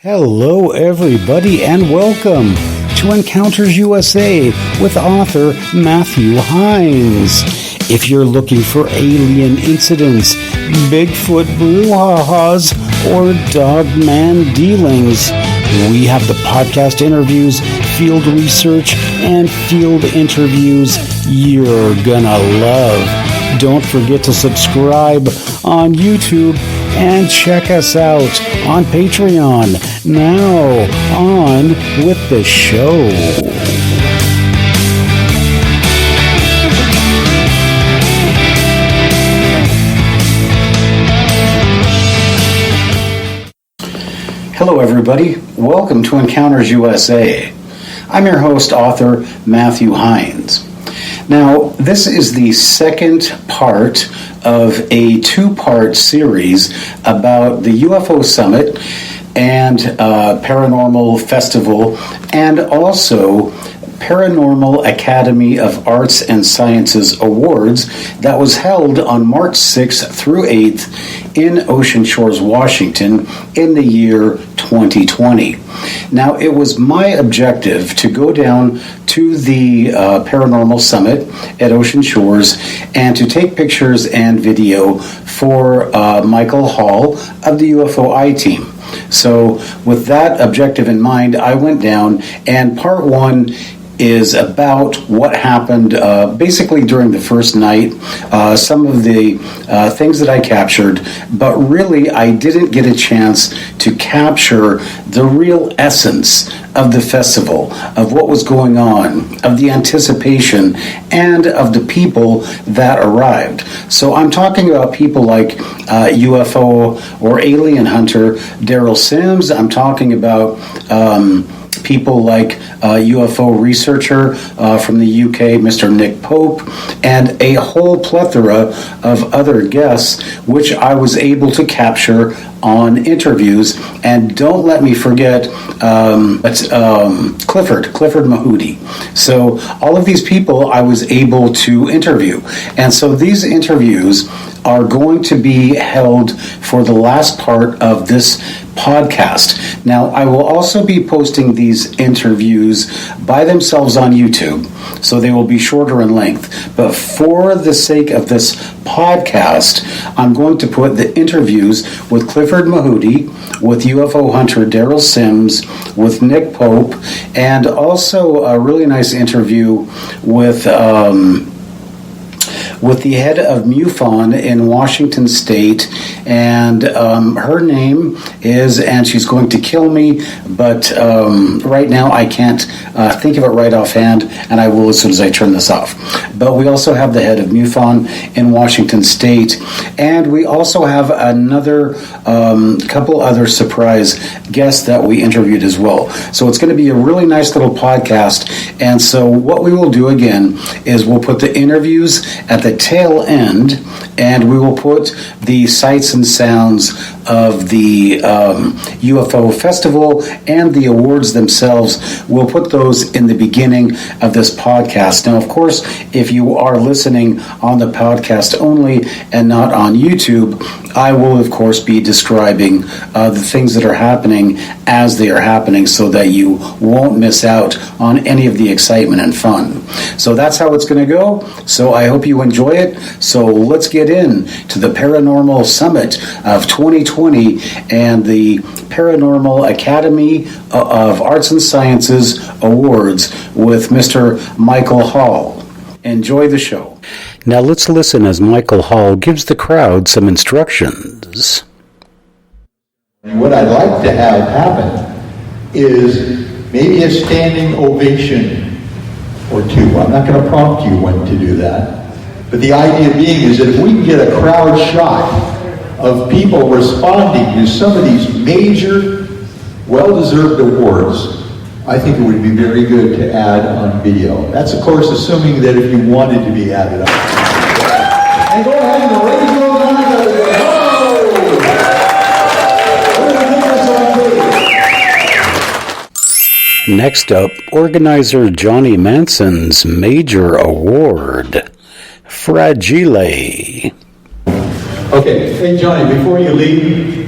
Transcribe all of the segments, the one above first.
Hello, everybody, and welcome to Encounters USA with author Matthew Hines. If you're looking for alien incidents, Bigfoot brouhahas, or dogman dealings, we have the podcast interviews, field research, and field interviews you're gonna love. Don't forget to subscribe on YouTube and check us out on Patreon. Now, on with the show. Hello, everybody. Welcome to Encounters USA. I'm your host, author Matthew Hines. Now, this is the second part of a two-part series about the UFO Summit and Paranormal Festival, and also Paranormal Academy of Arts and Sciences Awards that was held on March 6th through 8th in Ocean Shores, Washington in the year 2020. Now, it was my objective to go down to the Paranormal Summit at Ocean Shores and to take pictures and video for Michael Hall of the UFO I-Team. So with that objective in mind, I went down, and part one is about what happened basically during the first night, some of the things that I captured, but really I didn't get a chance to capture the real essence of the festival, of what was going on, of the anticipation, and of the people that arrived. So I'm talking about people like UFO or alien hunter Daryl Sims. I'm talking about people like UFO researcher from the UK, Mr. Nick Pope, and a whole plethora of other guests, which I was able to capture on interviews. And don't let me forget Clifford Mahudi. So all of these people I was able to interview. And so these interviews are going to be held for the last part of this podcast. Now, I will also be posting these interviews by themselves on YouTube, so they will be shorter in length. But for the sake of this podcast, I'm going to put the interviews with Clifford Mahudi, with UFO hunter Daryl Sims, with Nick Pope, and also a really nice interview with the head of MUFON in Washington State, and her name is, and she's going to kill me, but right now I can't think of it right offhand, and I will as soon as I turn this off. But we also have the head of MUFON in Washington State, and we also have another couple other surprise guests that we interviewed as well. So it's going to be a really nice little podcast, and so what we will do again is we'll put the interviews at the tail end, and we will put the sights and sounds of the UFO festival and the awards themselves. We'll put those in the beginning of this podcast. Now, of course, if you are listening on the podcast only and not on YouTube, I will, of course, be describing the things that are happening as they are happening so that you won't miss out on any of the excitement and fun. So that's how it's going to go. So I hope you enjoy it. So let's get in to the Paranormal Summit of 2020 and the Paranormal Academy of Arts and Sciences Awards with Mr. Michael Hall. Enjoy the show. Now let's listen as Michael Hall gives the crowd some instructions. What I'd like to have happen is maybe a standing ovation or two. I'm not going to prompt you when to do that. But the idea being is that if we can get a crowd shot of people responding to some of these major, well-deserved awards, I think it would be very good to add on video. That's, of course, assuming that if you wanted to be added up. And go ahead and raise your hand and go, oh! Next up, organizer Johnny Manson's major award, Fragile. Okay, hey Johnny, before you leave,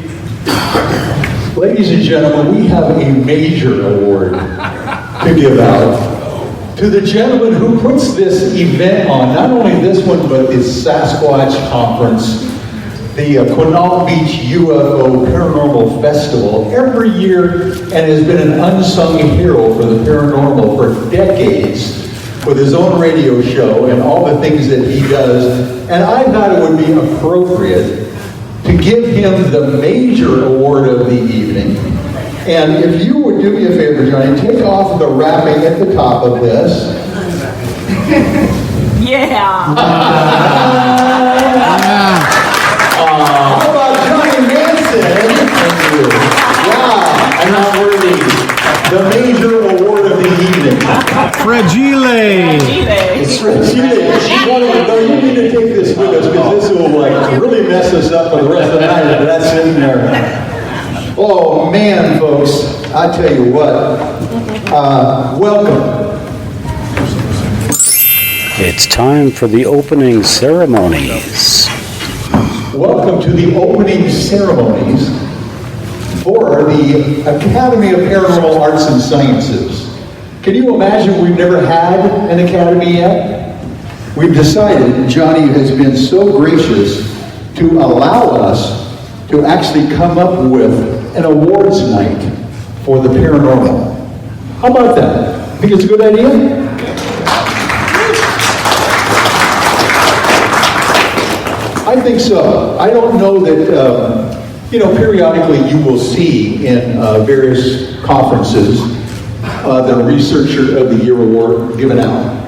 Ladies and gentlemen, we have a major award to give out to the gentleman who puts this event on, not only this one, but the Sasquatch Conference, the Quinault Beach UFO Paranormal Festival, every year, and has been an unsung hero for the paranormal for decades, with his own radio show and all the things that he does. And I thought it would be appropriate to give him the major award of the evening. And if you would do me a favor, Johnny, take off the wrapping at the top of this. Yeah. How about Johnny Manson? Thank you. Wow, I'm not worthy. The major award of the evening. Fragile. It's fragile. No, you need to take this with us because this will really mess us up for the rest of the night if that's in there. Oh man, folks, I tell you what, welcome. It's time for the opening ceremonies. Welcome to the opening ceremonies for the Academy of Paranormal Arts and Sciences. Can you imagine we've never had an academy yet? We've decided, Johnny has been so gracious to allow us to actually come up with an awards night for the paranormal. How about that? Think it's a good idea? I think so. I don't know that, periodically you will see in various conferences the Researcher of the Year award given out.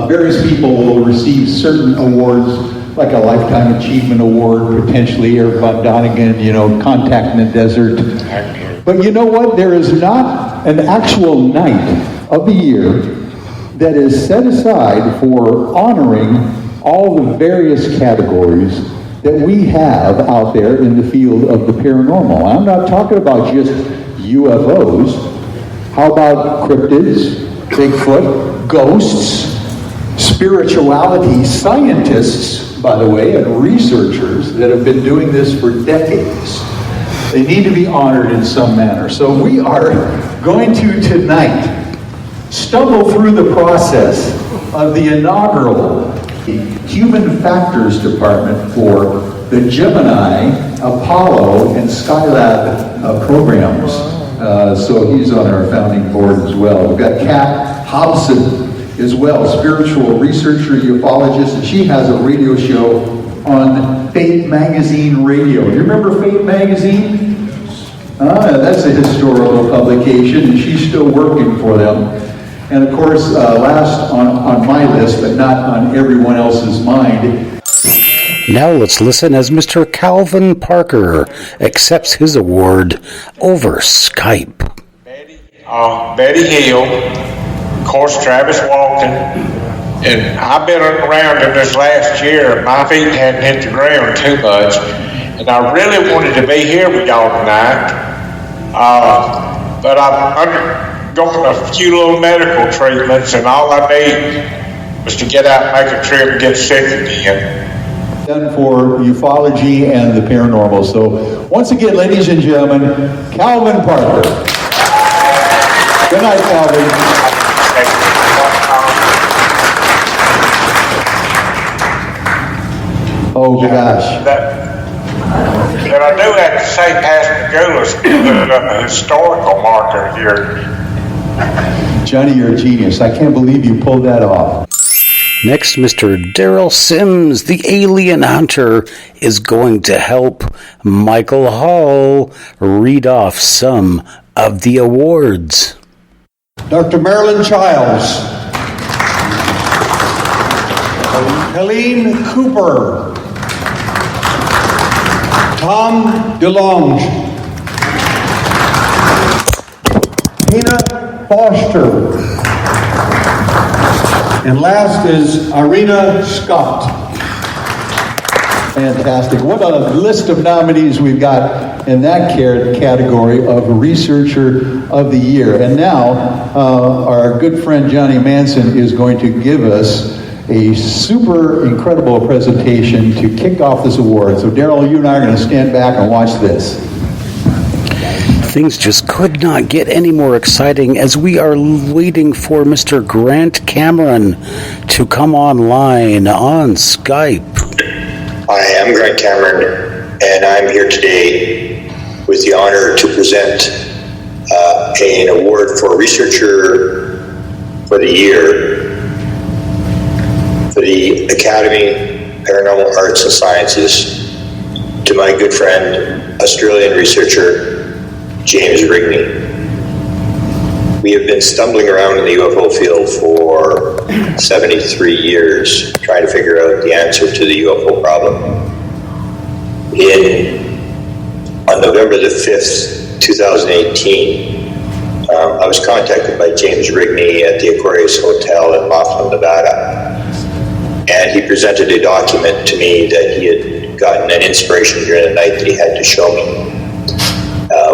Various people will receive certain awards, like a Lifetime Achievement Award, potentially, Eric Von Donigan, Contact in the Desert. But you know what? There is not an actual night of the year that is set aside for honoring all the various categories that we have out there in the field of the paranormal. I'm not talking about just UFOs. How about cryptids, Bigfoot, ghosts, spirituality, scientists, by the way, and researchers that have been doing this for decades. They need to be honored in some manner. So we are going to tonight stumble through the process of the inaugural Human Factors Department for the Gemini, Apollo, and Skylab programs. So he's on our founding board as well. We've got Kat Hobson as well, spiritual researcher, ufologist, and she has a radio show on Fate Magazine Radio. Do you remember Fate Magazine? That's a historical publication, and she's still working for them. And of course, last on my list, but not on everyone else's mind. Now let's listen as Mr. Calvin Parker accepts his award over Skype. Betty Hill, of course Travis Walton, and I've been around in this last year. My feet hadn't hit the ground too much, and I really wanted to be here with y'all tonight, but I've undergone a few little medical treatments, and all I need was to get out and make a trip and get sick again. Done for ufology and the paranormal. So once again, ladies and gentlemen, Calvin Parker. Good night, Calvin. Oh gosh. And I do have to say Pascagoula's a historical marker here. Johnny, you're a genius. I can't believe you pulled that off. Next, Mr. Daryl Sims, the alien hunter, is going to help Michael Hall read off some of the awards. Dr. Marilyn Childs, Helene Cooper, Tom DeLonge, Tina Foster, and last is Irina Scott. Fantastic. What a list of nominees we've got in that category of Researcher of the Year. And now, our good friend Johnny Manson is going to give us a super incredible presentation to kick off this award. So Daryl, you and I are going to stand back and watch this. Things just could not get any more exciting as we are waiting for Mr. Grant Cameron to come online on Skype. Hi, I'm Grant Cameron, and I'm here today with the honor to present an award for Researcher for the Year for the Academy Paranormal Arts and Sciences to my good friend, Australian researcher James Rigney. We have been stumbling around in the UFO field for 73 years trying to figure out the answer to the UFO problem. On November the 5th, 2018, I was contacted by James Rigney at the Aquarius Hotel in Laughlin, Nevada. And he presented a document to me that he had gotten an inspiration during the night that he had to show me.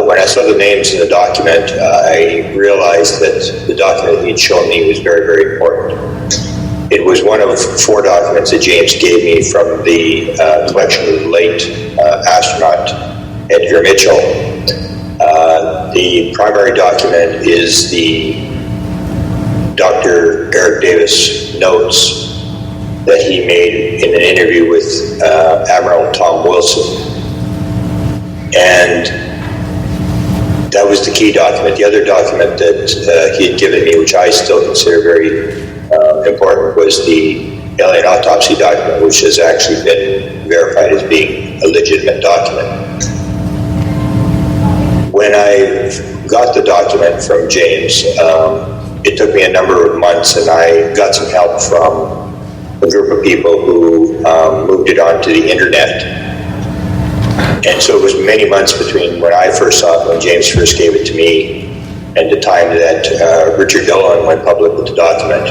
When I saw the names in the document, I realized that the document he'd shown me was very, very important. It was one of 4 documents that James gave me from the collection of the late astronaut Edgar Mitchell. The primary document is the Dr. Eric Davis notes that he made in an interview with Admiral Tom Wilson. And that was the key document. The other document that he had given me, which I still consider very important, was the alien autopsy document, which has actually been verified as being a legitimate document. When I got the document from James, it took me a number of months, and I got some help from a group of people who moved it onto the internet. And so it was many months between when I first saw it, when James first gave it to me, and the time that Richard Dillon went public with the document.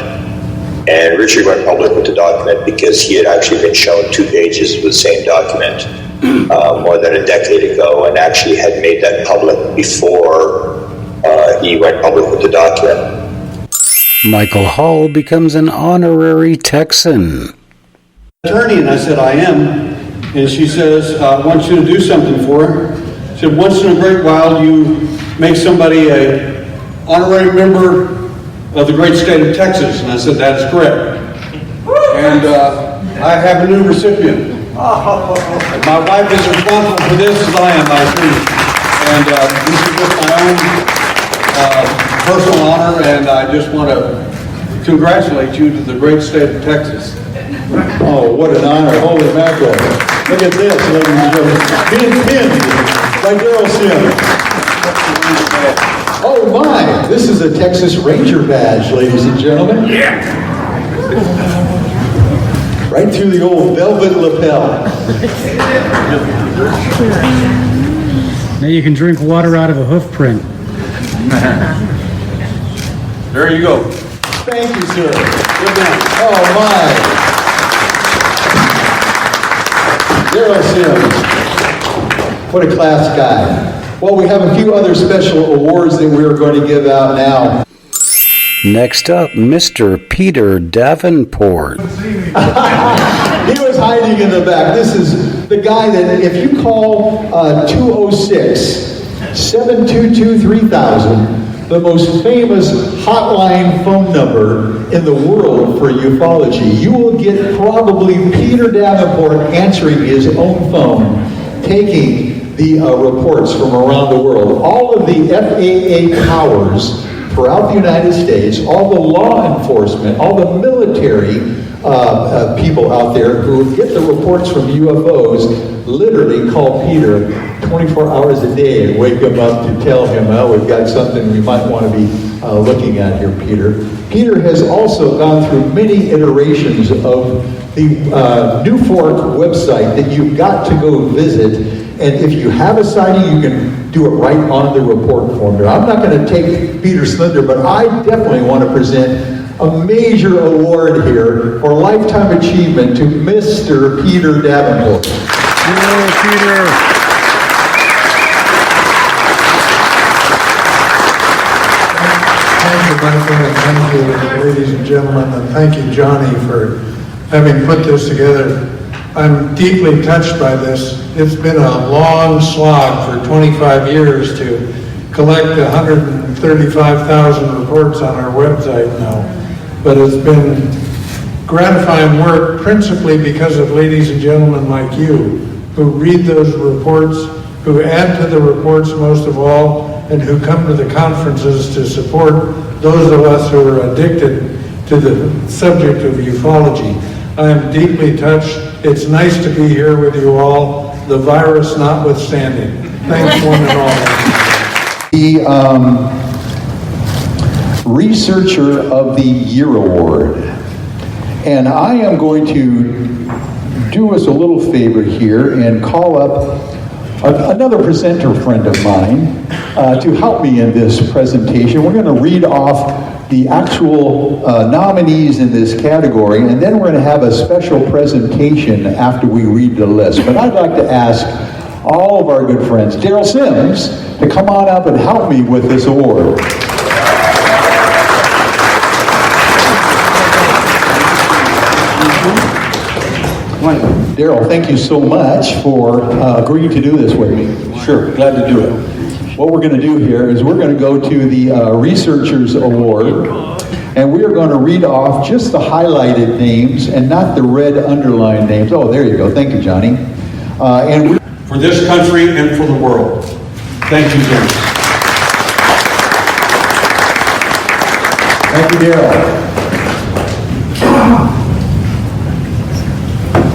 And Richard went public with the document because he had actually been shown 2 pages of the same document more than a decade ago, and actually had made that public before he went public with the document. Michael Hall becomes an honorary Texan. Attorney, and I said, I am. And she says, I want you to do something for her. She said, once in a great while, you make somebody a honorary member of the great state of Texas. And I said, that's correct. And I have a new recipient. My wife is responsible for this as I am, I agree. And this is just my own personal honor, and I just want to congratulate you to the great state of Texas. Oh, what an honor. Holy mackerel. Look at this, ladies and gentlemen. Being pinned by Daryl Sims. Oh my, this is a Texas Ranger badge, ladies and gentlemen. Yeah. Right through the old velvet lapel. Now you can drink water out of a hoof print. There you go. Thank you, sir. Good night. Oh my. Daryl Sims. What a class guy. Well, we have a few other special awards that we're going to give out now. Next up, Mr. Peter Davenport. He was hiding in the back. This is the guy that if you call 206-722-3000, the most famous hotline phone number in the world for ufology, you will get probably Peter Davenport answering his own phone, taking the reports from around the world. All of the FAA powers throughout the United States, all the law enforcement, all the military people out there who get the reports from UFOs literally call Peter 24 hours a day and wake him up to tell him, oh, we've got something we might want to be looking at here, Peter. Peter has also gone through many iterations of the NUFORC website that you've got to go visit. And if you have a sighting, you can do it right on the report form there. I'm not going to take Peter's thunder, but I definitely want to present a major award here for lifetime achievement to Mr. Peter Davenport. Yay, Peter! Thank you, Michael, and thank you, ladies and gentlemen, and thank you, Johnny, for having put this together. I'm deeply touched by this. It's been a long slog for 25 years to collect 135,000 reports on our website now. But it's been gratifying work, principally because of ladies and gentlemen like you, who read those reports, who add to the reports most of all, and who come to the conferences to support those of us who are addicted to the subject of ufology. I am deeply touched. It's nice to be here with you all, the virus notwithstanding. Thanks one and all. The Researcher of the Year Award. And I am going to do us a little favor here and call up another presenter friend of mine to help me in this presentation. We're going to read off the actual nominees in this category, and then we're going to have a special presentation after we read the list. But I'd like to ask all of our good friends, Daryl Sims, to come on up and help me with this award. Daryl, thank you so much for agreeing to do this with me. Sure, glad to do it. What we're going to do here is we're going to go to the Researchers Award, and we are going to read off just the highlighted names and not the red underlined names. Oh, there you go. Thank you, Johnny. For this country and for the world. Thank you, James. Thank you, Daryl.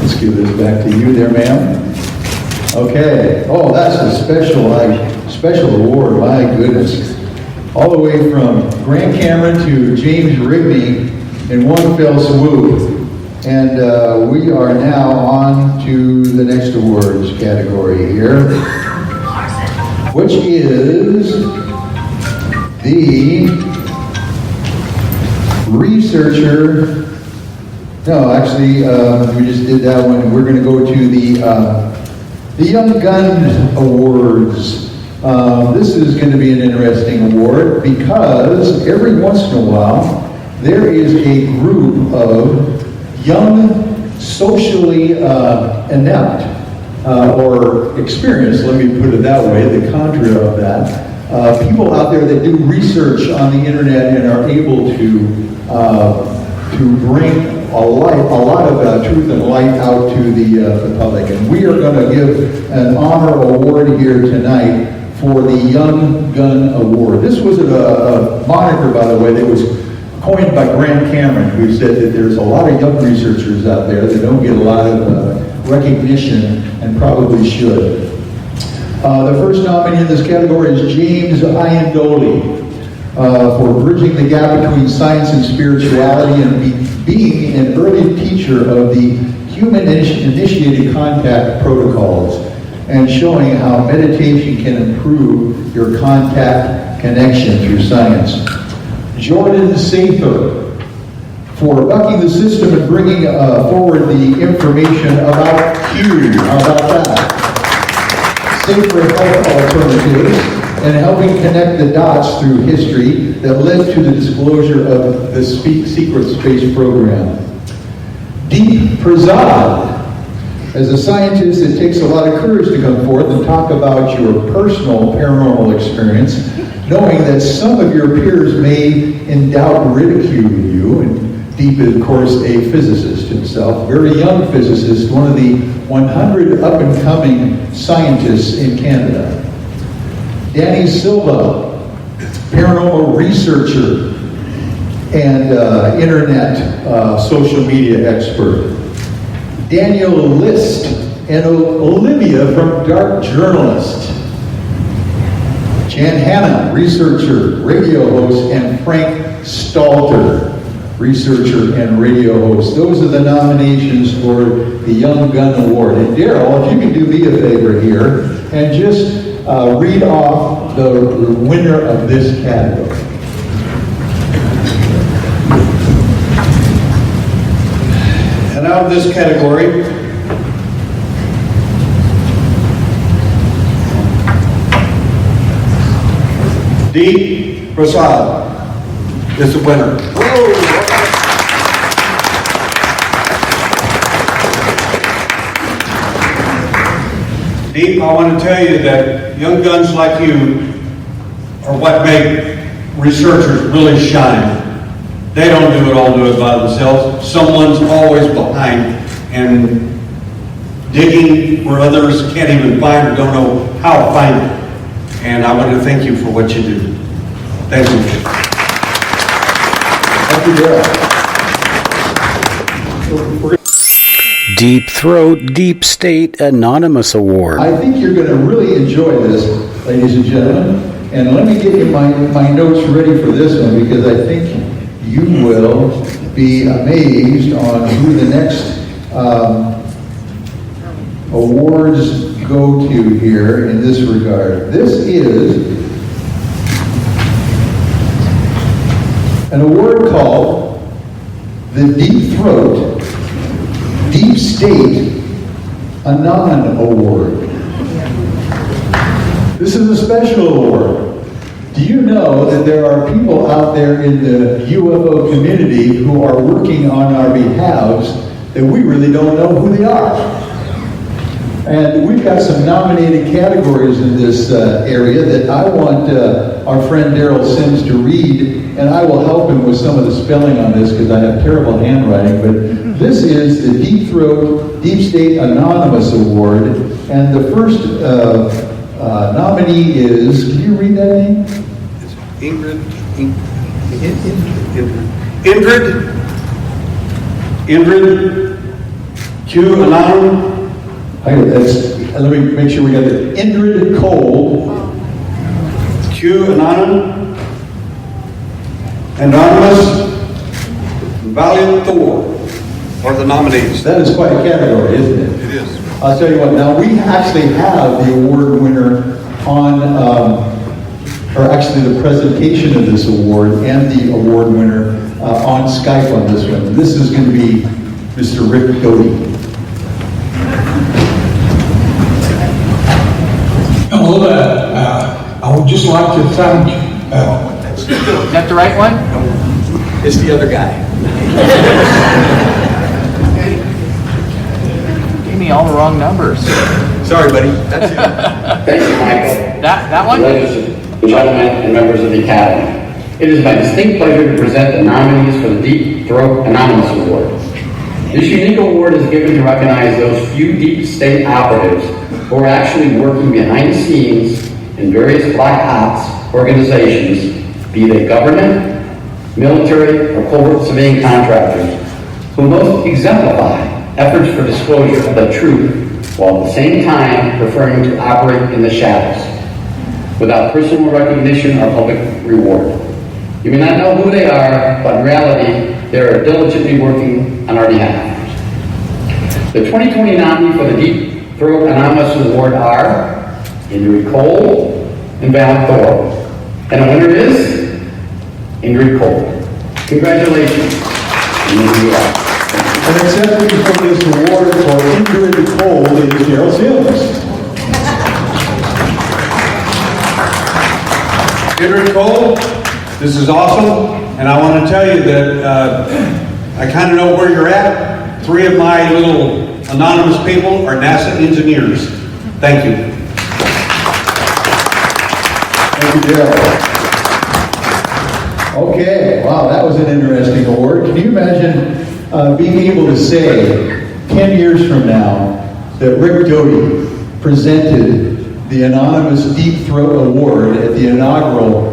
Let's give this back to you there, ma'am. Okay. Oh, that's a special award. My goodness. All the way from Grant Cameron to James Rigney in one fell swoop. And we are now on to the next awards category here, which is the Researcher. No, actually, we just did that one. We're going to go to the Young Gun Awards. This is going to be an interesting award because every once in a while there is a group of young, socially inept or experienced, let me put it that way, the contra of that, people out there that do research on the internet and are able to bring a lot of truth and light out to the public. And we are going to give an honor award here tonight for the Young Gun Award. This was a moniker, by the way, that was coined by Grant Cameron, who said that there's a lot of young researchers out there that don't get a lot of recognition and probably should. The first nominee in this category is James Iandoli for bridging the gap between science and spirituality and being an early teacher of the human-initiated contact protocols and showing how meditation can improve your contact connection through science. Jordan Sather for bucking the system and bringing forward the information about Q. How about that? Safer health alternatives and helping connect the dots through history that led to the disclosure of the Secret Space Program. Deep Prasad. As a scientist, it takes a lot of courage to come forth and talk about your personal paranormal experience, knowing that some of your peers may in doubt ridicule you. And Deep is, of course, a physicist himself, very young physicist, one of the 100 up-and-coming scientists in Canada. Danny Silva, paranormal researcher and internet social media expert. Daniel List and Olivia from Dark Journalist. Jan Hanna, researcher, radio host, and Frank Stalter, researcher and radio host. Those are the nominations for the Young Gun Award. And Daryl, if you can do me a favor here and just read off the winner of this category. And out of this category, Deep Prasad is the winner. Deep, I want to tell you that young guns like you are what make researchers really shine. They don't do it by themselves. Someone's always behind and digging where others can't even find or don't know how to find it. And I want to thank you for what you do. Thank you. Thank you, Daryl. Deep Throat Deep State Anonymous Award. I think you're going to really enjoy this, ladies and gentlemen. And let me get you my notes ready for this one, because I think you will be amazed on who the next awards go to here in this regard. This is an award called the Deep Throat Deep State Anon Award. This is a special award. Do you know that there are people out there in the UFO community who are working on our behalves that we really don't know who they are? And we've got some nominated categories in this area that I want our friend Daryl Sims to read, and I will help him with some of the spelling on this because I have terrible handwriting. But this is the Deep Throat Deep State Anonymous Award, and the first nominee is, can you read that name? It's Ingrid Q. Anon. Let me make sure we got that. Indrid Cole. Q. Anon. Anonymous. Valiant Thor are the nominees. That is quite a category, isn't it? It is. I'll tell you what, now we actually have the award winner on, or actually the presentation of this award and the award winner on Skype on this one. This is going to be Mr. Rick Doty. Hello there. I would just like to thank. Is that the right one? It's the other guy. Gave me all the wrong numbers. Sorry, buddy. That's it. Thank you, Michael. That one? Ladies and gentlemen and members of the Academy, it is my distinct pleasure to present the nominees for the Deep Throat Anonymous Award. This unique award is given to recognize those few deep state operatives who are actually working behind the scenes in various black ops organizations, be they government, military, or covert civilian contractors, who most exemplify efforts for disclosure of the truth while at the same time preferring to operate in the shadows without personal recognition or public reward. You may not know who they are, but in reality, they are diligently working on our behalf. The 2020 nominee for the Deep Throat Anonymous Award are Ingrid Cole and Valiant Thor. And the winner is Ingrid Cole. Congratulations. And accepting from this award for Ingrid Cole is Daryl Sims. Ingrid Cole, this is awesome, and I want to tell you that I kind of know where you're at. 3 of my little anonymous people are NASA engineers. Thank you. Thank you, Daryl. Okay, wow, that was an interesting award. Can you imagine being able to say 10 years from now that Rick Doty presented the anonymous Deep Throat Award at the inaugural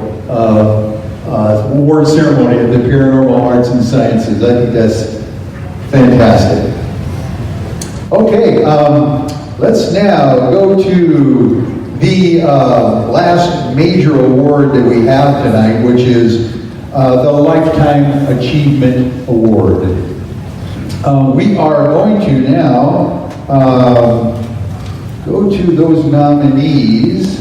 award ceremony of the Paranormal Arts and Sciences? I think that's fantastic. Okay, let's now go to the last major award that we have tonight, which is the Lifetime Achievement Award. We are going to now go to those nominees.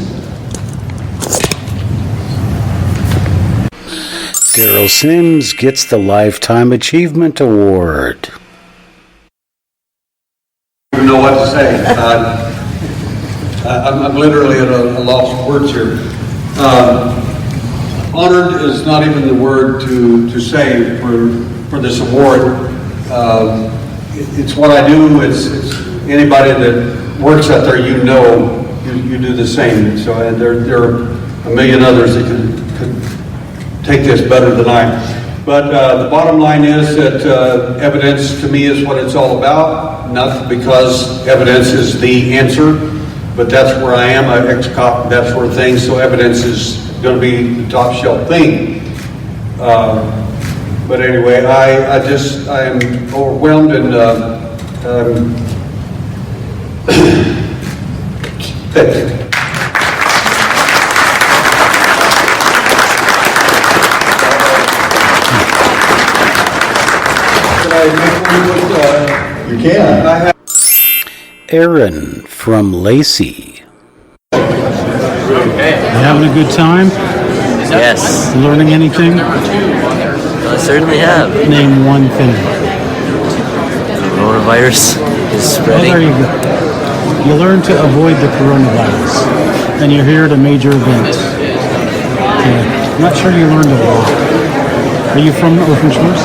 Daryl Sims gets the Lifetime Achievement Award. I don't know what to say. I'm literally at a loss of words here. Honored is not even the word to say for this award. It's what I do. It's anybody that works out there, you know, you do the same. So, and they're a million others that could take this better than I. But the bottom line is that evidence to me is what it's all about, not because evidence is the answer, but that's where I am, an ex-cop, that sort of thing, so evidence is going to be the top shelf thing. But anyway, I am overwhelmed and thank you. You can. Aaron from Lacey. You having a good time? Yes, Learning anything? I certainly have. Name one thing. Coronavirus is Oh, spreading. there you go. You learn to avoid the coronavirus, and you're here at a major event. Okay. I'm not sure you learned a lot. Are you from Ocean Shores?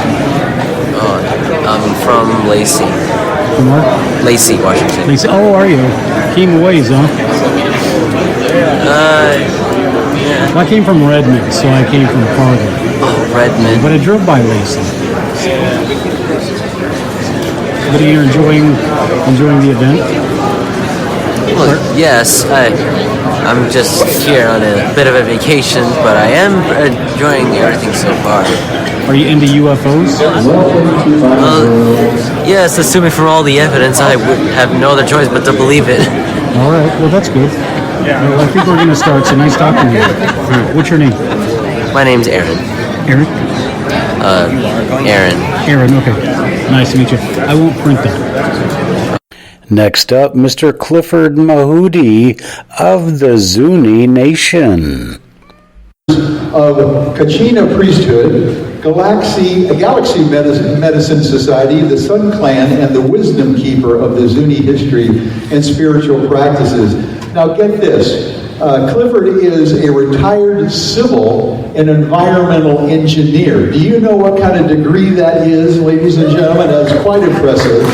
I'm from Lacey. From where? Lacey, Washington. Lacey. Oh, are you? Came a ways, huh? Yeah. Well, I came from Redmond, so I came from farther. Oh, Redmond. But I drove by Lacey. But are you enjoying the event? Well, yes, I'm just here on a bit of a vacation, but I am enjoying everything so far. Are you into UFOs? Yes, assuming from all the evidence, I would have no other choice but to believe it. All right. Well, that's good. Well, I think we're going to start. So nice talking to you. What's your name? My name's Aaron. Aaron? Aaron. Aaron, okay. Nice to meet you. I won't print that. Next up, Mr. Clifford Mahudi of the Zuni Nation. Of Kachina Priesthood, Galaxy Medicine Society, the Sun Clan, and the Wisdom Keeper of the Zuni history and spiritual practices. Now get this, Clifford is a retired civil and environmental engineer. Do you know what kind of degree that is, ladies and gentlemen? That's quite impressive.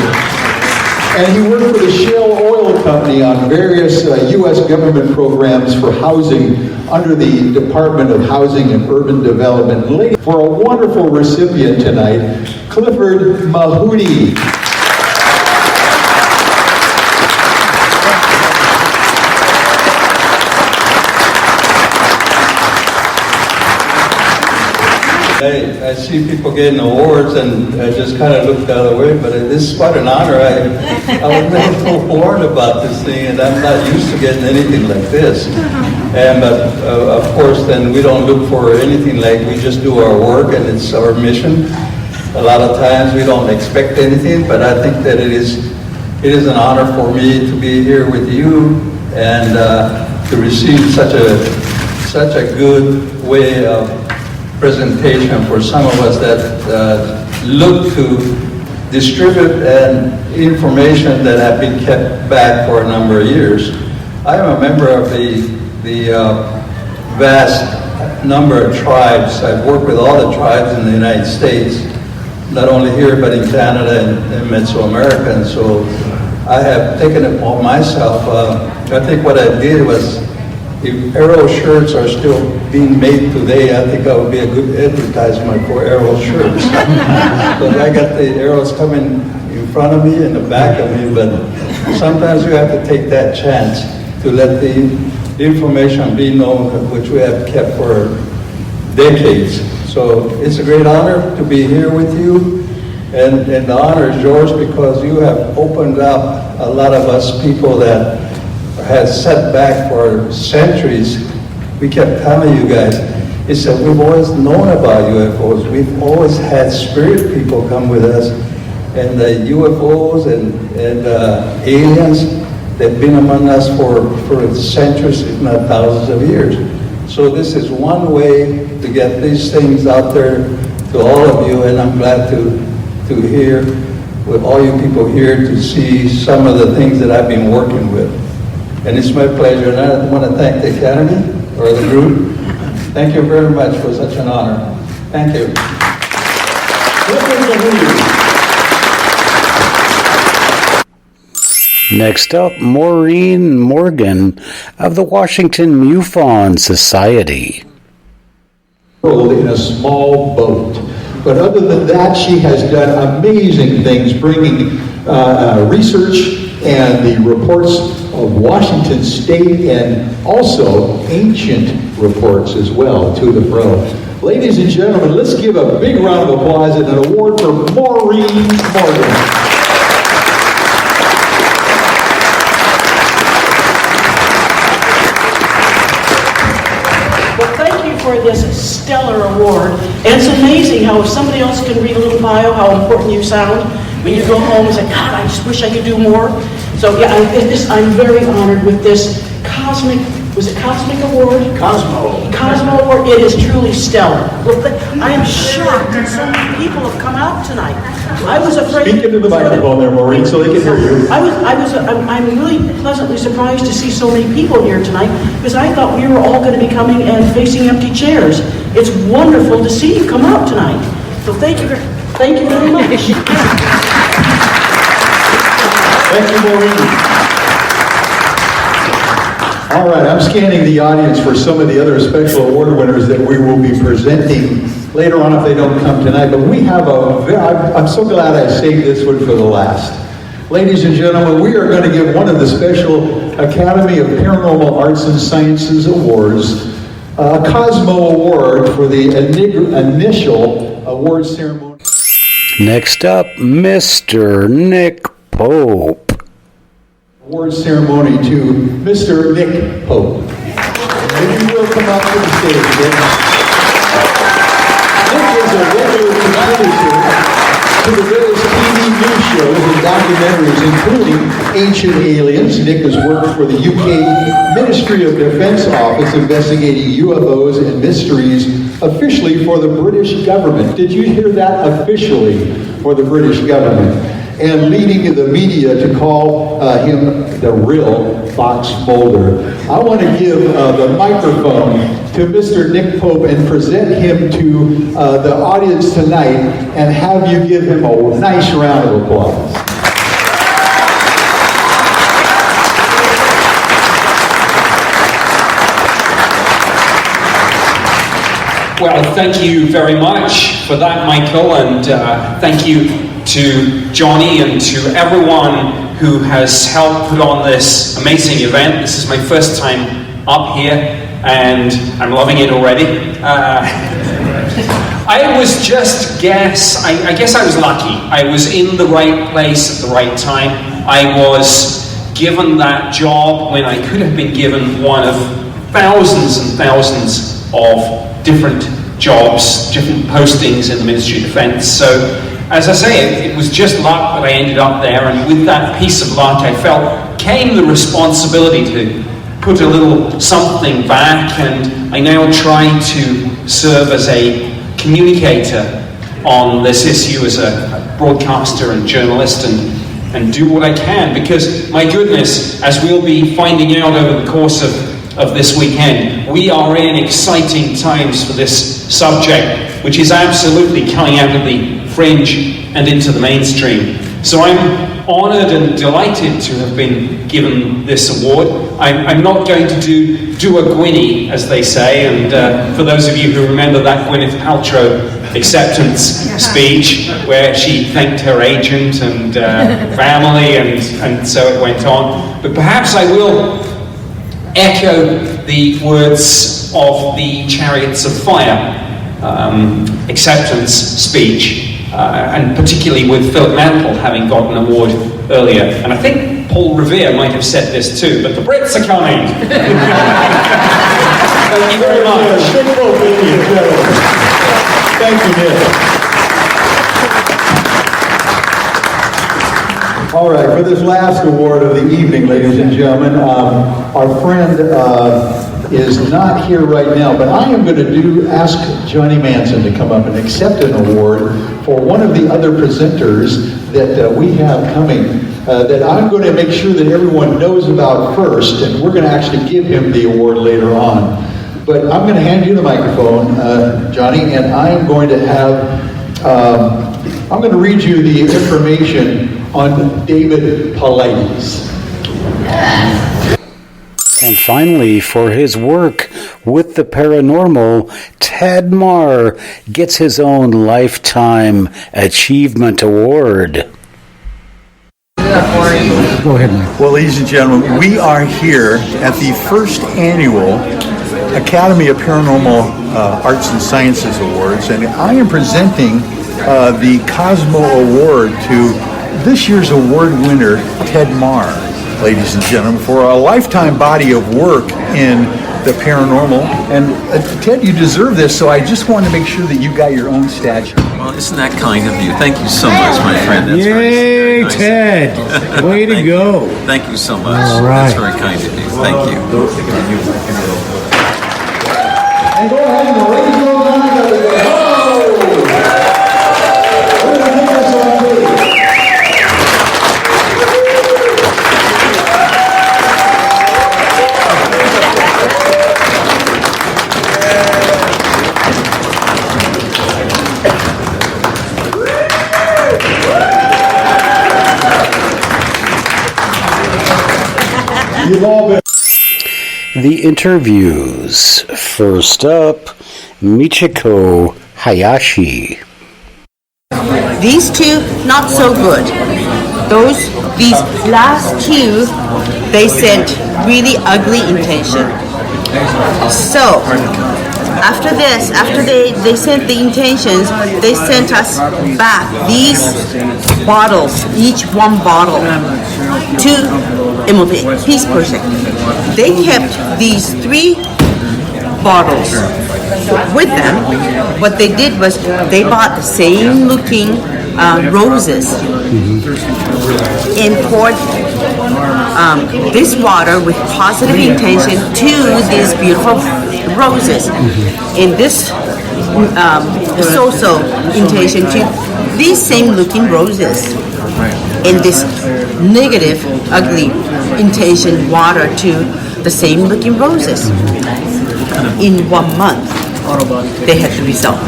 And he worked for the Shell Oil Company on various U.S. government programs for housing under the Department of Housing and Urban Development. For a wonderful recipient tonight, Clifford Mahudi. I see people getting awards, and I just kind of look the other way, but this is quite an honor. I was never warned about this thing, and I'm not used to getting anything like this. But of course, then we don't look for anything like, we just do our work, and it's our mission. A lot of times we don't expect anything, but I think that it is an honor for me to be here with you and to receive such a good way of presentation for some of us that look to distribute information that have been kept back for a number of years. I am a member of the vast number of tribes. I've worked with all the tribes in the United States, not only here but in Canada and Mesoamerica, and so I have taken it upon myself. I think what I did was, if Arrow shirts are still being made today, I think I would be a good advertisement for Arrow shirts. Because I got the arrows coming in front of me and the back of me, but sometimes you have to take that chance to let the information be known, which we have kept for decades. So it's a great honor to be here with you, and the honor is yours because you have opened up a lot of us people that has set back for centuries. We kept telling you guys, he said, we've always known about UFOs. We've always had spirit people come with us. And the UFOs and aliens, they've been among us for centuries, if not thousands of years. So this is one way to get these things out there to all of you, and I'm glad to hear with all you people here to see some of the things that I've been working with. And it's my pleasure, and I want to thank the Academy, or the group. Thank you very much for such an honor. Thank you. Next up, Maureen Morgan of the Washington MUFON Society. In a small boat. But other than that, she has done amazing things, bringing research and the reports of Washington State and also ancient reports as well to the pro. Ladies and gentlemen, let's give a big round of applause and an award for Maureen Morgan. For this stellar award. And it's amazing how if somebody else can read a little bio, how important you sound when you go home and say, God, I just wish I could do more. So yeah, I'm very honored with this Cosmic Award? Cosmo Award. It is truly stellar. I am shocked that so many people have come out tonight. I was afraid. Speak into the microphone there, Maureen, so they can hear you. I'm really pleasantly surprised to see so many people here tonight because I thought we were all going to be coming and facing empty chairs. It's wonderful to see you come out tonight. So thank you very much. Thank you, Maureen. All right, I'm scanning the audience for some of the other special award winners that we will be presenting later on if they don't come tonight. But we have I'm so glad I saved this one for the last. Ladies and gentlemen, we are going to give one of the special Academy of Paranormal Arts and Sciences Awards, a Cosmo Award for the initial award ceremony. Next up, Mr. Nick Pope. Award ceremony to Mr. Nick Pope. If you will come up to the stage, Nick. Nick is a regular contributor to the various TV news shows and documentaries, including Ancient Aliens. Nick has worked for the UK Ministry of Defence Office investigating UFOs and mysteries officially for the British government. Did you hear that? Officially for the British government. And leading the media to call him the real Fox Mulder. I want to give the microphone to Mr. Nick Pope and present him to the audience tonight and have you give him a nice round of applause. Well, thank you very much for that, Michael, and thank you to Johnny and to everyone who has helped put on this amazing event. This is my first time up here, and I'm loving it already. I was just I guess I was lucky. I was in the right place at the right time. I was given that job when I could have been given one of thousands and thousands of different jobs, different postings in the Ministry of Defence. So, as I say, it was just luck that I ended up there, and with that piece of luck I felt came the responsibility to put a little something back, and I now try to serve as a communicator on this issue as a broadcaster and journalist and do what I can, because my goodness, as we'll be finding out over the course of this weekend, we are in exciting times for this subject, which is absolutely coming out of the fringe and into the mainstream. So I'm honoured and delighted to have been given this award. I'm not going to do a Gwynnie, as they say, and for those of you who remember that Gwyneth Paltrow acceptance speech where she thanked her agent and family and so it went on. But perhaps I will echo the words of the Chariots of Fire acceptance speech, and particularly with Philip Mantle having got an award earlier. And I think Paul Revere might have said this too, but the Brits are coming. Thank you very much. Thank you, Nick. All right, for this last award of the evening, ladies and gentlemen, our friend is not here right now, but I am going to ask Johnny Manson to come up and accept an award for one of the other presenters that we have coming, that I'm going to make sure that everyone knows about first, and we're going to actually give him the award later on. But I'm going to hand you the microphone, Johnny, and I am going to I'm going to read you the information on David Paulides. And finally, for his work with the paranormal, Ted Marr gets his own Lifetime Achievement Award. Go ahead, Mike. Well, ladies and gentlemen, we are here at the first annual Academy of Paranormal Arts and Sciences Awards, and I am presenting the Cosmo Award to this year's award winner, Ted Marr, ladies and gentlemen, for a lifetime body of work in the paranormal. And Ted, you deserve this, so I just wanted to make sure that you got your own statue. Well, isn't that kind of you? Thank you so much, my friend. That's Yay, nice. Ted! Way to go! Thank you so much. All right. That's very kind of you. Thank you. And go ahead and raise those arms up again. We're going to take this on, please. You've all been. The interviews. First up, Michiko Hayashi. These two, not so good. These last two, they sent really ugly intention. So, after this, after they sent the intentions, they sent us back these bottles, each one bottle, to MOP, Peace Project. They kept these 3 bottles with them. What they did was they bought the same looking roses and poured this water with positive intention to these beautiful roses. And this so-so intention to these same looking roses. And this negative, ugly intention water to the same looking roses. In 1 month, they had the result.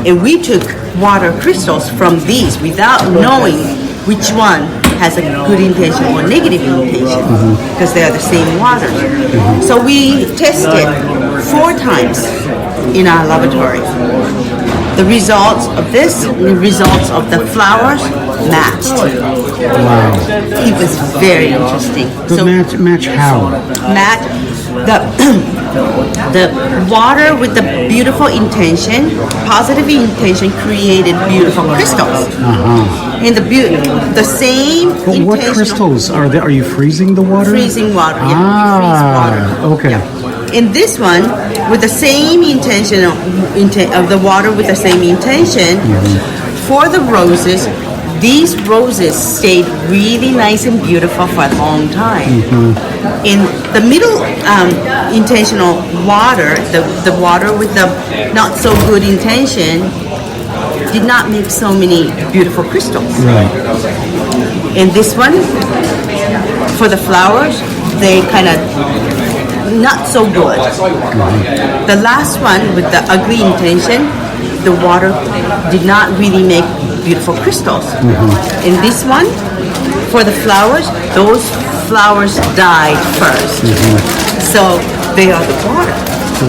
And we took water crystals from these without knowing which one has a good intention or negative intention, because they are the same water. So we tested 4 times in our laboratory. The results of this, the results of the flowers matched. Wow. It was very interesting. But match how? The water with the beautiful intention, positive intention, created beautiful crystals. And the same But what crystals are there? Are you freezing the water? Freezing water, yeah. We freeze water. Okay. Yeah. In this one, with the same intention of the water with the same intention, for the roses, these roses stayed really nice and beautiful for a long time. In the middle intentional water, the water with the not so good intention did not make so many beautiful crystals. Right. In this one, for the flowers, they kind of not so good. The last one with the ugly intention, the water did not really make beautiful crystals. In this one, for the flowers, those flowers died first. So they are the water.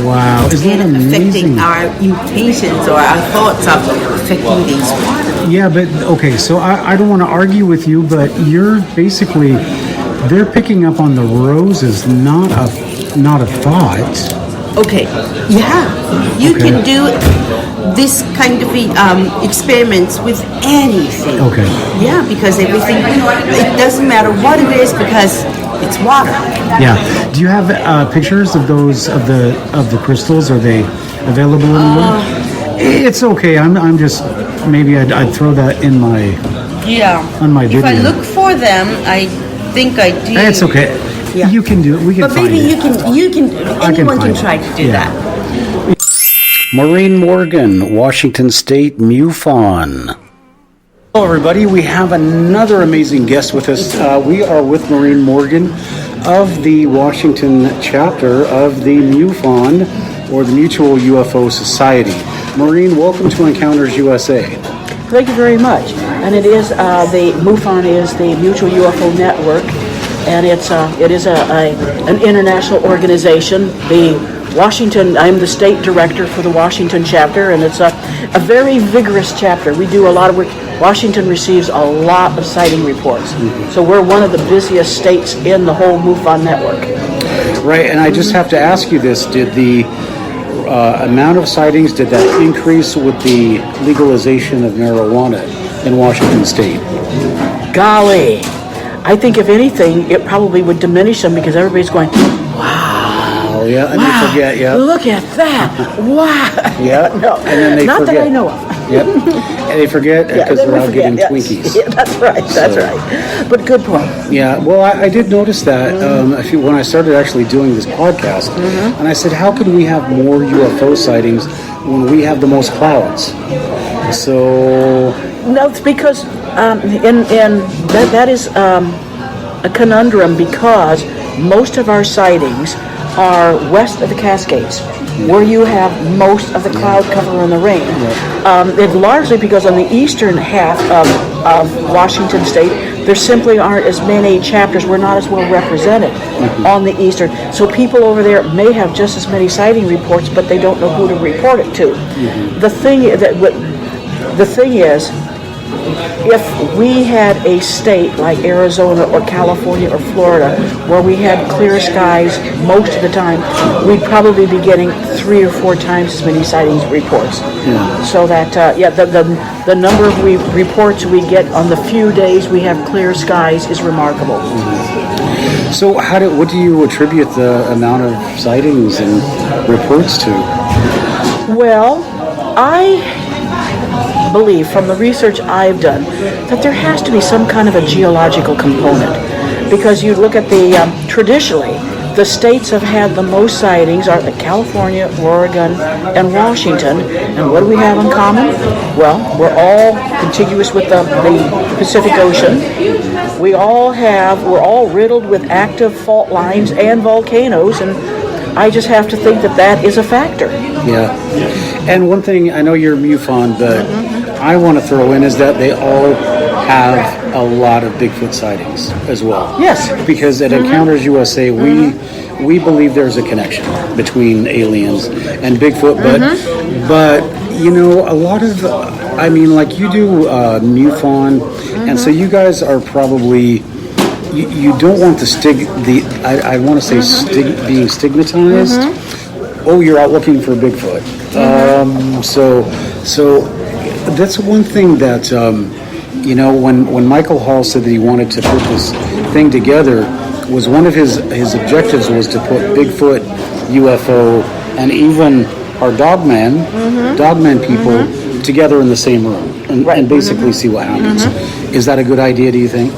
Wow. Isn't that affecting our intentions or our thoughts of affecting these water. Yeah, but okay, so I don't want to argue with you, but you're basically, they're picking up on the roses, not a thought. Okay, yeah, you can do this kind of experiments with anything. Okay. Yeah, because everything, it doesn't matter what it is because it's water. Yeah. Do you have pictures of those of the crystals? Are they available anywhere? It's okay. I'm just maybe I'd throw that in my on my video. If I look for them, I think I do. It's okay. Yeah. You can do it. We can but find maybe it. you can anyone can find try it. to do that. Maureen Morgan, Washington State MUFON. Hello, everybody. We have another amazing guest with us. We are with Maureen Morgan of the Washington chapter of the MUFON, or the Mutual UFO Society. Maureen, welcome to Encounters USA. Thank you very much. And it is the MUFON is the Mutual UFO Network, and it is an international organization. I'm the state director for the Washington chapter, and it's a very vigorous chapter. We do a lot of work. Washington receives a lot of sighting reports, so we're one of the busiest states in the whole MUFON network. Right, and I just have to ask you this: did the amount of sightings, did that increase with the legalization of marijuana in Washington State? Golly, I think if anything, it probably would diminish them because everybody's going, wow. Oh yeah, and wow, they forget. Yeah. Look at that! Wow. Yeah. No, and then they not forget. that I know of. Yep. And they forget because they're out getting Twinkies. Yeah, that's right. That's right. But good point. Yeah. Well, I did notice that when I started actually doing this podcast, and I said, how can we have more UFO sightings when we have the most clouds? So. No, it's because that is a conundrum because most of our sightings are west of the Cascades, where you have most of the cloud cover and the rain. It's largely because on the eastern half of Washington State, there simply aren't as many chapters. We're not as well represented on the eastern. So people over there may have just as many sighting reports, but they don't know who to report it to. The thing is, if we had a state like Arizona or California or Florida where we had clear skies most of the time, we'd probably be getting 3 or 4 times as many sightings reports. So that, the number of reports we get on the few days we have clear skies is remarkable. So what do you attribute the amount of sightings and reports to? Well, I believe from the research I've done that there has to be some kind of a geological component, because you look at traditionally the states have had the most sightings are California, Oregon, and Washington. And what do we have in common? Well, we're all contiguous with the Pacific Ocean. We're all riddled with active fault lines and volcanoes, and I just have to think that is a factor. Yeah. And one thing, I know you're MUFON, but I want to throw in is that they all have a lot of Bigfoot sightings as well. Yes. Because at Encounters USA, we believe there's a connection between aliens and Bigfoot, but you know, a lot of, I mean, like you do MUFON, and so you guys are probably, you don't want I want to say being stigmatized. Oh, you're out looking for Bigfoot. So that's one thing that, you know, when Michael Hall said that he wanted to put this thing together, was one of his objectives was to put Bigfoot, UFO, and even our dogman people together in the same room and basically see what happens. Is that a good idea, do you think?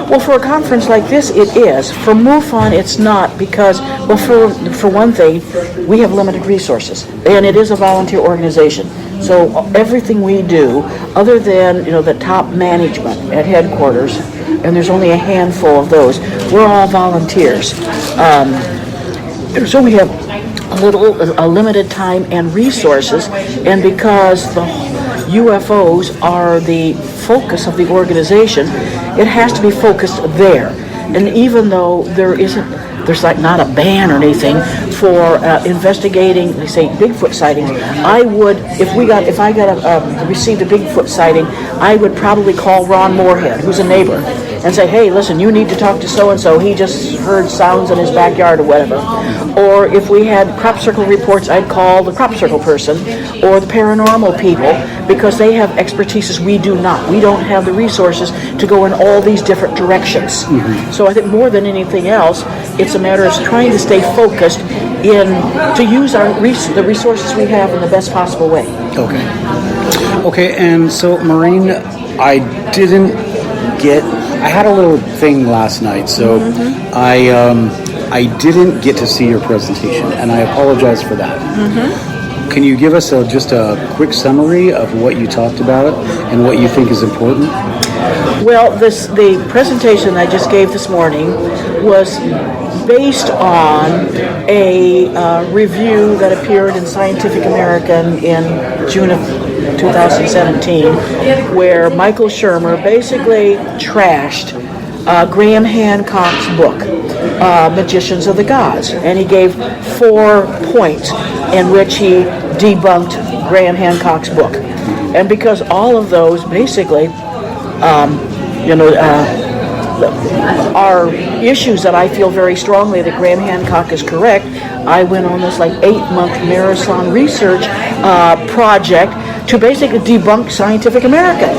Well, for a conference like this, it is. For MUFON, it's not because, well, for one thing, we have limited resources, and it is a volunteer organization. So everything we do, other than the top management at headquarters, and there's only a handful of those, we're all volunteers. So we have a limited time and resources, and because the UFOs are the focus of the organization, it has to be focused there. And even though there's like not a ban or anything for investigating, they say, Bigfoot sightings, I would, if I received a Bigfoot sighting, I would probably call Ron Moorhead, who's a neighbor, and say, hey, listen, you need to talk to so-and-so, he just heard sounds in his backyard or whatever. Or if we had crop circle reports, I'd call the crop circle person or the paranormal people, because they have expertise we do not. We don't have the resources to go in all these different directions. So I think more than anything else, it's a matter of trying to stay focused to use the resources we have in the best possible way. Okay, and so Maureen, I had a little thing last night, so I didn't get to see your presentation, and I apologize for that. Can you give us just a quick summary of what you talked about and what you think is important? Well, the presentation I just gave this morning was based on a review that appeared in Scientific American in June of 2017, where Michael Shermer basically trashed Graham Hancock's book, Magicians of the Gods, and he gave 4 points in which he debunked Graham Hancock's book. And because all of those basically, are issues that I feel very strongly that Graham Hancock is correct, I went on this 8-month marathon research project to basically debunk Scientific American,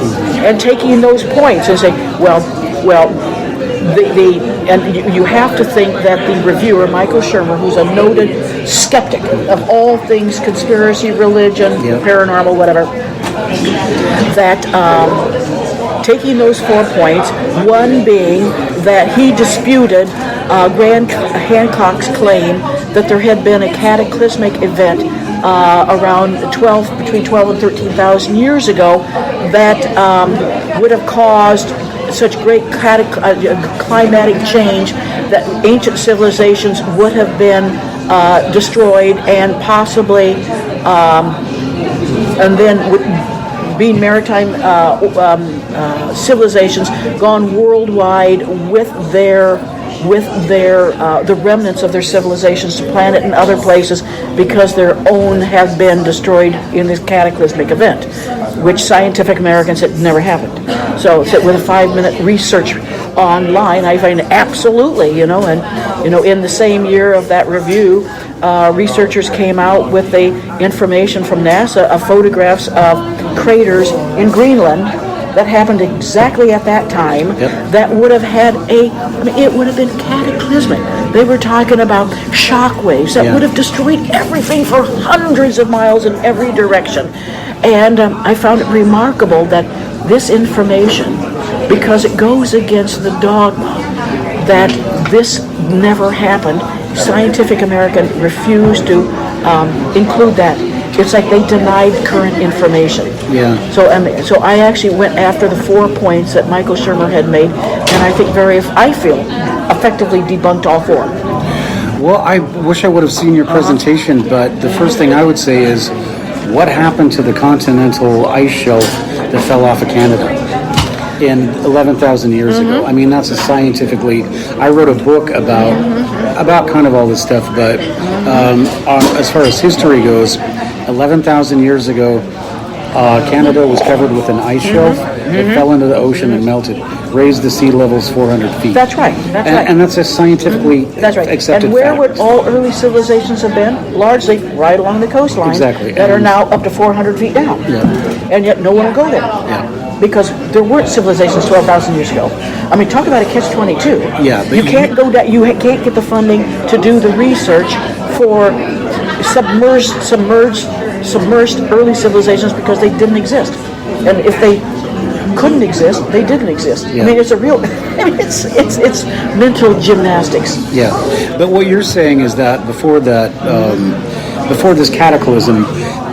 and taking those points and say, you have to think that the reviewer, Michael Shermer, who's a noted skeptic of all things conspiracy, religion, paranormal, whatever, that taking those 4 points, one being that he disputed Graham Hancock's claim that there had been a cataclysmic event around between 12 and 13,000 years ago that would have caused such great climatic change that ancient civilizations would have been destroyed and possibly, and then being maritime civilizations gone worldwide with the remnants of their civilizations to planet and other places, because their own have been destroyed in this cataclysmic event, which Scientific American said never happened. So with a 5-minute research online, I find absolutely, in the same year of that review, researchers came out with the information from NASA of photographs of craters in Greenland that happened exactly at that time. That would have had it would have been cataclysmic. They were talking about shock waves that would have destroyed everything for hundreds of miles in every direction. And I found it remarkable that this information, because it goes against the dogma that this never happened, Scientific American refused to include that. It's like they denied current information. So I actually went after the 4 points that Michael Shermer had made, and I feel effectively debunked all 4. Well, I wish I would have seen your presentation, but the first thing I would say is, what happened to the continental ice shelf that fell off of Canada in 11,000 years ago? I mean, that's a scientifically. I wrote a book about kind of all this stuff, but as far as history goes, 11,000 years ago, Canada was covered with an ice shelf. It fell into the ocean and melted, raised the sea levels 400 feet. That's right. And that's a scientifically accepted And where fact. would all early civilizations have been? Largely right along the coastline that are now up to 400 feet down. And yet no one will go there. Because there weren't civilizations 12,000 years ago. I mean, talk about a catch-22. You can't go down. You can't get the funding to do the research for submerged early civilizations because they didn't exist. And if they couldn't exist, they didn't exist. I mean, it's a real. It's mental gymnastics. But what you're saying is that before before this cataclysm,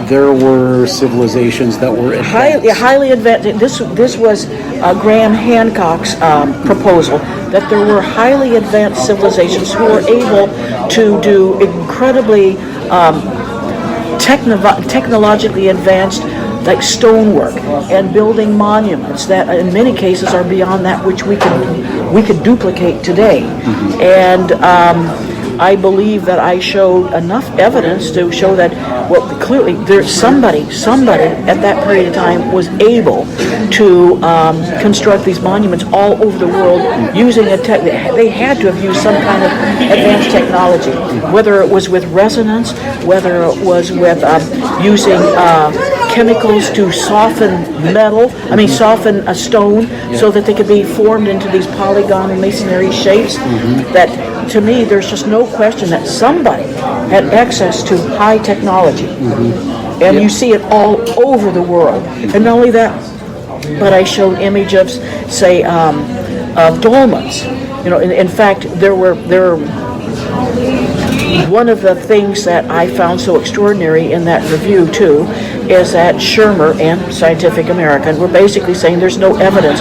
there were civilizations that were advanced. highly advanced. This was Graham Hancock's proposal, that there were highly advanced civilizations who were able to do incredibly technologically advanced, like stonework and building monuments that in many cases are beyond that which we could duplicate today. And I believe that I showed enough evidence to show that, well, clearly there's somebody at that period of time was able to construct these monuments all over the world using they had to have used some kind of advanced technology, whether it was with resonance, whether it was with using chemicals to soften soften a stone so that they could be formed into these polygon masonry shapes. That, to me, there's just no question that somebody had access to high technology. And you see it all over the world. And not only that, but I showed image of, say, of dolmens. In fact, there were one of the things that I found so extraordinary in that review too is that Shermer and Scientific American were basically saying there's no evidence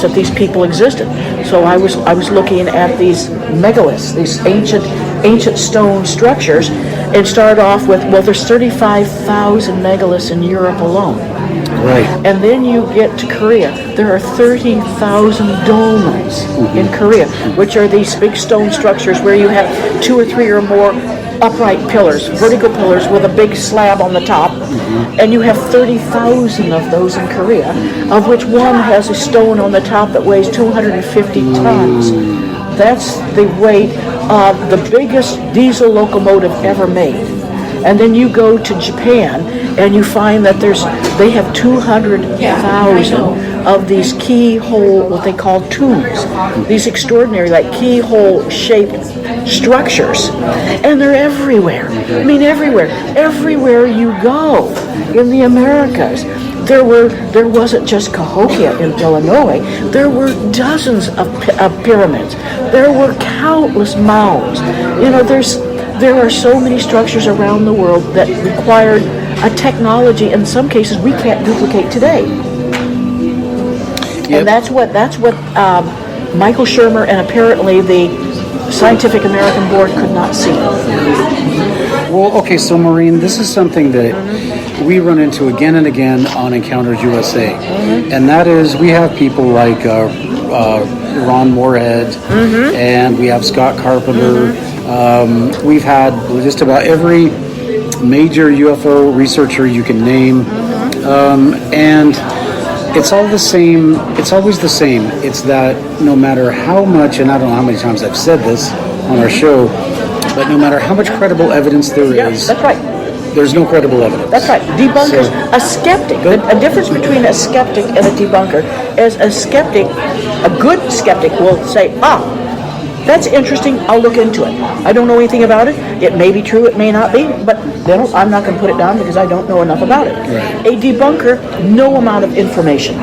that these people existed. So I was looking at these megaliths, these ancient stone structures, and started off with, well, there's 35,000 megaliths in Europe alone. Right. And then you get to Korea. There are 30,000 dolmens in Korea, which are these big stone structures where you have 2 or 3 or more upright pillars, vertical pillars with a big slab on the top, and you have 30,000 of those in Korea, of which one has a stone on the top that weighs 250 tons. That's the weight of the biggest diesel locomotive ever made. And then you go to Japan and you find that they have 200,000 of these keyhole, what they call tombs, these extraordinary like keyhole shaped structures, and they're everywhere. I mean, everywhere you go in the Americas. There wasn't just Cahokia in Illinois. There were dozens of pyramids. There were countless mounds. You know, there are so many structures around the world that required a technology in some cases we can't duplicate today. Yep. And that's what Michael Shermer and apparently the Scientific American Board could not see. Well, okay, so Maureen, this is something that we run into again and again on Encounters USA, and that is we have people like Ron Moorhead, and we have Scott Carpenter. We've had just about every major UFO researcher you can name, and it's all the same. It's always the same. It's that no matter how much, and I don't know how many times I've said this on our show, but no matter how much credible evidence there is, that's right. There's no credible evidence. That's right. Debunkers, a skeptic. A difference between a skeptic and a debunker is a skeptic, a good skeptic will say, that's interesting, I'll look into it. I don't know anything about it. It may be true, it may not be, but then I'm not going to put it down because I don't know enough about it. Right. A debunker, no amount of information.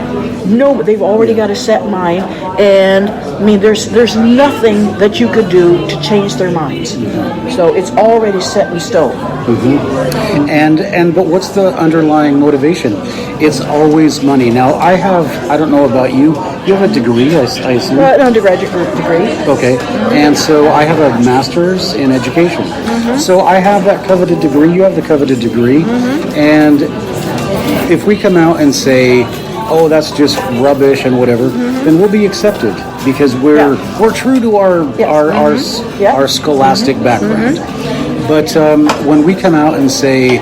No, they've already got a set mind, and I mean, there's nothing that you could do to change their minds. So it's already set in stone. But what's the underlying motivation? It's always money. Now, I don't know about you. You have a degree, I assume? An undergraduate degree. Okay. And so I have a master's in education. So I have that coveted degree. You have the coveted degree. And if we come out and say, oh, that's just rubbish and whatever, then we'll be accepted because we're true to our scholastic background. But when we come out and say,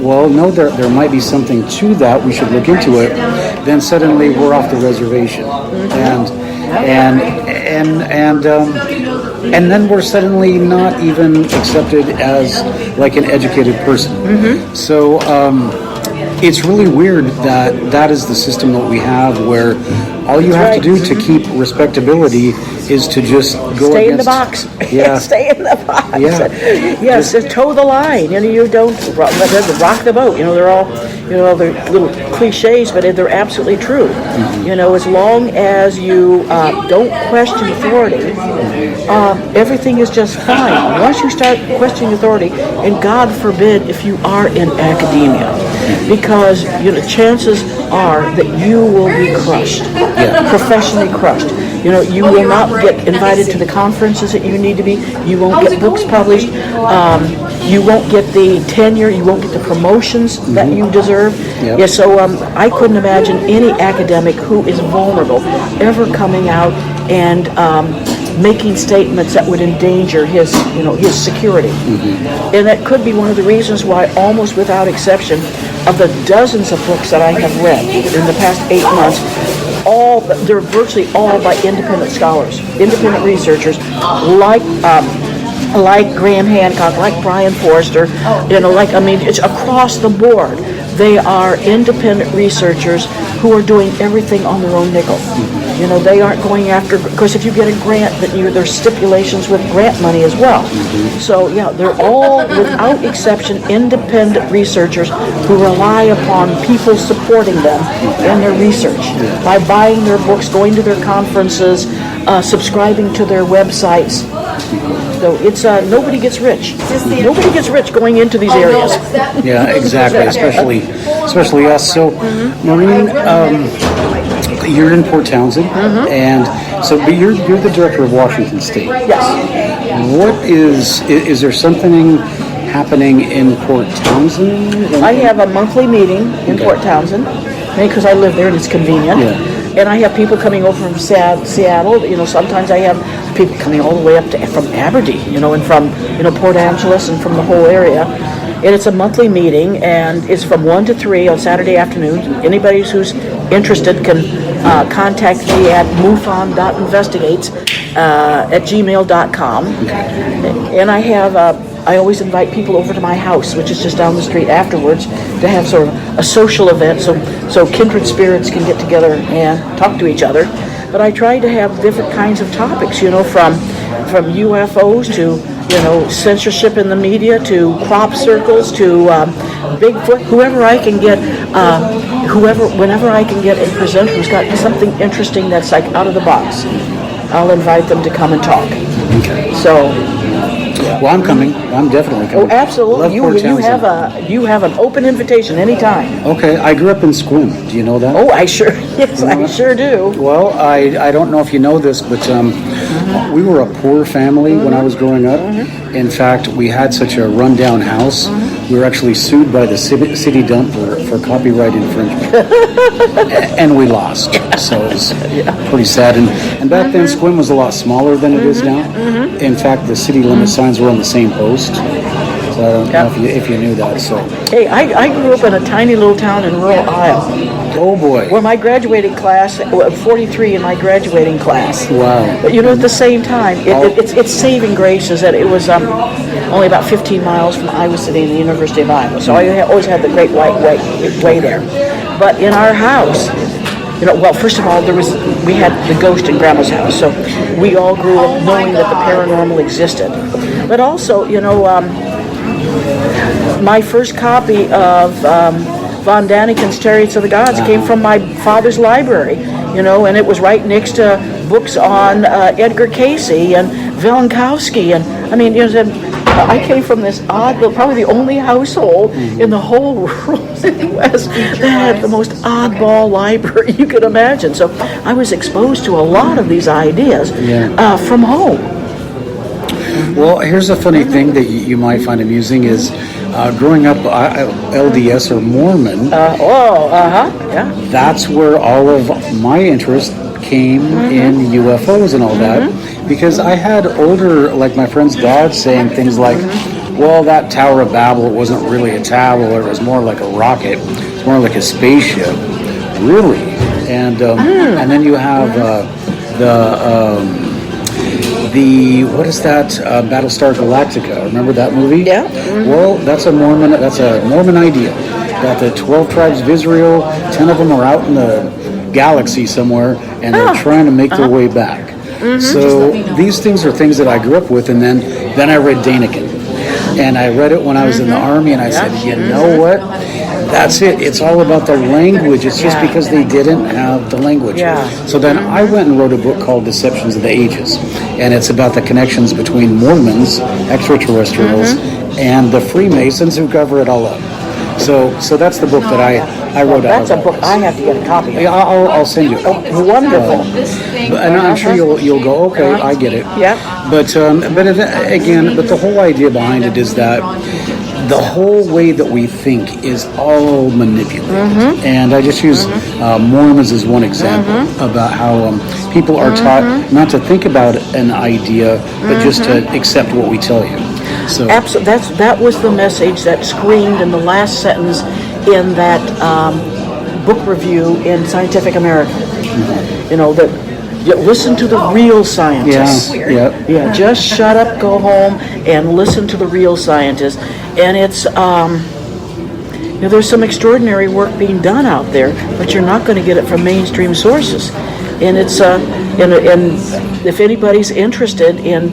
well, no, there might be something to that, we should look into it, then suddenly we're off the reservation, and then we're suddenly not even accepted as like an educated person. So it's really weird that is the system that we have, where all you have to do to keep respectability is to just go stay in the box. Yeah. Stay in the box. Yeah. Yes, just toe the line. You know, you don't rock the boat. You know, they're all, they're little cliches, but they're absolutely true. You know, as long as you don't question authority, everything is just fine. Once you start questioning authority, and God forbid if you are in academia, because chances are that you will be crushed, professionally crushed. You will not get invited to the conferences that you need to be. You won't get books published. You won't get the tenure. You won't get the promotions that you deserve. So I couldn't imagine any academic who is vulnerable ever coming out and making statements that would endanger his security. And that could be one of the reasons why, almost without exception, of the dozens of books that I have read in the past 8 months, they're virtually all by independent scholars, independent researchers, like Graham Hancock, like Brian Forrester, it's across the board. They are independent researchers who are doing everything on their own nickel. They aren't going after, because if you get a grant, there's stipulations with grant money as well. So they're all, without exception, independent researchers who rely upon people supporting them in their research by buying their books, going to their conferences, subscribing to their websites. So it's nobody gets rich. Nobody gets rich going into these areas. Yeah, exactly. Especially us. So, Maureen, you're in Port Townsend, and so but you're the director of Washington State. Yes. What is there something happening in Port Townsend? I have a monthly meeting in Port Townsend. because I live there and it's convenient. And I have people coming over from Seattle. Sometimes I have people coming all the way up from Aberdeen, and from Port Angeles and from the whole area. And it's a monthly meeting, and it's from 1 to 3 on Saturday afternoons. Anybody who's interested can contact me at mufon.investigates@gmail.com. And I always invite people over to my house, which is just down the street afterwards, to have sort of a social event so kindred spirits can get together and talk to each other. But I try to have different kinds of topics, from UFOs to, censorship in the media, to crop circles, to Bigfoot, whoever I can get, whenever I can get a presenter who's got something interesting that's like out of the box, I'll invite them to come and talk. Okay. So. Well, I'm coming. I'm definitely coming. Oh, absolutely. You have an open invitation anytime. Okay. I grew up in Sequim. Do you know that? Oh, I sure do. Well, I don't know if you know this, but we were a poor family when I was growing up. In fact, we had such a rundown house. We were actually sued by the city dump for copyright infringement, and we lost. So it was pretty sad. And back then, Sequim was a lot smaller than it is now. In fact, the city limit signs were on the same post. So I don't know if you knew that. So hey, I grew up in a tiny little town in rural Iowa. Oh boy! Where my graduating class, 43 in my graduating class. Wow! But at the same time, it's saving grace is that it was only about 15 miles from Iowa City and the University of Iowa. So I always had the Great White Way there. But in our house, well, first of all, we had the ghost in Grandma's house, so we all grew up knowing that the paranormal existed. But also, my first copy of Von Daniken's Chariots of the Gods came from my father's library, and it was right next to books on Edgar Cayce and Velinkowski, and I came from this probably the only household in the whole world in the West that had the most oddball library you could imagine. So I was exposed to a lot of these ideas from home. Well, here's a funny thing that you might find amusing is growing up LDS or Mormon. That's where all of my interest came in UFOs and all that, because I had older, like my friend's dad, saying things like, well, that Tower of Babel wasn't really a tower, it was more like a rocket, it's more like a spaceship. Really? And then you have the what is that? Battlestar Galactica. Remember that movie? Yeah. Well, that's a Mormon idea. That the 12 tribes of Israel, 10 of them are out in the galaxy somewhere, and they're trying to make their way back. So these things are things that I grew up with, and then I read Daniken, and I read it when I was in the Army, and I said, you know what? That's it. It's all about the language. It's just because they didn't have the language. So then I went and wrote a book called Deceptions of the Ages, and it's about the connections between Mormons, extraterrestrials, and the Freemasons who cover it all up. So that's the book that I wrote out. That's a book I have to get a copy of. Yeah, I'll send you. Oh, wonderful. And I'm sure you'll go, okay, I get it. Yeah. But the whole idea behind it is that the whole way that we think is all manipulated. And I just use Mormons as one example about how people are taught not to think about an idea, but just to accept what we tell you. So absolutely, that was the message that screamed in the last sentence in that book review in Scientific American. That listen to the real scientists. Yeah. Just shut up, go home, and listen to the real scientists. And it's there's some extraordinary work being done out there, but you're not going to get it from mainstream sources. And it's and if anybody's interested in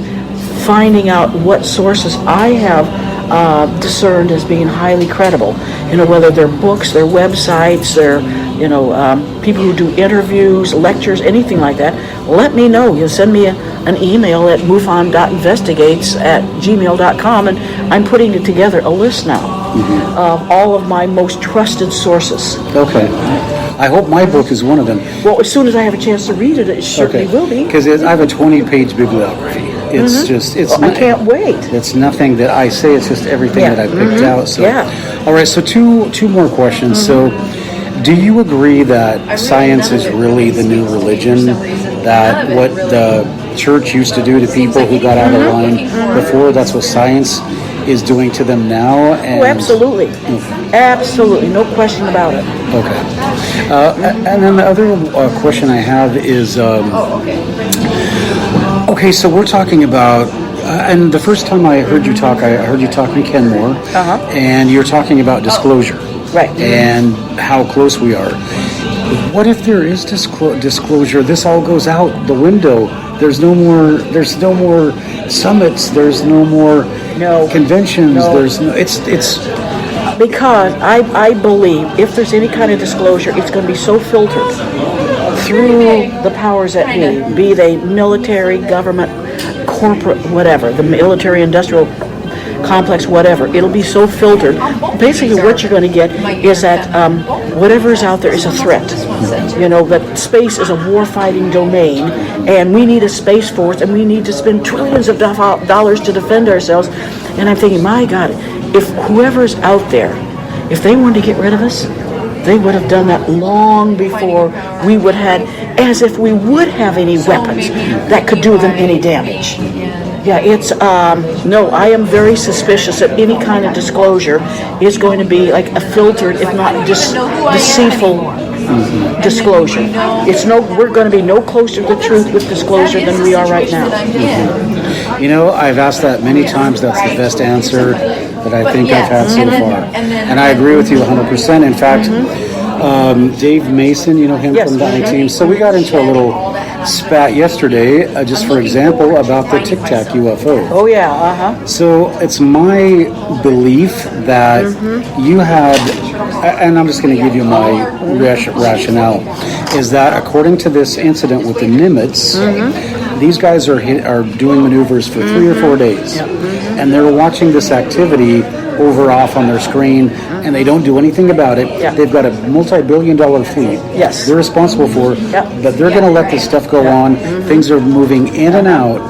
finding out what sources I have discerned as being highly credible, whether they're books, their websites, their people who do interviews, lectures, anything like that, let me know. You send me an email at mufon.investigates@gmail.com, and I'm putting it together, a list now of all of my most trusted sources. Okay. I hope my book is one of them. Well, as soon as I have a chance to read it, it certainly will be. Because I have a 20-page bibliography. It's I can't wait. It's nothing that I say. It's just everything that I picked out. So, all right. So two more questions. So, Do you agree that science is really the new religion? That what the church used to do to people who got out of line before, that's what science is doing to them now? And, Oh, absolutely. Absolutely, no question about it. Okay. And then the other question I have is, okay, so we're talking about, and the first time I heard you talk, I heard you talking to Kenmore, and you're talking about disclosure. Right. And how close we are. What if there is disclosure? This all goes out the window. There's no more summits. There's no more conventions. No. There's no, it's Because I believe if there's any kind of disclosure, it's going to be so filtered through the powers that be they military, government, corporate, whatever, the military industrial complex, whatever. It'll be so filtered. Basically, what you're going to get is that whatever is out there is a threat. You know, that space is a war-fighting domain, and we need a space force, and we need to spend trillions of dollars to defend ourselves. And I'm thinking, my God, if whoever's out there, if they wanted to get rid of us, they would have done that long before we would have, as if we would have any weapons that could do them any damage. Yeah, it's, no, I am very suspicious that any kind of disclosure is going to be like a filtered, if not deceitful disclosure. It's we're going to be no closer to the truth with disclosure than we are right now. You know, I've asked that many times. That's the best answer that I think I've had so far. And I agree with you 100%. In fact, Dave Mason, you know him from the team. So we got into a little spat yesterday, just for example, about the Tic Tac UFO. Oh yeah, So it's my belief that you had, and I'm just going to give you my rationale, is that according to this incident with the Nimitz, these guys are doing maneuvers for 3 or 4 days, and they're watching this activity over off on their screen, and they don't do anything about it. They've got a multi-billion-dollar fleet. Yes. They're responsible for it, but they're going to let this stuff go on. Things are moving in and out,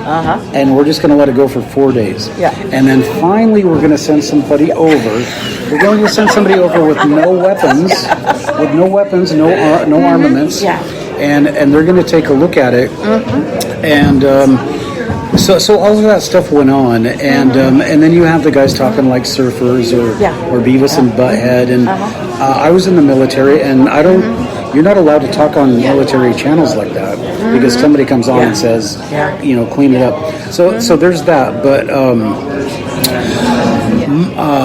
and we're just going to let it go for 4 days. And then finally, we're going to send somebody over. We're going to send somebody over with no weapons, no armaments, and they're going to take a look at it, and. So all of that stuff went on, and then you have the guys talking like surfers or Beavis and Butthead, and I was in the military, and you're not allowed to talk on military channels like that because somebody comes on and says, you know, clean it up. So there's that, but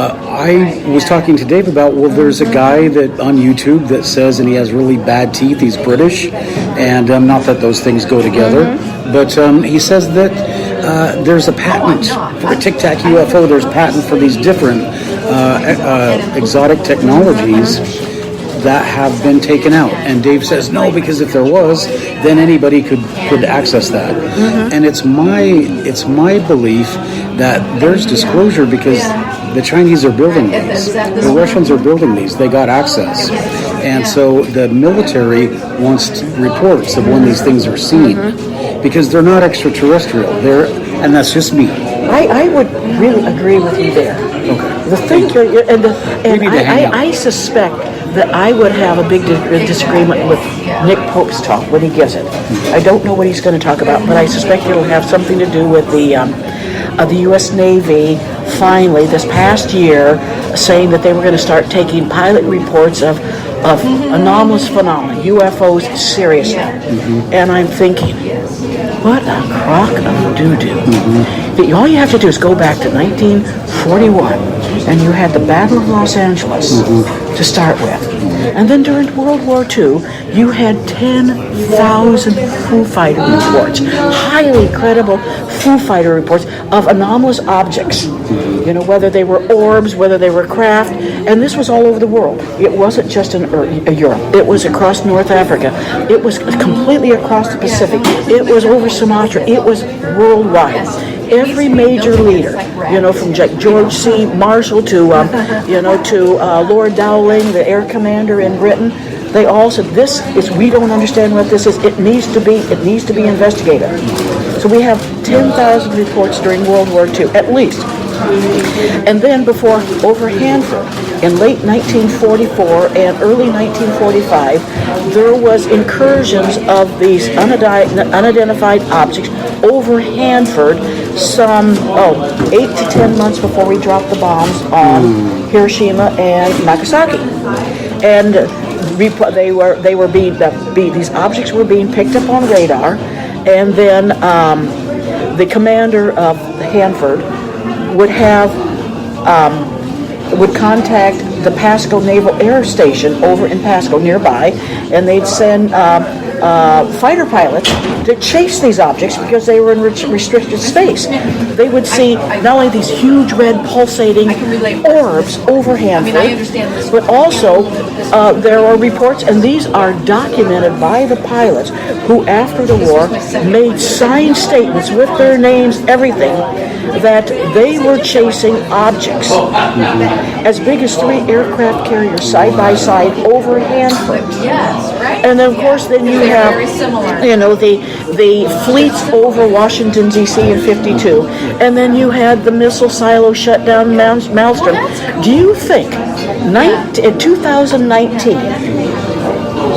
I was talking to Dave about, well, there's a guy that on YouTube that says, and he has really bad teeth, he's British, and not that those things go together, but he says that there's a patent for a Tic Tac UFO. There's a patent for these different exotic technologies that have been taken out. And Dave says no, because if there was, then anybody could access that. And it's my belief that there's disclosure because the Chinese are building these, the Russians are building these. They got access, and so the military wants reports of when these things are seen. Because they're not extraterrestrial. And that's just me. I would really agree with you there. Okay. The thing, I suspect that I would have a big disagreement with Nick Pope's talk when he gives it. I don't know what he's going to talk about, but I suspect it'll have something to do with the U.S. Navy finally this past year saying that they were going to start taking pilot reports of anomalous phenomena, UFOs, seriously. And I'm thinking, what a crock of doo-doo. All you have to do is go back to 1941, and you had the Battle of Los Angeles to start with. And then during World War II, you had 10,000 Foo Fighter reports, highly credible Foo Fighter reports of anomalous objects. You know, whether they were orbs, whether they were craft, and this was all over the world. It wasn't just in Europe. It was across North Africa. It was completely across the Pacific. It was over Sumatra. It was worldwide. Every major leader, you know, from George C. Marshall to, Lord Dowling, the air commander in Britain, they all said, we don't understand what this is. It needs to be investigated. So we have 10,000 reports during World War II, at least. And then over Hanford, in late 1944 and early 1945, there was incursions of these unidentified objects over Hanford some 8 to 10 months before we dropped the bombs on Hiroshima and Nagasaki. And these objects were being picked up on radar, and then the commander of Hanford would contact the Pasco Naval Air Station over in Pasco nearby, and they'd send fighter pilots to chase these objects because they were in restricted space. They would see not only these huge red pulsating orbs over Hanford, but also there are reports, and these are documented by the pilots who after the war made signed statements with their names, everything, that they were chasing objects as big as 3 aircraft carriers side by side over Hanford. And then of course then you have the fleets over Washington D.C. in 52, and then you had the missile silo shut down Maelstrom. Do you think in 2019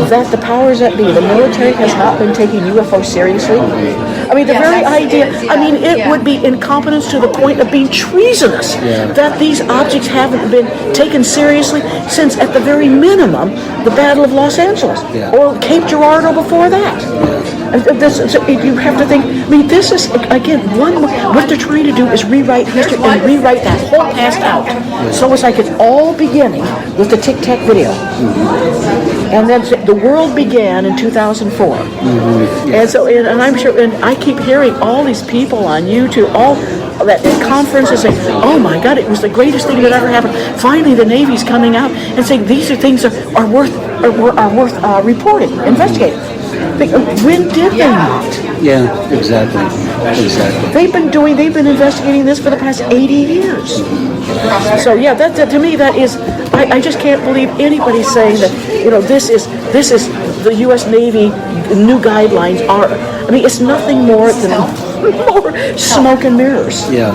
that the powers that be, the military, has not been taking UFOs seriously? I mean, the very idea, it would be incompetence to the point of being treasonous that these objects haven't been taken seriously since, at the very minimum, the Battle of Los Angeles or Cape Girardeau before that. You have to think, this is, again, what they're trying to do is rewrite history and rewrite that whole past out. So it's like it's all beginning with the Tic Tac video. And then the world began in 2004. And so, and I'm sure, and I keep hearing all these people on YouTube, all that conferences saying, oh my God, it was the greatest thing that ever happened. Finally, the Navy's coming out and saying these are things that are worth reporting, investigating. When did they not? Yeah, exactly. They've been investigating this for the past 80 years. So yeah, that to me, that is, I just can't believe anybody's saying that, this is the U.S. Navy new guidelines are. It's nothing more than more smoke and mirrors. Yeah.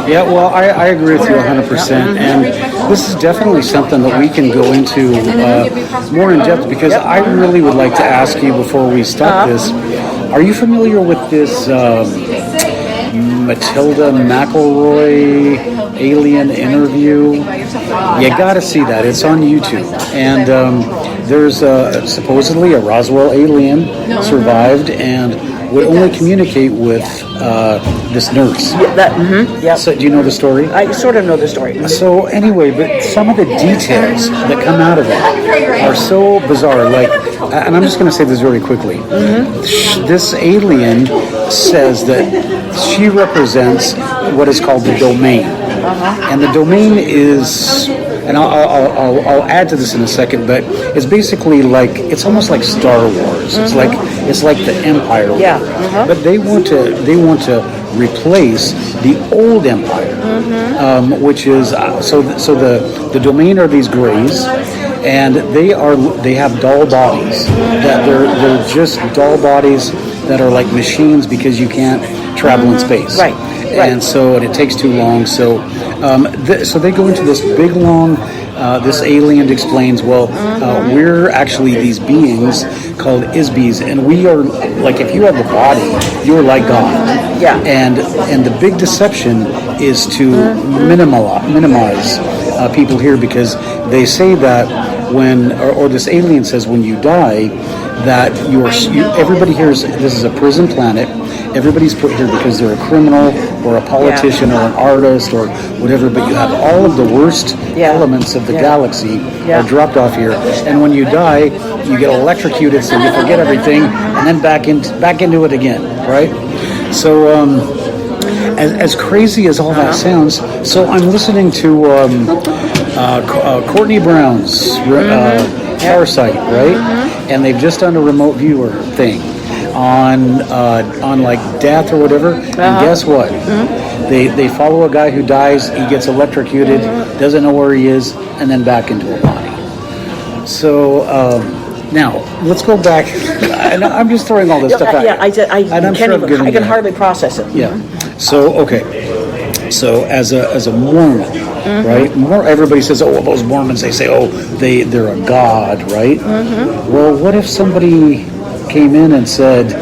Yeah, well, I agree with you 100%, and this is definitely something that we can go into more in depth, because I really would like to ask you before we start this, are you familiar with this Matilda McElroy alien interview? You gotta see that, it's on YouTube, and there's supposedly a Roswell alien survived and would only communicate with this nurse. So do you know the story? I sort of know the story. So anyway, but some of the details that come out of it are so bizarre. Like, and I'm just going to say this very quickly. This alien says that she represents what is called the domain, and the domain is, and I'll add to this in a second, but it's basically like, it's almost like Star Wars. It's like the Empire. But they want to replace the old Empire, which is so the domain are these Greys, and they have dull bodies that they're just dull bodies that are like machines because you can't travel in space. Right. And so it takes too long. So so they go into this big long. This alien explains, we're actually these beings called Isbis, and we are like, if you have the body, you're like God. Yeah. And the big deception is to minimize people here, because they say that when, or this alien says when you die, that everybody here is, this is a prison planet. Everybody's put here because they're a criminal or a politician or an artist or whatever, but you have all of the worst elements of the galaxy are dropped off here, and when you die, you get electrocuted, so you forget everything, and then back into it again, right? So as crazy as all that sounds, so I'm listening to Courtney Brown's Farsight, right? And they've just done a remote viewer thing on like death or whatever, and guess what? They follow a guy who dies, he gets electrocuted, doesn't know where he is, and then back into a body. So now let's go back. And I'm just throwing all this stuff out. I can hardly process it. Yeah. So okay. So as a Mormon, right? Everybody says, oh, well, those Mormons, they say, oh, they're a god, right? Well, what if somebody came in and said,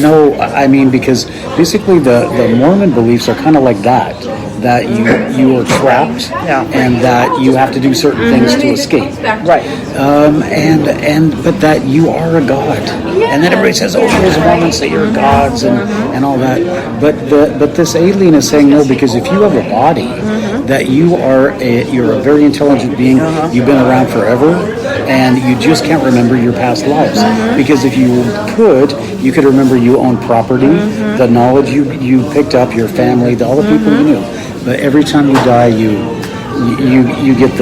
no, I mean, because basically the Mormon beliefs are kind of like that you are trapped and that you have to do certain things to escape. Right. But that you are a god. And then everybody says, oh, those Mormons say you're gods and all that. But this alien is saying no, because if you have a body, that you're a very intelligent being, you've been around forever, and you just can't remember your past lives. Because if you could remember you owned property, the knowledge you picked up, your family, all the people you knew. But every time you die, you get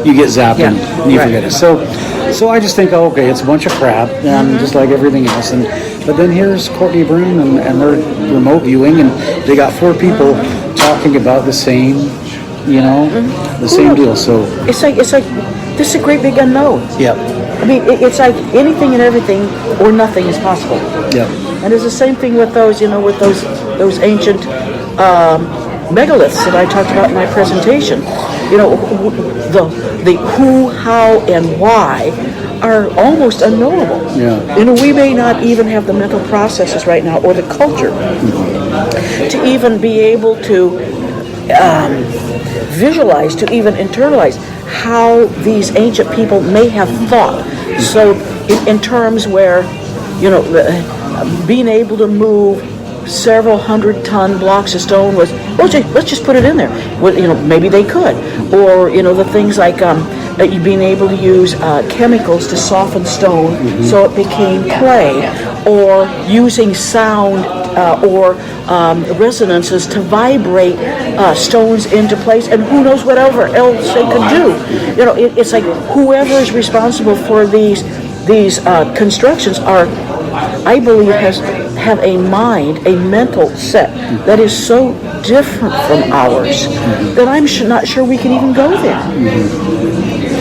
you get zapped and you forget it. So I just think, oh, okay, it's a bunch of crap, just like everything else. But then here's Courtney Brown and their remote viewing, and they got 4 people talking about the same, the same deal. So it's like this is a great big unknown. Yeah. I mean, it's like anything and everything or nothing is possible. Yeah. And it's the same thing with those, with those ancient megaliths that I talked about in my presentation. The who, how, and why are almost unknowable. Yeah. We may not even have the mental processes right now or the culture to even be able to visualize, to even internalize how these ancient people may have thought. So in terms where, being able to move several 100-ton blocks of stone was, let's just put it in there. Well, maybe they could. Or, the things like you being able to use chemicals to soften stone so it became clay, or using sound or resonances to vibrate stones into place, and who knows whatever else they could do. It's like whoever is responsible for these constructions I believe have a mind, a mental set that is so different from ours that I'm not sure we can even go there.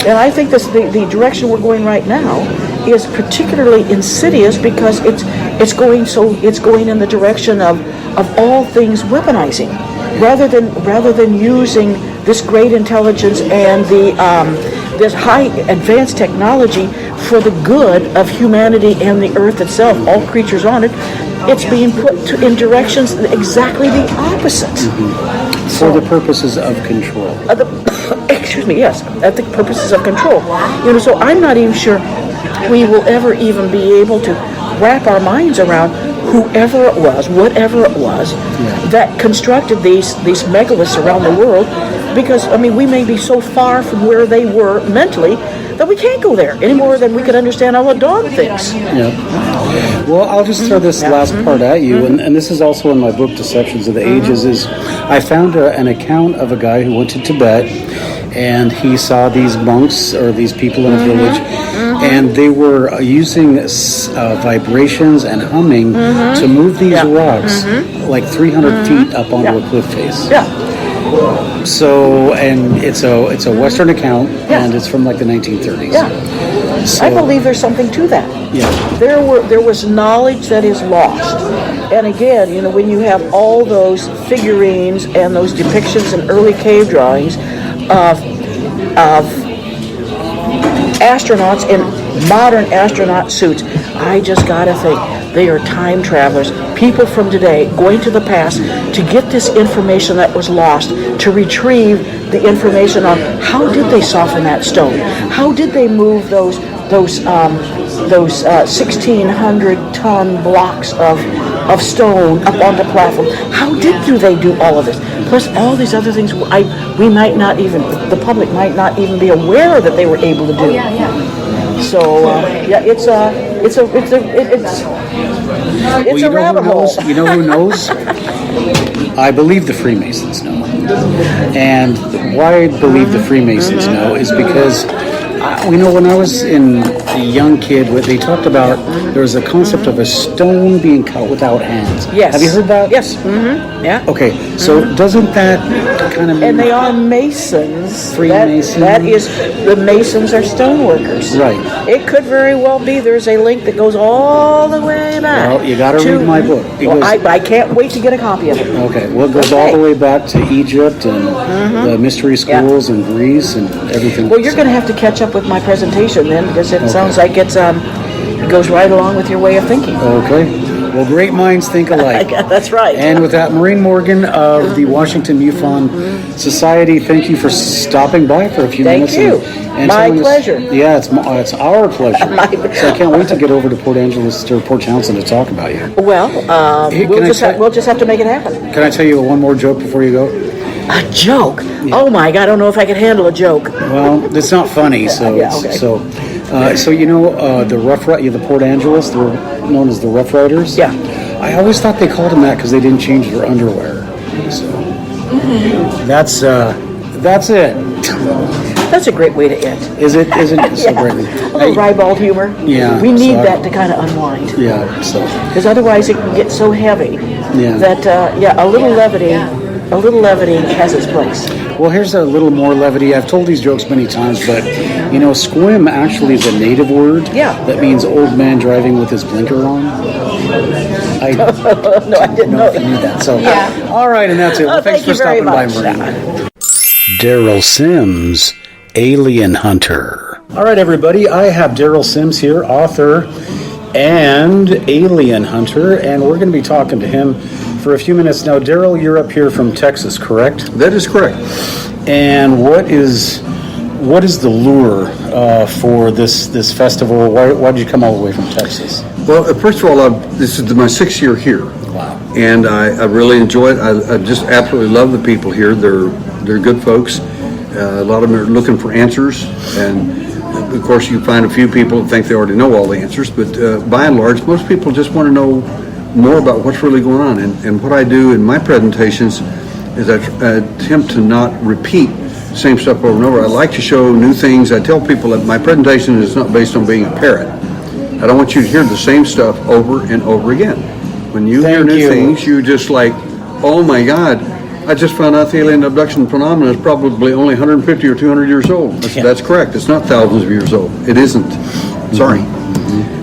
And I think the direction we're going right now is particularly insidious because it's going in the direction of all things weaponizing, rather than using this great intelligence and this high advanced technology for the good of humanity and the earth itself, all creatures on it. It's being put in directions exactly the opposite. For the purposes of control. Excuse me, yes, at the purposes of control. So I'm not even sure we will ever even be able to wrap our minds around whoever it was, whatever it was, that constructed these megaliths around the world, because, we may be so far from where they were mentally that we can't go there any more than we could understand how a dog thinks. Yeah. Well, I'll just throw this last part at you, and this is also in my book, Deceptions of the Ages, is I found an account of a guy who went to Tibet, and he saw these monks, or these people in a village, and they were using vibrations and humming to move these rocks like 300 feet up onto a cliff face. Yeah. So, and it's a Western account, and it's from like the 1930s. Yeah. So, I believe there's something to that. Yeah. There was knowledge that is lost. And again, when you have all those figurines and those depictions in early cave drawings of astronauts in modern astronaut suits, I just gotta think they are time travelers, people from today going to the past to get this information that was lost, to retrieve the information on how did they soften that stone, how did they move those 1,600-ton blocks of stone up on the platform. How do they do all of this? Plus all these other things we might not even, the public might not even be aware that they were able to do. So it's a rabbit hole. You know who knows? I believe the Freemasons know. And why I believe the Freemasons know is because when I was in a young kid. They talked about there was a concept of a stone being cut without hands. Yes. Have you heard that? Yes. Mm-hmm. Yeah. Okay, so doesn't that kind of mean... And they are masons. Freemasons. That is, the masons are stone workers. Right. It could very well be there's a link that goes all the way back. Well, you got to read my book. Well, I can't wait to get a copy of it. Okay, well, it goes all the way back to Egypt and the mystery schools and Greece and everything. Well, you're going to have to catch up with my presentation then, because it sounds like it goes right along with your way of thinking. Okay. Well, great minds think alike. That's right. And with that, Maureen Morgan of the Washington MUFON Society, thank you for stopping by for a few minutes. Thank you. And My telling us- pleasure. Yeah, it's our pleasure. So I can't wait to get over to Port Angeles or Port Townsend to talk about you. Well, Hey, we'll can I just have to make it happen. Can I tell you one more joke before you go? A joke? Oh my God! I don't know if I could handle a joke. Well, it's not funny. So, Yeah, okay. so you know the Port Angeles, they're known as the Rough Riders. Yeah. I always thought they called them that because they didn't change their underwear. So that's it. That's a great way to end. Is it? Isn't it so Yeah. great? A little ribald humor. Yeah, We need so that to kind of unwind. Yeah. So Because otherwise it can get so heavy that a little levity has its place. well, here's a little more levity. I've told these jokes many times, but you know, squim actually is a native word. Yeah. That means old man driving with his blinker on. I No, I didn't know. if you knew that. So, all right, and that's it. Well, thanks Thank for you very stopping by, much. Maureen. Daryl Sims, Alien Hunter. All right, everybody. I have Daryl Sims here, author and alien hunter, and we're going to be talking to him for a few minutes now. Daryl, you're up here from Texas, correct? That is correct. And what is the lure for this festival? Why did you come all the way from Texas? Well, first of all, this is my 6th year here. Wow. And I really enjoy it. I just absolutely love the people here. They're good folks. A lot of them are looking for answers. And of course, you find a few people that think they already know all the answers. But by and large, most people just want to know more about what's really going on. And what I do in my presentations is I attempt to not repeat the same stuff over and over. I like to show new things. I tell people that my presentation is not based on being a parrot. I don't want you to hear the same stuff over and over again. When you hear new things, you just like, oh my God, I just found out the alien abduction phenomenon is probably only 150 or 200 years old. That's correct. It's not thousands of years old. It isn't. Sorry.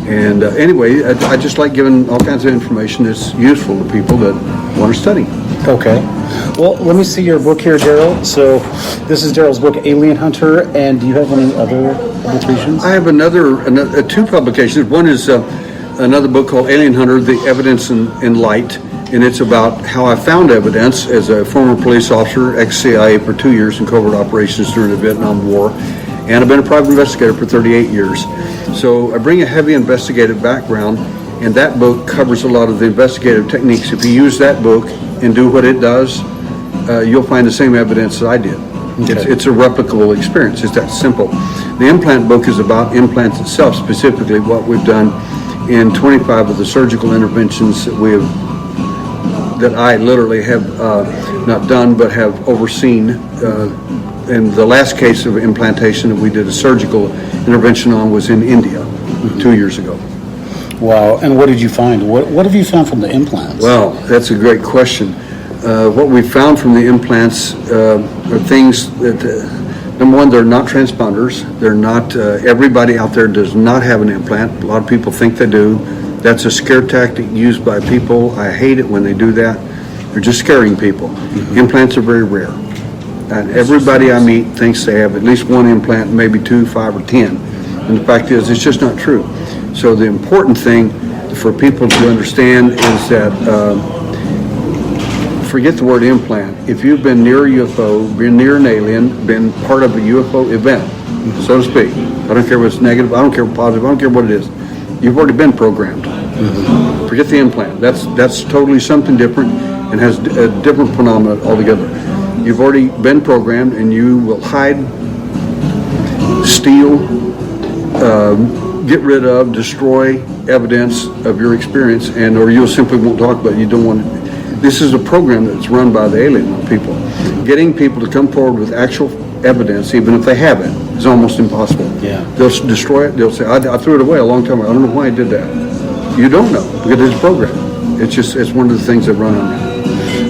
And anyway, I just like giving all kinds of information that's useful to people that want to study. Okay. Well, let me see your book here, Daryl. So this is Daryl's book, Alien Hunter, and do you have any other publications? I have another 2 publications. One is another book called Alien Hunter, The Evidence in Light, and it's about how I found evidence as a former police officer, ex-CIA for 2 years in covert operations during the Vietnam War, and I've been a private investigator for 38 years. So I bring a heavy investigative background, and that book covers a lot of the investigative techniques. If you use that book and do what it does, you'll find the same evidence that I did. Okay. It's a replicable experience. It's that simple. The implant book is about implants itself, specifically what we've done in 25 of the surgical interventions that I literally have not done but have overseen. And the last case of implantation that we did a surgical intervention on was in India 2 years ago. Wow. And what did you find? What have you found from the implants? Well, that's a great question. What we found from the implants are things that, number one, they're not transponders. They're not, everybody out there does not have an implant. A lot of people think they do. That's a scare tactic used by people. I hate it when they do that. They're just scaring people. Implants are very rare. And everybody I meet thinks they have at least one implant, maybe 2, 5, or 10. And the fact is, it's just not true. So the important thing for people to understand is that, forget the word implant. If you've been near a UFO, been near an alien, been part of a UFO event, so to speak, I don't care what's negative, I don't care what's positive, I don't care what it is, you've already been programmed. Forget the implant. That's totally something different and has a different phenomena altogether. You've already been programmed, and you will hide, steal, get rid of, destroy evidence of your experience, or you'll simply won't talk about it. You don't want to. This is a program that's run by the alien people, getting people to come forward with actual evidence, even if they have it, is almost impossible. Yeah. They'll destroy it, they'll say, I threw it away a long time ago, I don't know why I did that. You don't know, because it's a program. It's one of the things that run on you.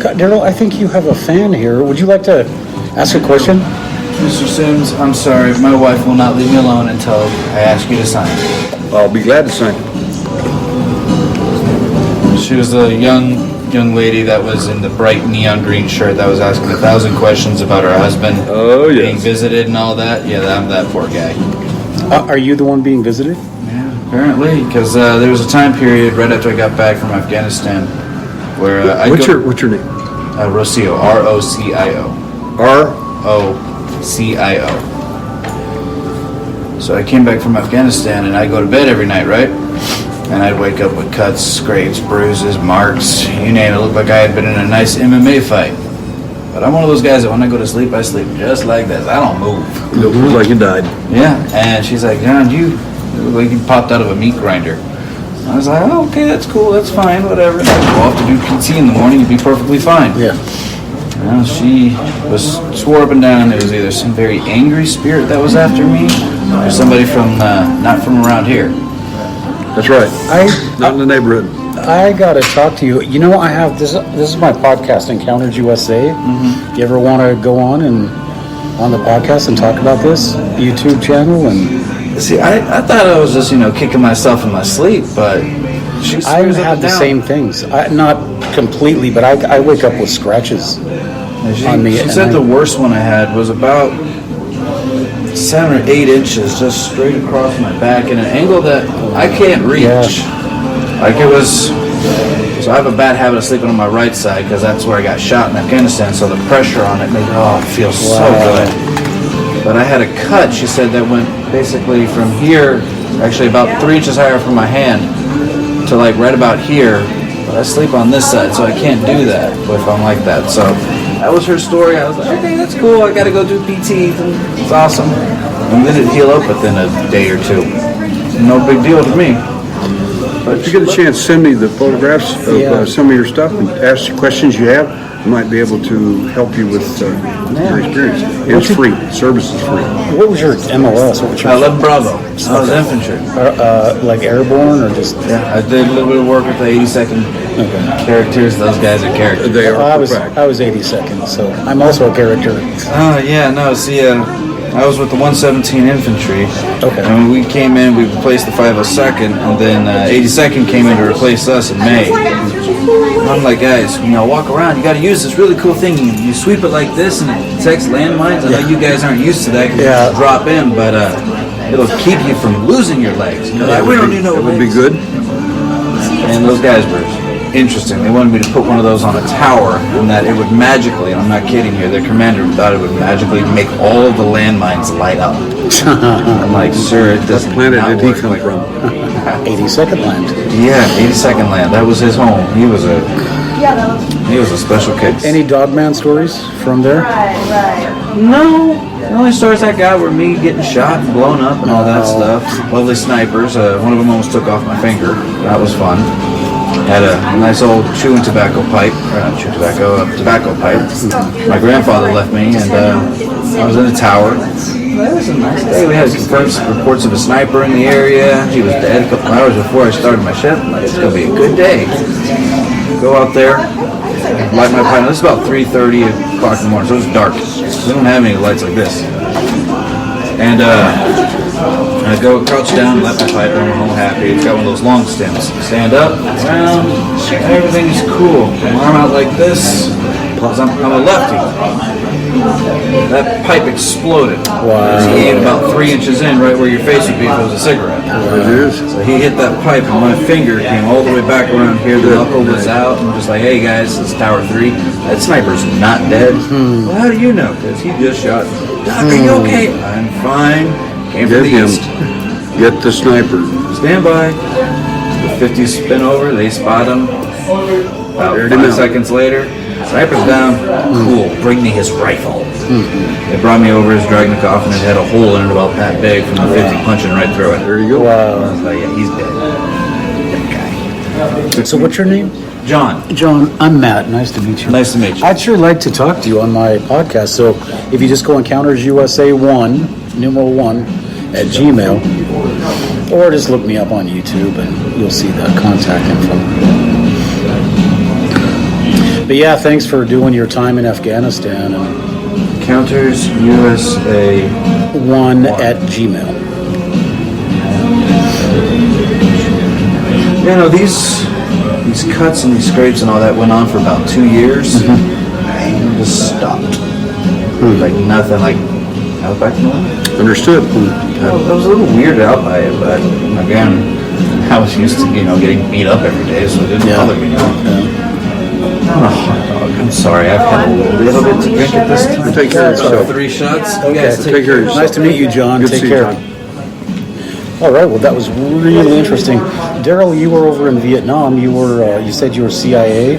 Daryl, I think you have a fan here. Would you like to ask a question? Mr. Sims, I'm sorry, my wife will not leave me alone until I ask you to sign. I'll be glad to sign. She was a young lady that was in the bright neon green shirt that was asking 1,000 questions about her husband being visited and all that. Yeah, I'm that poor guy. Are you the one being visited? Yeah, apparently, because there was a time period right after I got back from Afghanistan where What's your name? Rocio, R-O-C-I-O. R-O-C-I-O. So I came back from Afghanistan and I go to bed every night, right? And I'd wake up with cuts, scrapes, bruises, marks, you name it. It looked like I had been in a nice MMA fight. But I'm one of those guys that when I go to sleep, I sleep just like this. I don't move. You look like you died. Yeah, and she's like, John, you look like you popped out of a meat grinder. I was like, oh, okay, that's cool, that's fine, whatever. And I'd go off to do PT in the morning, you'd be perfectly fine. Yeah. Well, she swore up and down it was either some very angry spirit that was after me or somebody from, not from around here. That's right. Not in the neighborhood. I gotta talk to you. You know, I have this is my podcast, Encounters USA. Mm-hmm. You ever want to go on the podcast and talk about this YouTube channel? And see, I thought I was just kicking myself in my sleep, but I have the same things. Not completely, but I wake up with scratches on me. She said the worst one I had was about 7 or 8 inches just straight across my back in an angle that I can't reach. Yeah. Like it was. So I have a bad habit of sleeping on my right side because that's where I got shot in Afghanistan. So the pressure on it made it feel so good. But I had a cut. She said that went basically from here, actually about 3 inches higher from my hand, to like right about here. But I sleep on this side, so I can't do that if I'm like that. So that was her story. I was like, okay, that's cool. I got to go do PT. It's awesome. And then it'd heal up within a day or two. No big deal to me. But if you get a chance, send me the photographs of some of your stuff and ask the questions you have. I might be able to help you with your experience. It's free. Service is free. What was your MOS? What was your 11 Bravo. I was infantry. Like airborne or just? Yeah, I did a little bit of work with the 82nd characters. Those guys are characters. They are. I was 82nd, so I'm also a character. Oh yeah, no. See, I was with the 117 Infantry. Okay. And when we came in, we replaced the 502nd, and then 82nd came in to replace us in May. And I'm like, guys, walk around. You got to use this really cool thing. You sweep it like this, and it detects landmines. I know you guys aren't used to that because you drop in, but it'll keep you from losing your legs. We don't need no legs. That would be good. And those guys were interesting. They wanted me to put one of those on a tower, and that it would magically, and I'm not kidding here, their commander thought it would magically make all of the landmines light up. I'm like, sir, it doesn't. What planet did he come from? 82nd land. Yeah, 82nd land. That was his home. He was a special kid. Any Dogman stories from there? No. The only stories I got were me getting shot and blown up and all that stuff. Lovely snipers. One of them almost took off my finger. That was fun. Had a nice old chewing tobacco pipe. Or not chewing tobacco, tobacco pipe. My grandfather left me, and I was in a tower. That was a nice day. We had confirmed reports of a sniper in the area. He was dead a couple hours before I started my shift. I'm like, it's going to be a good day. Go out there, light my pipe. This is about 3:30 o'clock in the morning, so it's dark. We don't have any lights like this. And I go crouch down, light my pipe, and I'm home happy. It's got one of those long stems. Stand up, around, everything's cool. Arm out like this, because I'm a lefty. That pipe exploded. Wow. He hit about 3 inches in, right where your face would be if it was a cigarette. So he hit that pipe, and my finger came all the way back around here. The knuckle was out. I'm just like, hey guys, it's Tower 3. That sniper's not dead. Well, how do you know? Because he just shot me. Doc, are you okay? I'm fine. Came from the east. Get the sniper. Stand by. The 50s spin over. They spot him. About 5 seconds later, sniper's down. Cool. Bring me his rifle. They brought me over his Dragunov, and it had a hole in it about that big from the 50 punching right through it. There you go. I was like, yeah, he's dead. That guy. So what's your name? John. John, I'm Matt. Nice to meet you. Nice to meet you. I'd sure like to talk to you on my podcast. So if you just go Encounters USA 1, numeral 1, at Gmail, or just look me up on YouTube and you'll see the contact info. But yeah, thanks for doing your time in Afghanistan. And Encounters USA 1 at Gmail. You know, these cuts and these scrapes and all that went on for about 2 years, and just stopped. Like nothing, like out back normal. Understood. I was a little weirded out by it, but again, I was used to getting beat up every day, so it didn't bother me. Oh, I'm sorry, I've had a little bit to drink at this time. Take care of yourself. 3 shots. Okay. You guys Take care of yourself. Nice to meet you, John. Good to Take see you, care. John. All right. Well, that was really interesting. Daryl, you were over in Vietnam. You said you were CIA.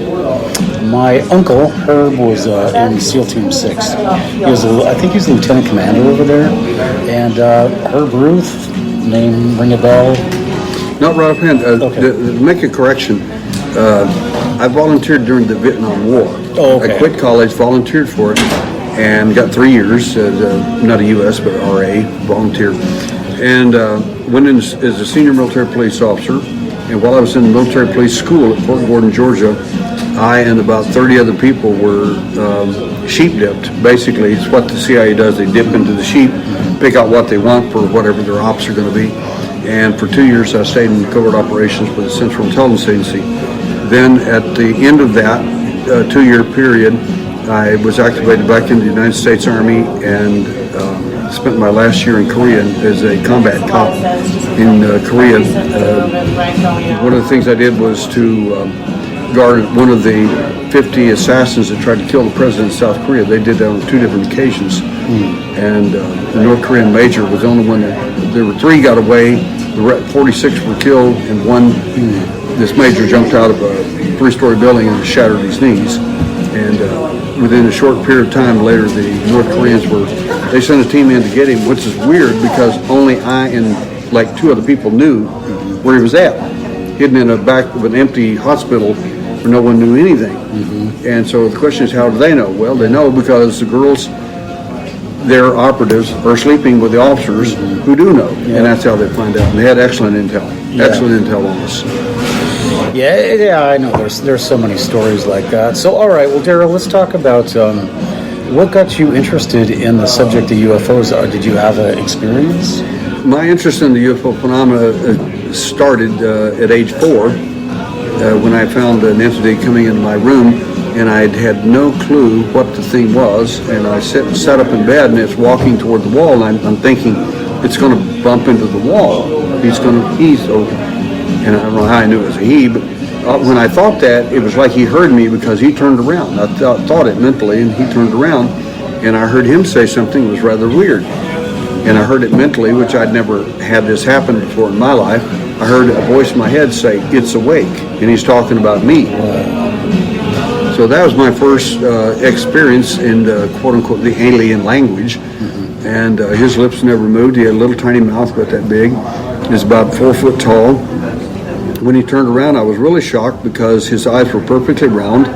My uncle Herb was in SEAL Team 6. I think he was the lieutenant commander over there. And Herb Ruth, name ring a bell? Not right offhand. To make a correction, I volunteered during the Vietnam War. Oh, okay. I quit college, volunteered for it, and got 3 years as not a U.S. but RA volunteer, and went in as a senior military police officer. And while I was in the military police school at Fort Gordon, Georgia, I and about 30 other people were sheep dipped. Basically, it's what the CIA does. They dip into the sheep, pick out what they want for whatever their ops are going to be. And for 2 years, I stayed in covert operations with the Central Intelligence Agency. Then at the end of that 2-year period, I was activated back into the United States Army and spent my last year in Korea as a combat cop in Korea. One of the things I did was to guard one of the 50 assassins that tried to kill the president of South Korea. They did that on 2 different occasions. And the North Korean major was the only one there were 3 got away, the 46 were killed, and this major jumped out of a 3-story building and shattered his knees. And within a short period of time later, the North Koreans they sent a team in to get him, which is weird because only I and like 2 other people knew where he was at, hidden in the back of an empty hospital where no one knew anything. And so the question is, how do they know? Well, they know because the girls, their operatives, are sleeping with the officers who do know, and that's how they find out. And they had excellent intel on us. Yeah, I know. There's so many stories like that. So, all right. Well, Daryl, let's talk about what got you interested in the subject of UFOs. Did you have an experience? My interest in the UFO phenomena started at age 4 when I found an entity coming into my room, and I had no clue what the thing was. And I sat up in bed, and it's walking toward the wall, and I'm thinking it's going to bump into the wall. And I don't know how I knew it was a he, but when I thought that, it was like he heard me because he turned around. I thought it mentally, and he turned around, and I heard him say something that was rather weird. And I heard it mentally, which I'd never had this happen before in my life. I heard a voice in my head say, "It's awake," and he's talking about me. So that was my first experience in the quote-unquote the alien language. And his lips never moved. He had a little tiny mouth about that big. He was about 4 foot tall. When he turned around, I was really shocked because his eyes were perfectly round,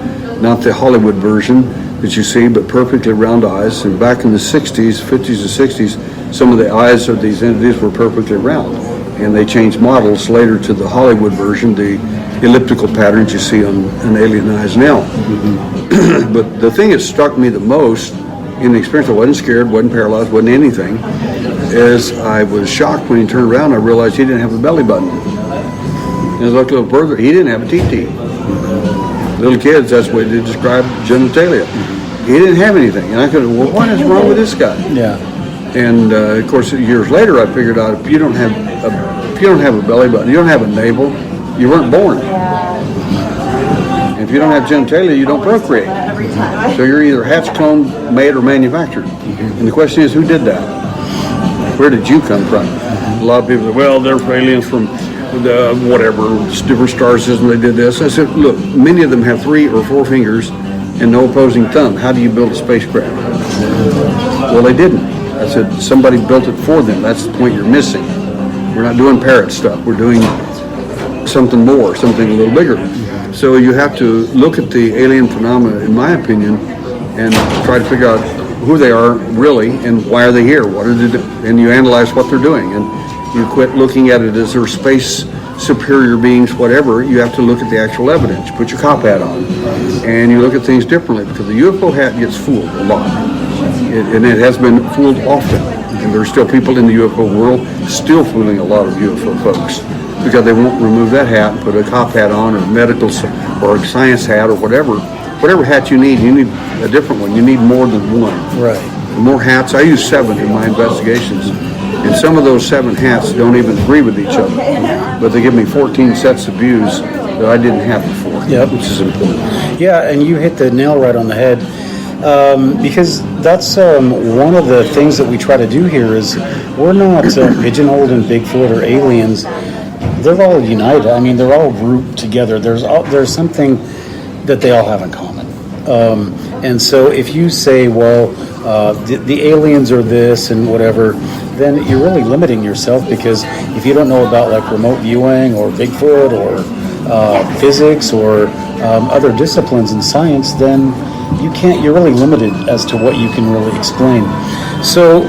not the Hollywood version that you see, but perfectly round eyes. And back in the 60s, 50s and 60s, some of the eyes of these entities were perfectly round. And they changed models later to the Hollywood version, the elliptical patterns you see on alien eyes now. But the thing that struck me the most in the experience, I wasn't scared, wasn't paralyzed, wasn't anything, is I was shocked when he turned around. I realized he didn't have a belly button. And as I looked a little further, he didn't have a TT. Little kids, that's the way they describe genitalia. He didn't have anything. And I could, well, what is wrong with this guy? Yeah. And of course, years later, I figured out if you don't have a belly button, you don't have a navel, you weren't born. And if you don't have genitalia, you don't procreate. So you're either hatched, cloned, made, or manufactured. And the question is, who did that? Where did you come from? A lot of people say, well, they're aliens from different star systems, they did this. I said, look, many of them have 3 or 4 fingers and no opposing thumb. How do you build a spacecraft? Well, they didn't. I said, somebody built it for them. That's the point you're missing. We're not doing parrot stuff. We're doing something more, something a little bigger. So you have to look at the alien phenomena, in my opinion, and try to figure out who they are really and why are they here. What are they doing? And you analyze what they're doing, and you quit looking at it as their space superior beings, whatever. You have to look at the actual evidence. You put your cop hat on, and you look at things differently, because the UFO hat gets fooled a lot, and it has been fooled often. And there's still people in the UFO world still fooling a lot of UFO folks, because they won't remove that hat and put a cop hat on, or medical or a science hat, or whatever hat you need a different one. You need more than one. Right. The more hats. I use 7 in my investigations, and some of those 7 hats don't even agree with each other, but they give me 14 sets of views that I didn't have before. Yep. Which is important. Yeah, and you hit the nail right on the head, because that's one of the things that we try to do here is we're not pigeonholed in Bigfoot or aliens. They're all united. I mean, they're all grouped together. There's something that they all have in common. And so if you say, well, the aliens are this and whatever, then you're really limiting yourself, because if you don't know about like remote viewing or Bigfoot or physics or other disciplines in science, then you're really limited as to what you can really explain. So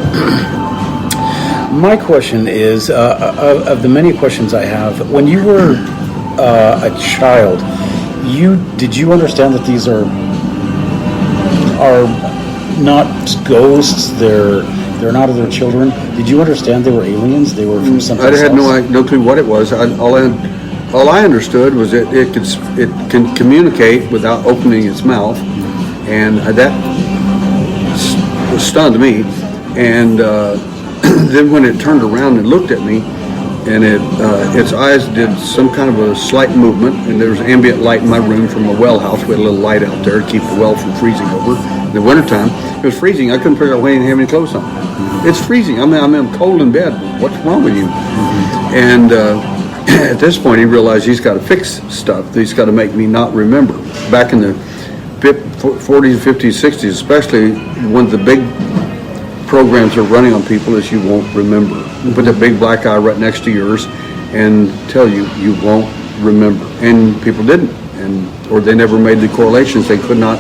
my question is, of the many questions I have, when you were a child, did you understand that these are not ghosts? They're not other children. Did you understand they were aliens? They were from something else? I had no clue what it was. All I understood was that it can communicate without opening its mouth, and that stunned me. And then when it turned around and looked at me, and its eyes did some kind of a slight movement, and there was ambient light in my room from a well house. We had a little light out there to keep the well from freezing over. In the wintertime, it was freezing. I couldn't figure out why I didn't have any clothes on. It's freezing. I'm cold in bed. What's wrong with you? And at this point, he realized he's got to fix stuff. He's got to make me not remember. Back in the 40s, 50s, 60s, especially, one of the big programs are running on people is you won't remember. Put that big black eye right next to yours and tell you won't remember. And people didn't, or they never made the correlations. They could not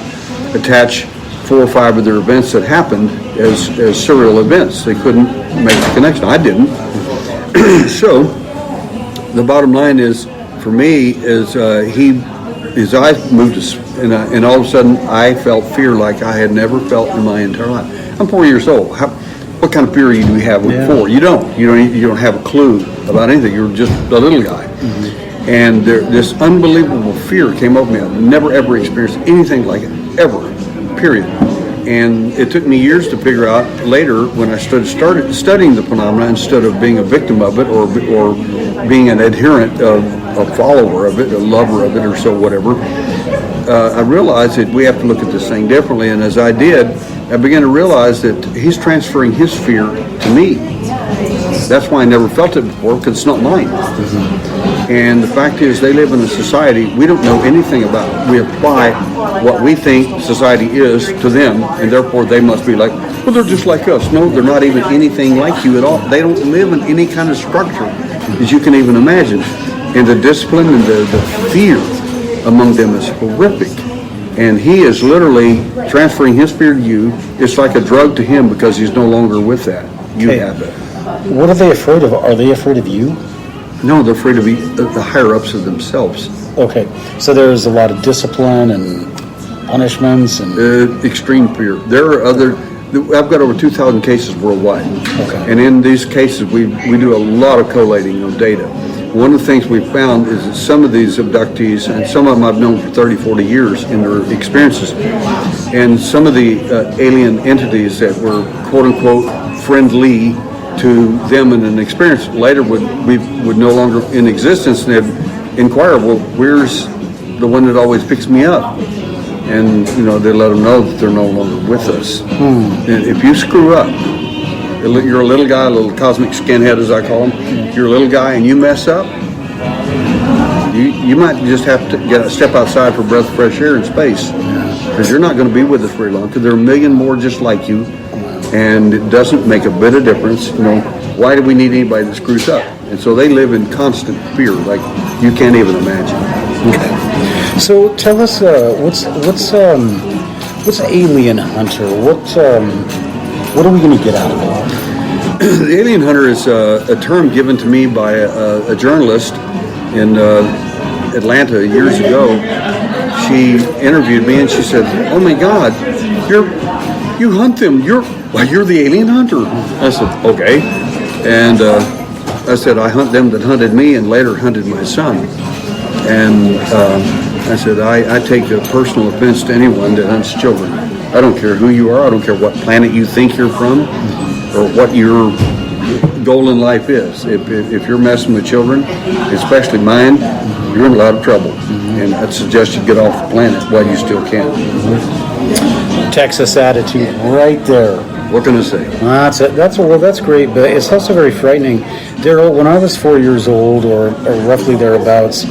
attach 4 or 5 of their events that happened as serial events. They couldn't make the connection. I didn't. So the bottom line is, for me, is his eyes moved, and all of a sudden I felt fear like I had never felt in my entire life. I'm 4 years old. What kind of fear do you have with 4? You don't have a clue about anything. You're just a little guy. Mm-hmm. And this unbelievable fear came over me. I've never ever experienced anything like it, ever, period. And it took me years to figure out later, when I started studying the phenomena instead of being a victim of it or being an adherent, a follower of it, a lover of it, or so whatever. I realized that we have to look at this thing differently, and as I did, I began to realize that he's transferring his fear to me. That's why I never felt it before, because it's not mine. Mm-hmm. And the fact is, they live in a society we don't know anything about. We apply what we think society is to them, and therefore they must be like, well, they're just like us. No, they're not even anything like you at all. They don't live in any kind of structure that you can even imagine. And the discipline and the fear among them is horrific. And he is literally transferring his fear to you. It's like a drug to him, because he's no longer with that. You have it. What are they afraid of? Are they afraid of you? No, they're afraid of the higher-ups of themselves. Okay, so there's a lot of discipline and punishments and... extreme fear. There are I've got over 2,000 cases worldwide. Okay. And in these cases, we do a lot of collating of data. One of the things we found is that some of these abductees, and some of them I've known for 30, 40 years in their experiences, and some of the alien entities that were quote-unquote friendly to them in an experience later would no longer in existence, and they'd inquire, well, where's the one that always picks me up? And they let them know that they're no longer with us. And if you screw up, you're a little guy, a little cosmic skinhead as I call him, you're a little guy and you mess up, you might just have to step outside for a breath of fresh air in space, because you're not going to be with us very long, because there are a million more just like you. And it doesn't make a bit of difference. Why do we need anybody that screws up? And so they live in constant fear, like you can't even imagine. Okay. So tell us, what's Alien Hunter? What are we going to get out of it? The Alien Hunter is a term given to me by a journalist in Atlanta years ago. She interviewed me and she said, "Oh my God, you hunt them. You're the Alien Hunter." I said, "Okay," and I said, "I hunt them that hunted me and later hunted my son." And I said, I take a personal offense to anyone that hunts children. I don't care who you are. I don't care what planet you think you're from or what your goal in life is. If you're messing with children, especially mine, you're in a lot of trouble. And I'd suggest you get off the planet while you still can. Texas attitude right there. What can I say? That's great, but it's also very frightening. Daryl, when I was 4 years old, or roughly thereabouts,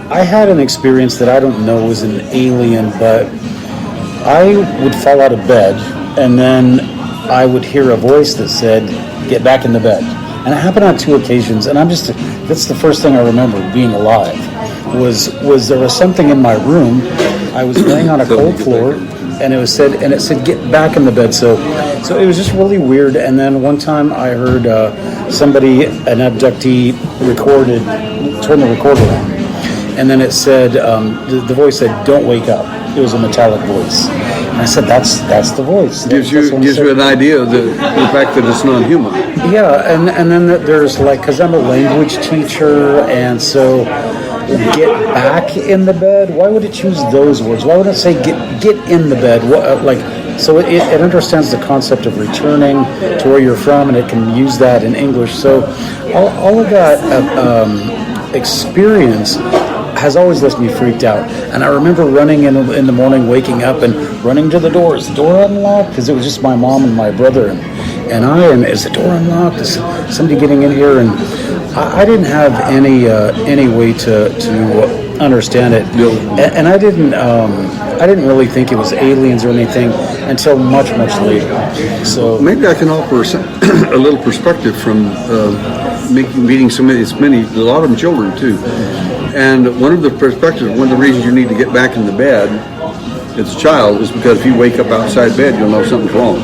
I had an experience that I don't know was an alien, but I would fall out of bed, and then I would hear a voice that said, "Get back in the bed." And it happened on 2 occasions, and that's the first thing I remember being alive, was there was something in my room. I was laying on a cold floor, and it said, "Get back in the bed." So it was just really weird. And then one time I heard an abductee turn the recorder on. And then it said, the voice said, "Don't wake up." It was a metallic voice. And I said, that's the voice. Gives you an idea of the fact that it's non-human. Yeah, and then there's because I'm a language teacher, and so get back in the bed. Why would it choose those words? Why would it say get in the bed? So it understands the concept of returning to where you're from, and it can use that in English. So all of that experience has always left me freaked out. And I remember running in the morning, waking up and running to the door. Is the door unlocked? Because it was just my mom and my brother and I. And is the door unlocked? Is somebody getting in here? And I didn't have any way to understand it. And I didn't really think it was aliens or anything until much later. So maybe I can offer a little perspective from meeting a lot of them children too. And one of the reasons you need to get back in the bed as a child is because if you wake up outside bed, you'll know something's wrong.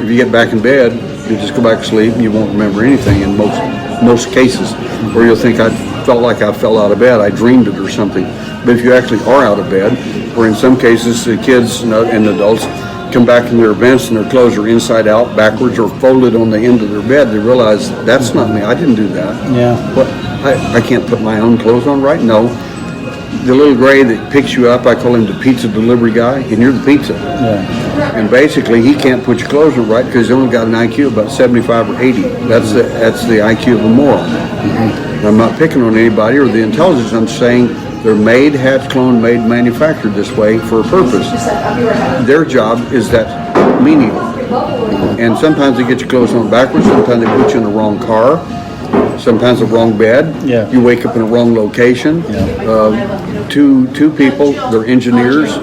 If you get back in bed, you just go back to sleep and you won't remember anything in most cases. Or you'll think I felt like I fell out of bed, I dreamed it or something. But if you actually are out of bed, or in some cases the kids and adults come back in their events and their clothes are inside out, backwards, or folded on the end of their bed, they realize that's not me. I didn't do that. Yeah. What? I can't put my own clothes on right? No. The little gray that picks you up, I call him the pizza delivery guy, and you're the pizza. Yeah. And basically, he can't put your clothes on right because he's only got an IQ of about 75 or 80. That's the IQ of a moron. Mm-hmm. I'm not picking on anybody or the intelligence. I'm saying they're made, hatched, cloned, made, manufactured this way for a purpose. Their job is that menial. And sometimes they get your clothes on backwards. Sometimes they put you in the wrong car. Sometimes the wrong bed. Yeah. You wake up in a wrong location. Yeah. Two people, they're engineers,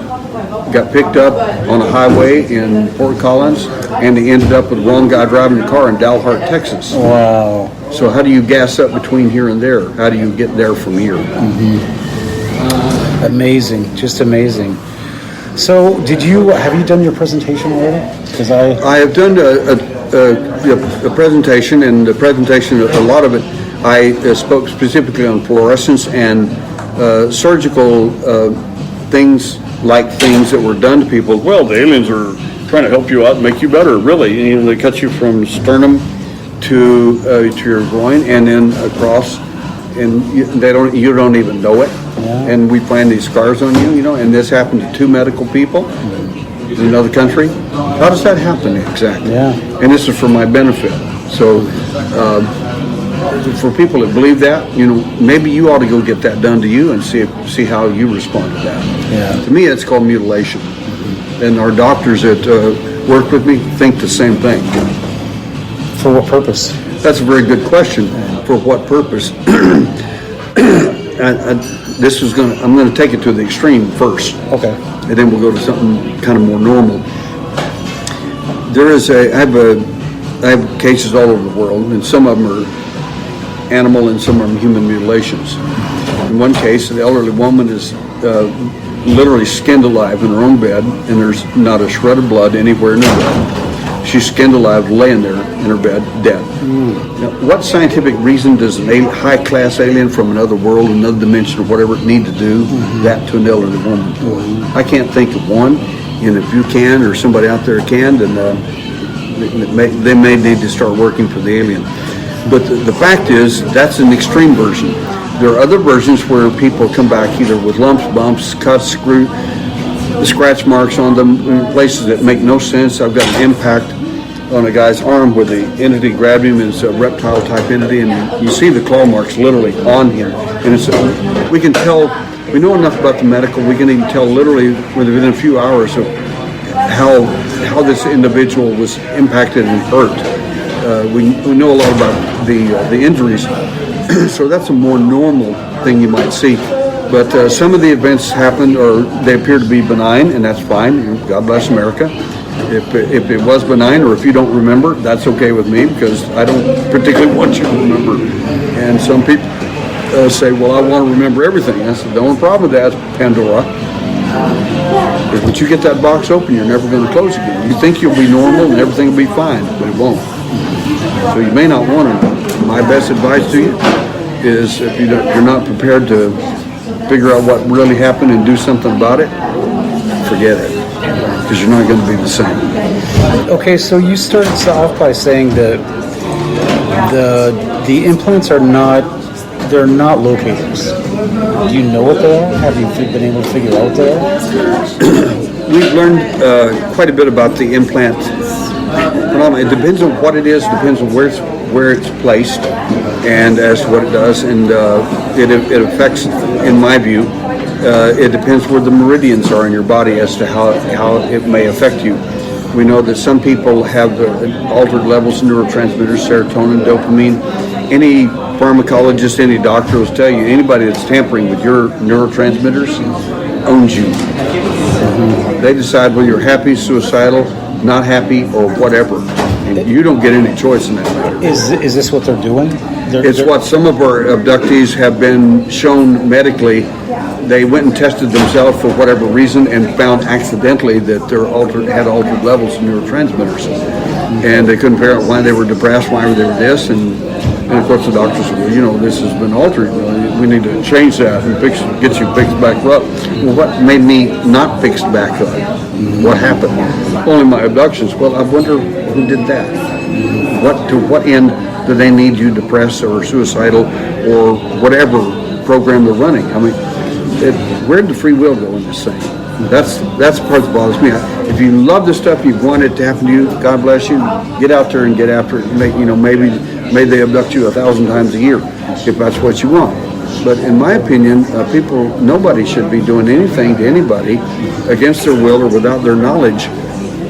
got picked up on a highway in Fort Collins, and they ended up with the wrong guy driving the car in Dalhart, Texas. Wow. So how do you gas up between here and there? How do you get there from here? Mm-hmm. Amazing, just amazing. So have you done your presentation already? Because I have done a presentation, and the presentation, a lot of it, I spoke specifically on fluorescence and surgical things that were done to people. Well, the aliens are trying to help you out and make you better, really. They cut you from sternum to your groin and then across, and you don't even know it. Yeah. And we plant these scars on you, and this happened to 2 medical people in another country. How does that happen exactly? Yeah. And this is for my benefit. So for people that believe that, maybe you ought to go get that done to you and see how you respond to that. Yeah. To me, it's called mutilation. And our doctors that work with me think the same thing. For what purpose? That's a very good question. For what purpose? I'm going to take it to the extreme first. Okay. And then we'll go to something kind of more normal. I have cases all over the world, and some of them are animal and some of them human mutilations. In one case, an elderly woman is literally skinned alive in her own bed, and there's not a shred of blood anywhere in her bed. She's skinned alive, laying there in her bed, dead. Now, what scientific reason does an high-class alien from another world, another dimension, or whatever need to do that to an elderly woman? I can't think of one, and if you can, or somebody out there can, then they may need to start working for the alien. But the fact is, that's an extreme version. There are other versions where people come back either with lumps, bumps, cuts, scratch marks on them in places that make no sense. I've got an impact on a guy's arm where the entity grabbed him. It's a reptile type entity, and you see the claw marks literally on him. And it's we can tell, we know enough about the medical, we can even tell literally within a few hours of how this individual was impacted and hurt. We know a lot about the injuries. So that's a more normal thing you might see. But some of the events happen, or they appear to be benign, and that's fine. God bless America. If it was benign, or if you don't remember, that's okay with me, because I don't particularly want you to remember. And some people say, well, I want to remember everything. I said, the only problem with that is Pandora. Because once you get that box open, you're never going to close it again. You think you'll be normal and everything will be fine, but it won't. So you may not want to. My best advice to you is, if you're not prepared to figure out what really happened and do something about it, forget it, because you're not going to be the same. Okay, so you started off by saying that the implants are not locators. Do you know what they are? Have you been able to figure out what they are? We've learned quite a bit about the implant phenomenon. It depends on what it is, depends on where it's placed, and as to what it does, and it affects, in my view, it depends where the meridians are in your body as to how it may affect you. We know that some people have altered levels of neurotransmitters, serotonin, dopamine. Any pharmacologist, any doctor will tell you, anybody that's tampering with your neurotransmitters owns you. They decide whether you're happy, suicidal, not happy, or whatever. And you don't get any choice in that matter. Is this what they're doing? It's what some of our abductees have been shown medically. They went and tested themselves for whatever reason and found accidentally that they had altered levels of neurotransmitters. And they couldn't figure out why they were depressed, why they were this, and of course the doctor said, well, this has been altered. We need to change that and get you fixed back up. Well, what made me not fixed back up? What happened? Only my abductions. Well, I wonder who did that. To what end do they need you depressed or suicidal or whatever program they're running? I mean, where did the free will go in this thing? That's the part that bothers me. If you love this stuff, you want it to happen to you, God bless you, get out there and get after it. Maybe they abduct you 1,000 times a year if that's what you want. But in my opinion, nobody should be doing anything to anybody against their will or without their knowledge,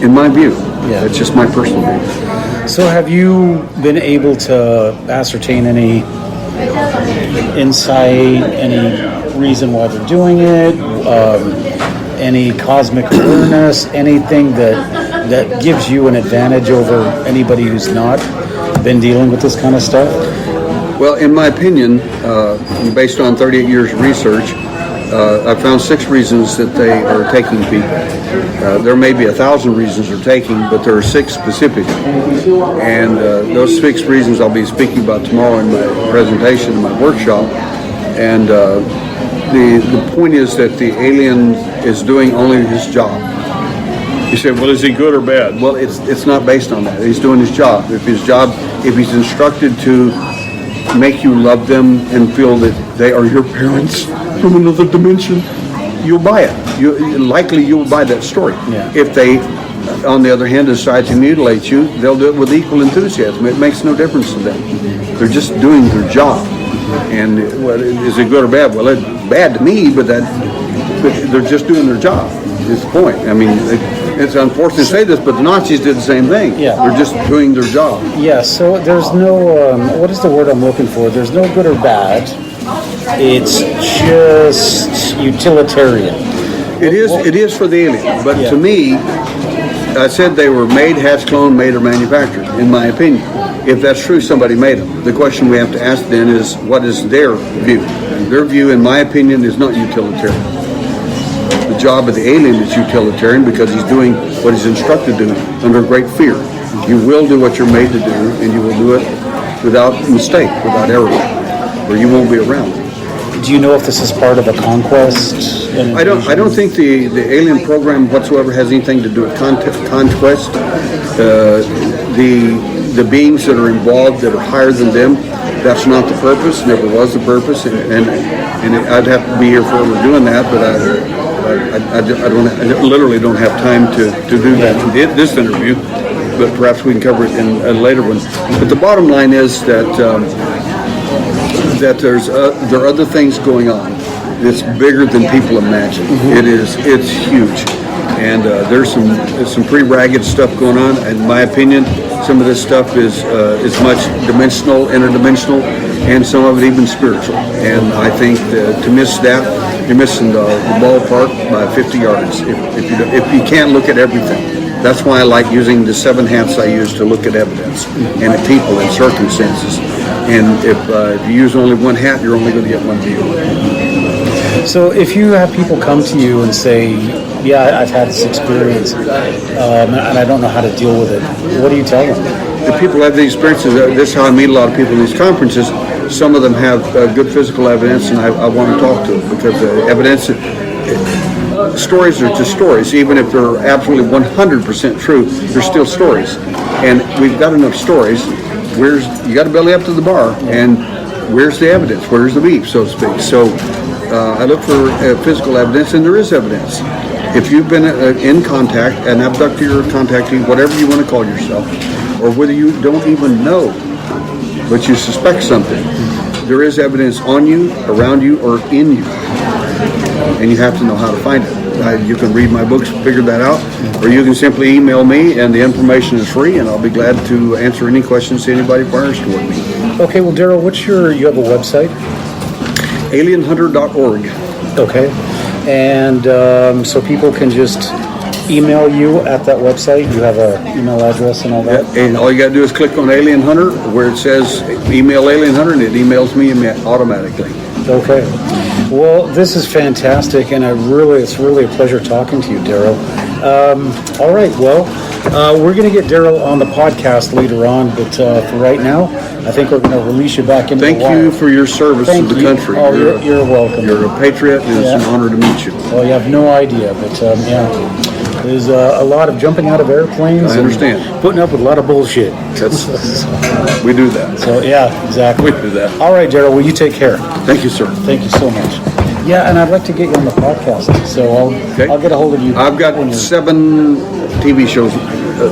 in my view. Yeah. That's just my personal view. So have you been able to ascertain any insight, any reason why they're doing it, any cosmic awareness, anything that gives you an advantage over anybody who's not been dealing with this kind of stuff? Well, in my opinion, based on 38 years of research, I found 6 reasons that they are taking people. There may be 1,000 reasons they're taking, but there are 6 specifically. And those 6 reasons I'll be speaking about tomorrow in my presentation, in my workshop. And the point is that the alien is doing only his job. You say, well, is he good or bad? Well, it's not based on that. He's doing his job. If he's instructed to make you love them and feel that they are your parents from another dimension, you'll buy it. Likely you'll buy that story. Yeah. If they, on the other hand, decide to mutilate you, they'll do it with equal enthusiasm. It makes no difference to them. They're just doing their job. And is it good or bad? Well, it's bad to me, but they're just doing their job. Is the point. I mean, it's unfortunate to say this, but the Nazis did the same thing. Yeah. They're just doing their job. Yeah, so there's no, what is the word I'm looking for? There's no good or bad. It's just utilitarian. It is for the alien, but to me, I said they were made, hatched, cloned, made, or manufactured, in my opinion. If that's true, somebody made them. The question we have to ask then is, what is their view? Their view, in my opinion, is not utilitarian. the job of the alien is utilitarian because he's doing what he's instructed to do under great fear. You will do what you're made to do, and you will do it without mistake, without error, or you won't be around. Do you know if this is part of a conquest? I don't think the alien program whatsoever has anything to do with conquest. The beings that are involved that are higher than them, that's not the purpose, never was the purpose, and I'd have to be here forever doing that, but I literally don't have time to do that in this interview, but perhaps we can cover it in a later one. But the bottom line is that there are other things going on that's bigger than people imagine. It's huge, and there's some pretty ragged stuff going on. In my opinion, some of this stuff is much dimensional, interdimensional, and some of it even spiritual. And I think that to miss that, you're missing the ballpark by 50 yards. If you can't look at everything. That's why I like using the 7 hats I use to look at evidence and at people and circumstances. And if you use only one hat, you're only going to get one view. So if you have people come to you and say, yeah, I've had this experience and I don't know how to deal with it, what do you tell them? If people have these experiences, this is how I meet a lot of people in these conferences. Some of them have good physical evidence, and I want to talk to them because evidence... stories are just stories. Even if they're absolutely 100% true, they're still stories. And we've got enough stories. You got to belly up to the bar, and where's the evidence? Where's the beef, so to speak? So I look for physical evidence, and there is evidence. If you've been in contact, an abductee or contactee, whatever you want to call yourself, or whether you don't even know, but you suspect something, there is evidence on you, around you, or in you. And you have to know how to find it. You can read my books, figure that out, or you can simply email me, and the information is free, and I'll be glad to answer any questions anybody fires toward me. Okay, well, Daryl, you have a website? Alienhunter.org. Okay, and so people can just email you at that website? You have an email address and all that? Yeah, and all you got to do is click on Alien Hunter, where it says email Alien Hunter, and it emails me automatically. Okay. Well, this is fantastic, and it's really a pleasure talking to you, Daryl. All right, well, we're going to get Daryl on the podcast later on, but for right now, I think we're going to release you back into the wild. Thank you for your service to the country. Oh, you're welcome. You're a patriot, and it's an honor to meet you. Well, you have no idea, but there's a lot of jumping out of airplanes. I understand. And putting up with a lot of bullshit. We do that. So, yeah, exactly. We do that. All right, Daryl, well, you take care. Thank you, sir. Thank you so much. Yeah, and I'd like to get you on the podcast, so I'll get a hold of you. I've got 7 TV shows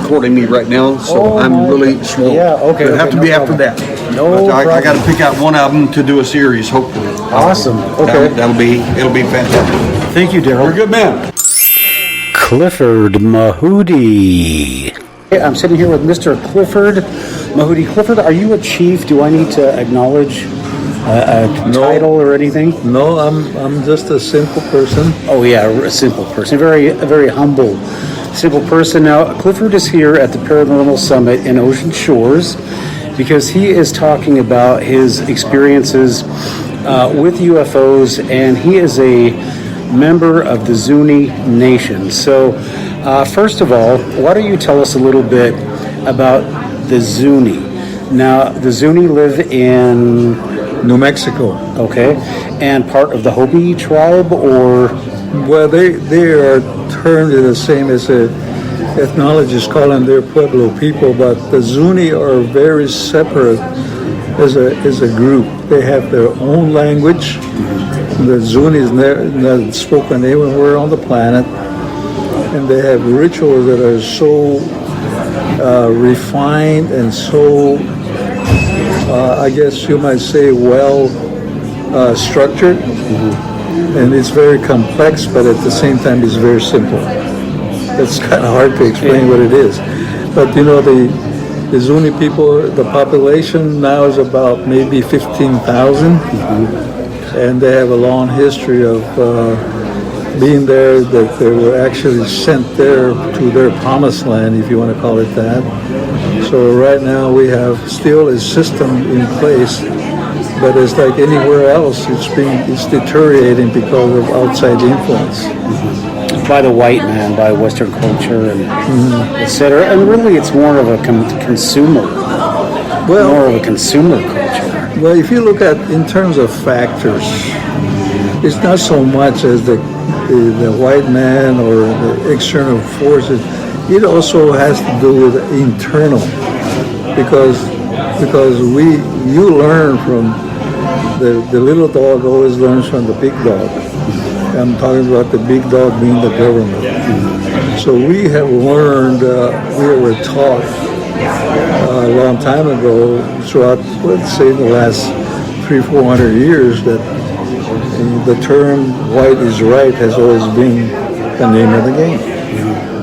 courting me right now, so I'm really slow. Yeah, okay. It'll have to be after that. No but I problem. got to pick out one of them to do a series, hopefully. Awesome. Okay. It'll be fantastic. Thank you, Daryl. You're a good man. Clifford Mahudi. Hey, I'm sitting here with Mr. Clifford Mahudi. Clifford, are you a chief? Do I need to acknowledge a title or anything? No, I'm just a simple person. Oh yeah, a simple person. A very humble, simple person. Now, Clifford is here at the Paranormal Summit in Ocean Shores because he is talking about his experiences with UFOs, and he is a member of the Zuni Nation. So, first of all, why don't you tell us a little bit about the Zuni? Now, the Zuni live in New Mexico. Okay, and part of the Hopi tribe, or? Well, they are termed the same as the ethnologists call them their Pueblo people, but the Zuni are very separate as a group. They have their own language. The Zuni is not spoken anywhere on the planet, and they have rituals that are so refined and so, I guess you might say, well structured, and it's very complex, but at the same time it's very simple. It's kind of hard to explain what it is. But you know, the Zuni people, the population now is about maybe 15,000, and they have a long history of being there, that they were actually sent there to their promised land, if you want to call it that. So right now we have still a system in place But it's like anywhere else, it's deteriorating because of outside influence. By the white man, by Western culture, and et cetera. And really, it's more of a consumer. More of a consumer culture. Well, if you look at in terms of factors, it's not so much as the white man or the external forces. It also has to do with internal, because you learn from the little dog always learns from the big dog. I'm talking about the big dog being the government. So we have learned, we were taught a long time ago, throughout, let's say, the last 300-400 years, that the term "white is right" has always been the name of the game.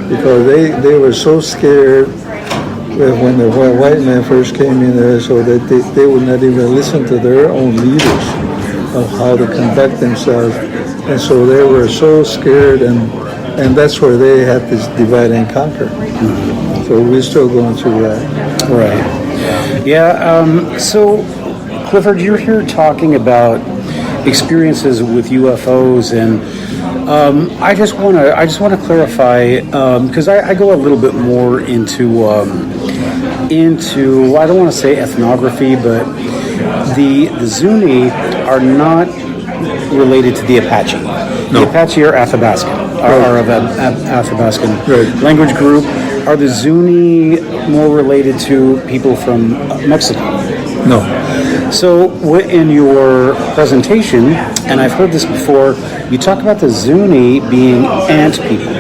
Because they were so scared when the white man first came in there, so that they would not even listen to their own leaders of how to conduct themselves. And so they were so scared, and that's where they had this divide and conquer. So we're still going through that. Right. Yeah. So, Clifford, you're here talking about experiences with UFOs, and I just want to clarify, because I go a little bit more into I don't want to say ethnography, but the Zuni are not related to the Apache. The Apache are Athabascan, are of Athabascan language group. Are the Zuni more related to people from Mexico? No. So in your presentation, and I've heard this before, you talk about the Zuni being ant people.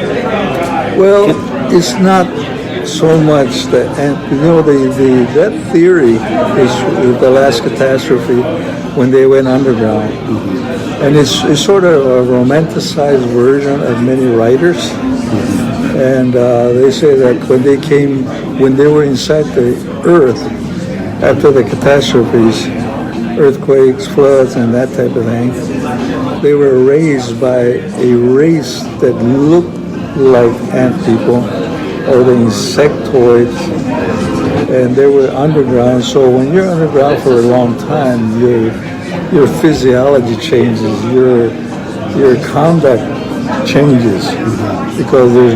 Well, it's not so much that, that theory is the last catastrophe when they went underground. And it's sort of a romanticized version of many writers. And they say that when they were inside the earth, after the catastrophes, earthquakes, floods, and that type of thing, they were raised by a race that looked like ant people, or the insectoids, and they were underground. So when you're underground for a long time, your physiology changes, your conduct changes, because there's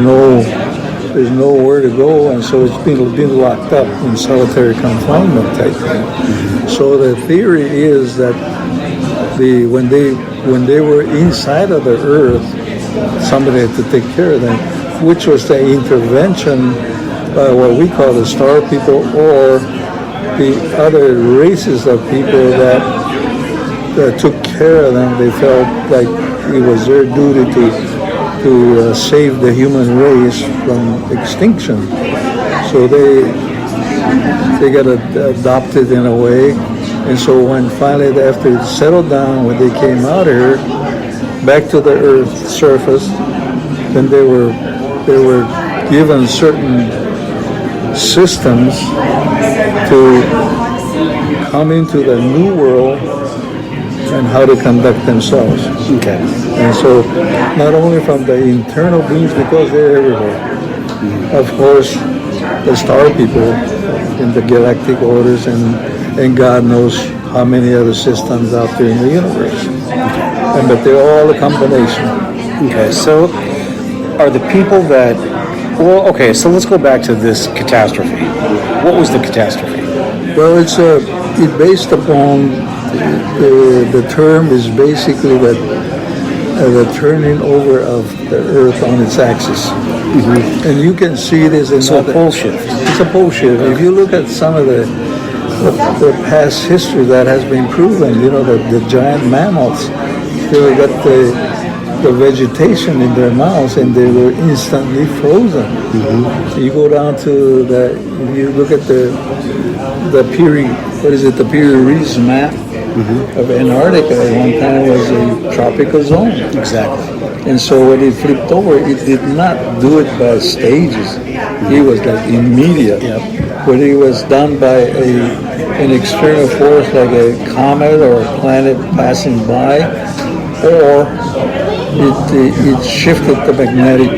nowhere to go, and so it's been locked up in solitary confinement type thing. So the theory is that when they were inside of the earth, somebody had to take care of them, which was the intervention by what we call the star people, or the other races of people that took care of them. They felt like it was their duty to save the human race from extinction. So they got adopted in a way. And so when finally, after it settled down, when they came out here, back to the Earth's surface, then they were given certain systems to come into the new world and how to conduct themselves. Okay. And so not only from the internal beings, because they're everywhere. Of course, the star people in the galactic orders, and God knows how many other systems out there in the universe. But they're all a combination. Okay, so are the people that, well, okay, so let's go back to this catastrophe. What was the catastrophe? Well, it's based upon, the term is basically the turning over of the Earth on its axis. And you can see this in a pole shift. It's a pole shift. If you look at some of the past history, that has been proven, the giant mammals, they got the vegetation in their mouths, and they were instantly frozen. You go down to you look at the Piri Reis map of Antarctica. At one time was a tropical zone. Exactly. And so when it flipped over, it did not do it by stages. It was like immediate. But it was done by an external force, like a comet or a planet passing by, or it shifted the magnetic,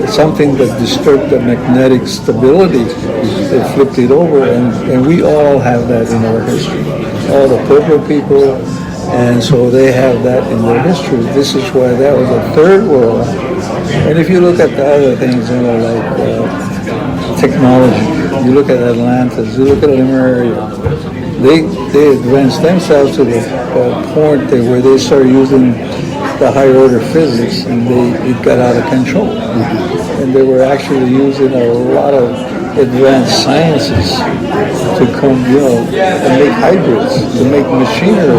something that disturbed the magnetic stability. It flipped it over, and we all have that in our history. all the Pueblo people, and so they have that in their history. This is why that was a third world. And if you look at the other things, like technology, you look at Atlantis, you look at Lemuria, they advanced themselves to the point where they started using the higher order physics, and it got out of control. And they were actually using a lot of advanced sciences to come, and make hybrids, to make machinery,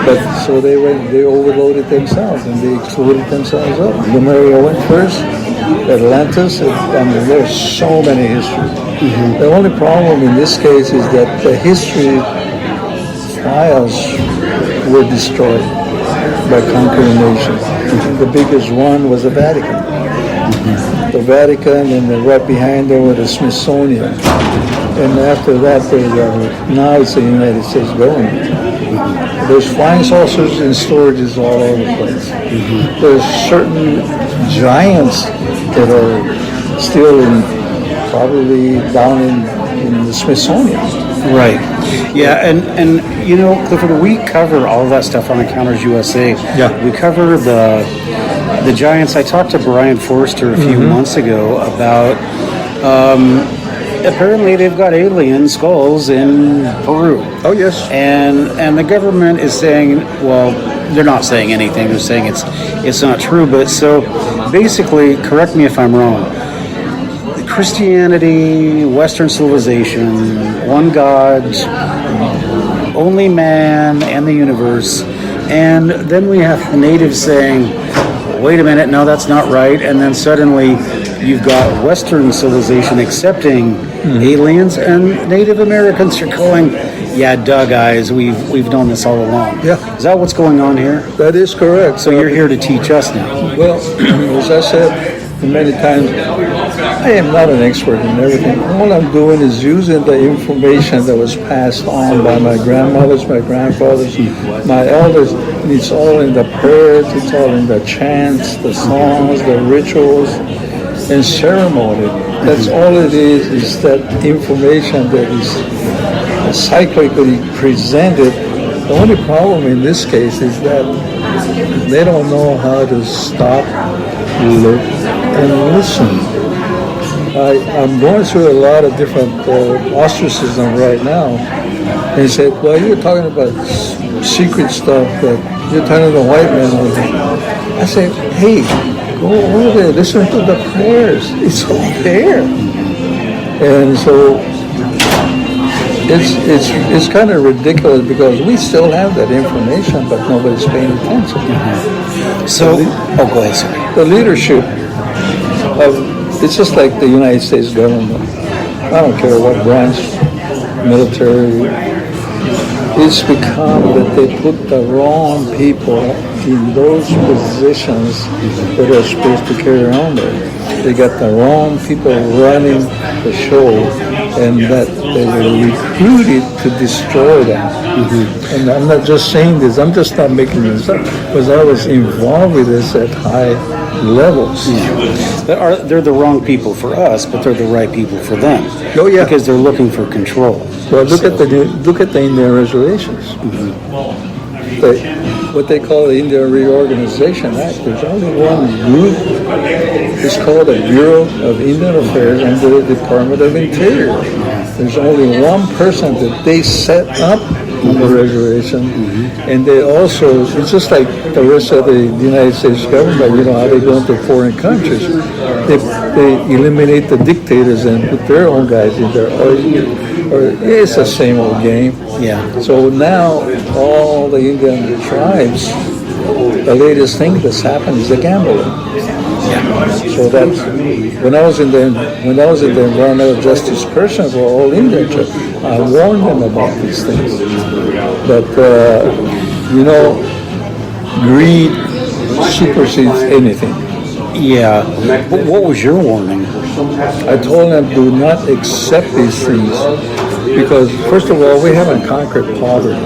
but so they overloaded themselves and they exploded themselves up. Lemuria went first, Atlantis, there's so many histories. The only problem in this case is that the history files were destroyed by conquering nations. The biggest one was the Vatican. The Vatican, and then right behind there was the Smithsonian. And after that, now it's the United States government. There's flying saucers and storages all over the place. There's certain giants that are still probably down in the Smithsonian. Right. Yeah, and Clifford, we cover all of that stuff on Encounters USA. Yeah. We cover the giants. I talked to Brian Forster a few months ago about apparently they've got alien skulls in Peru. Oh yes. And the government is saying, well, they're not saying anything. They're saying it's not true. But so basically, correct me if I'm wrong. Christianity, Western civilization, one God, only man and the universe. And then we have the natives saying, wait a minute, no, that's not right. And then suddenly you've got Western civilization accepting aliens, and Native Americans are going, yeah, duh, guys, we've known this all along. Yeah. Is that what's going on here? That is correct. So you're here to teach us now. Well, as I said many times, I am not an expert in everything. All I'm doing is using the information that was passed on by my grandmothers, my grandfathers, my elders. And it's all in the prayers, it's all in the chants, the songs, the rituals, and ceremony. That's all it is that information that is cyclically presented. The only problem in this case is that they don't know how to stop, look, and listen. I'm going through a lot of different ostracism right now. And he said, well, you're talking about secret stuff that you're telling the white man. I said, hey, go over there, listen to the prayers. It's all there. And so it's kind of ridiculous because we still have that information, but nobody's paying attention. So, go ahead, sorry. The leadership it's just like the United States government. I don't care what branch, military. It's become that they put the wrong people in those positions that are supposed to carry on there. They got the wrong people running the show, and that they were recruited to destroy them. And I'm not just saying this, I'm just not making this up, because I was involved with this at high levels. They're the wrong people for us, but they're the right people for them. Oh yeah, because they're looking for control. Well, look at the Indian reservations. What they call the Indian Reorganization Act. There's only one group. It's called the Bureau of Indian Affairs under the Department of Interior. There's only one person that they set up on the reservation, and they also, it's just like the rest of the United States government, how they go into foreign countries. They eliminate the dictators and put their own guys in there. Or it's the same old game. Yeah. So now all the Indian tribes, the latest thing that's happened is the gambling. Yeah. So that's when I was in the environmental justice person for all Indian tribes, I warned them about these things. But greed supersedes anything. Yeah. What was your warning? I told them do not accept these things because, first of all, we haven't conquered poverty,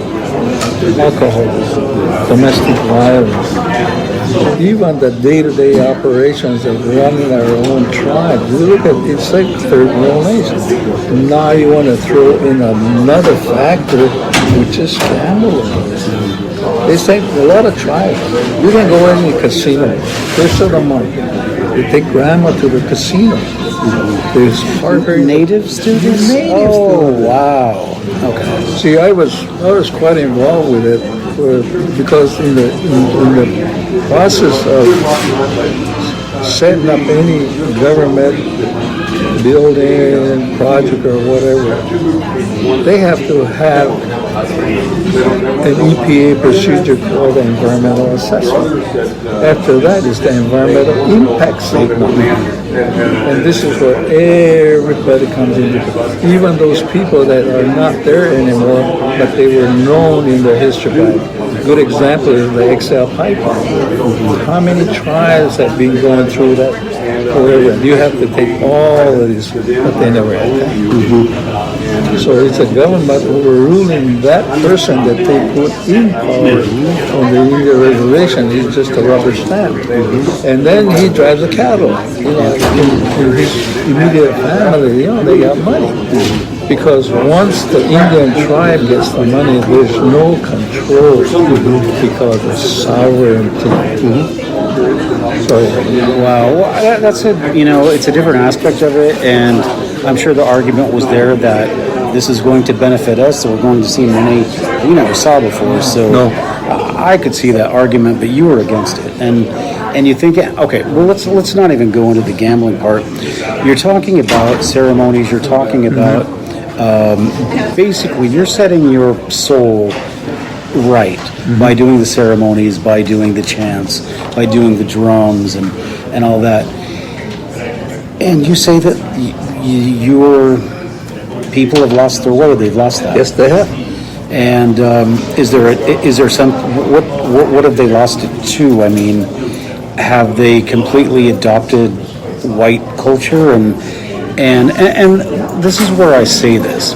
alcoholism, domestic violence, even the day-to-day operations of running our own tribe. You look at it's like third world nation. Now you want to throw in another factor we just gamble. They say a lot of tribes. You can go in the casino first of the month. They take grandma to the casino. There's Harvard native students. Wow. Okay. See, I was quite involved with it because in the process of setting up any government building project or whatever, they have to have an EPA procedure called the environmental assessment. After that is the environmental impact statement. And this is where everybody comes in, even those people that are not there anymore, but they were known in the history. A good example is the XL pipeline. How many trials have been going through that forever? You have to take all of these, but they never had that. So it's a government overruling that person that they put in power on the Indian reservation. He's just a rubber stamp. And then he drives the cattle. You know, in his immediate family, you know, they got money. Because once the Indian tribe gets the money, there's no control because of sovereignty. Wow, well, that's a, you know, it's a different aspect of it, and I'm sure the argument was there that this is going to benefit us, so we're going to see money we never saw before. So I could see that argument, but you were against it, and you think, okay, well, let's not even go into the gambling part. You're talking about ceremonies. You're talking about basically you're setting your soul right by doing the ceremonies, by doing the chants, by doing the drums and all that. And you say that your people have lost their way. They've lost that. Yes, they have. And is there some what have they lost it to? I mean, have they completely adopted white culture? And this is where I say this,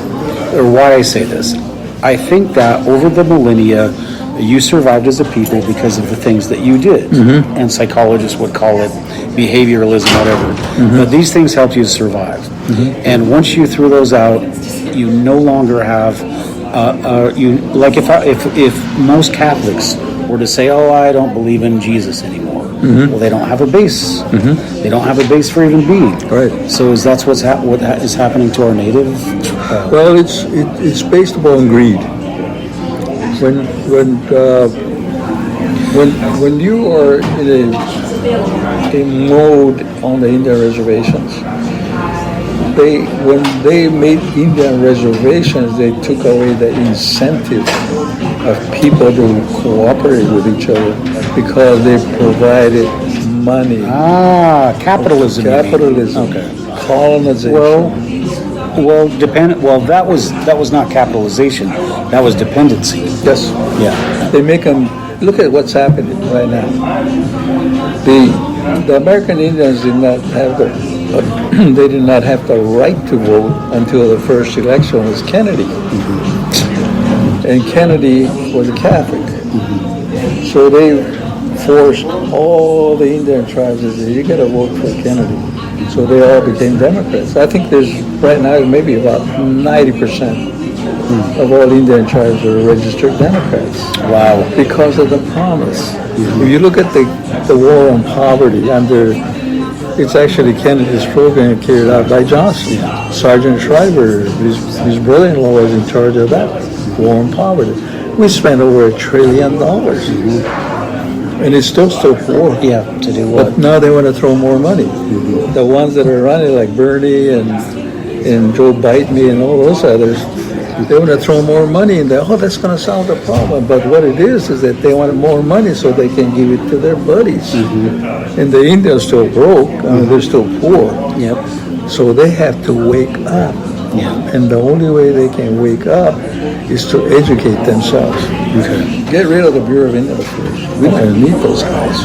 or why I say this. I think that over the millennia, you survived as a people because of the things that you did. And psychologists would call it behavioralism, whatever. But these things helped you to survive. And once you threw those out, you no longer have, if most Catholics were to say, oh, I don't believe in Jesus anymore. Well, they don't have a base. They don't have a base for even being. Right. So is that what is happening to our native? Well, it's based upon greed. When you are in a mode on the Indian reservations, when they made Indian reservations, they took away the incentive of people to cooperate with each other because they provided money. Capitalism. Capitalism. Okay. Colonization. Well, that was not capitalization. That was dependency. Yes. Yeah. They make them look at what's happening right now. The American Indians did not have they did not have the right to vote until the first election was Kennedy. And Kennedy was a Catholic. So they forced all the Indian tribes to say, you got to vote for Kennedy. So they all became Democrats. I think there's right now maybe about 90% of all Indian tribes are registered Democrats. Wow. Because of the promise. If you look at the war on poverty it's actually Kennedy's program carried out by Johnson. Sergeant Schreiber, his brother-in-law was in charge of that, war on poverty. We spent over $1 trillion. And it's still poor. Yeah, to do what? But now they want to throw more money. The ones that are running, like Bernie and Joe Biden and all those others, they want to throw more money in there. Oh, that's going to solve the problem. But what it is that they want more money so they can give it to their buddies. And the Indians still broke. They're still poor. Yep. So they have to wake up. Yeah. And the only way they can wake up is to educate themselves. Okay. Get rid of the Bureau of Indian Affairs. We don't need those guys.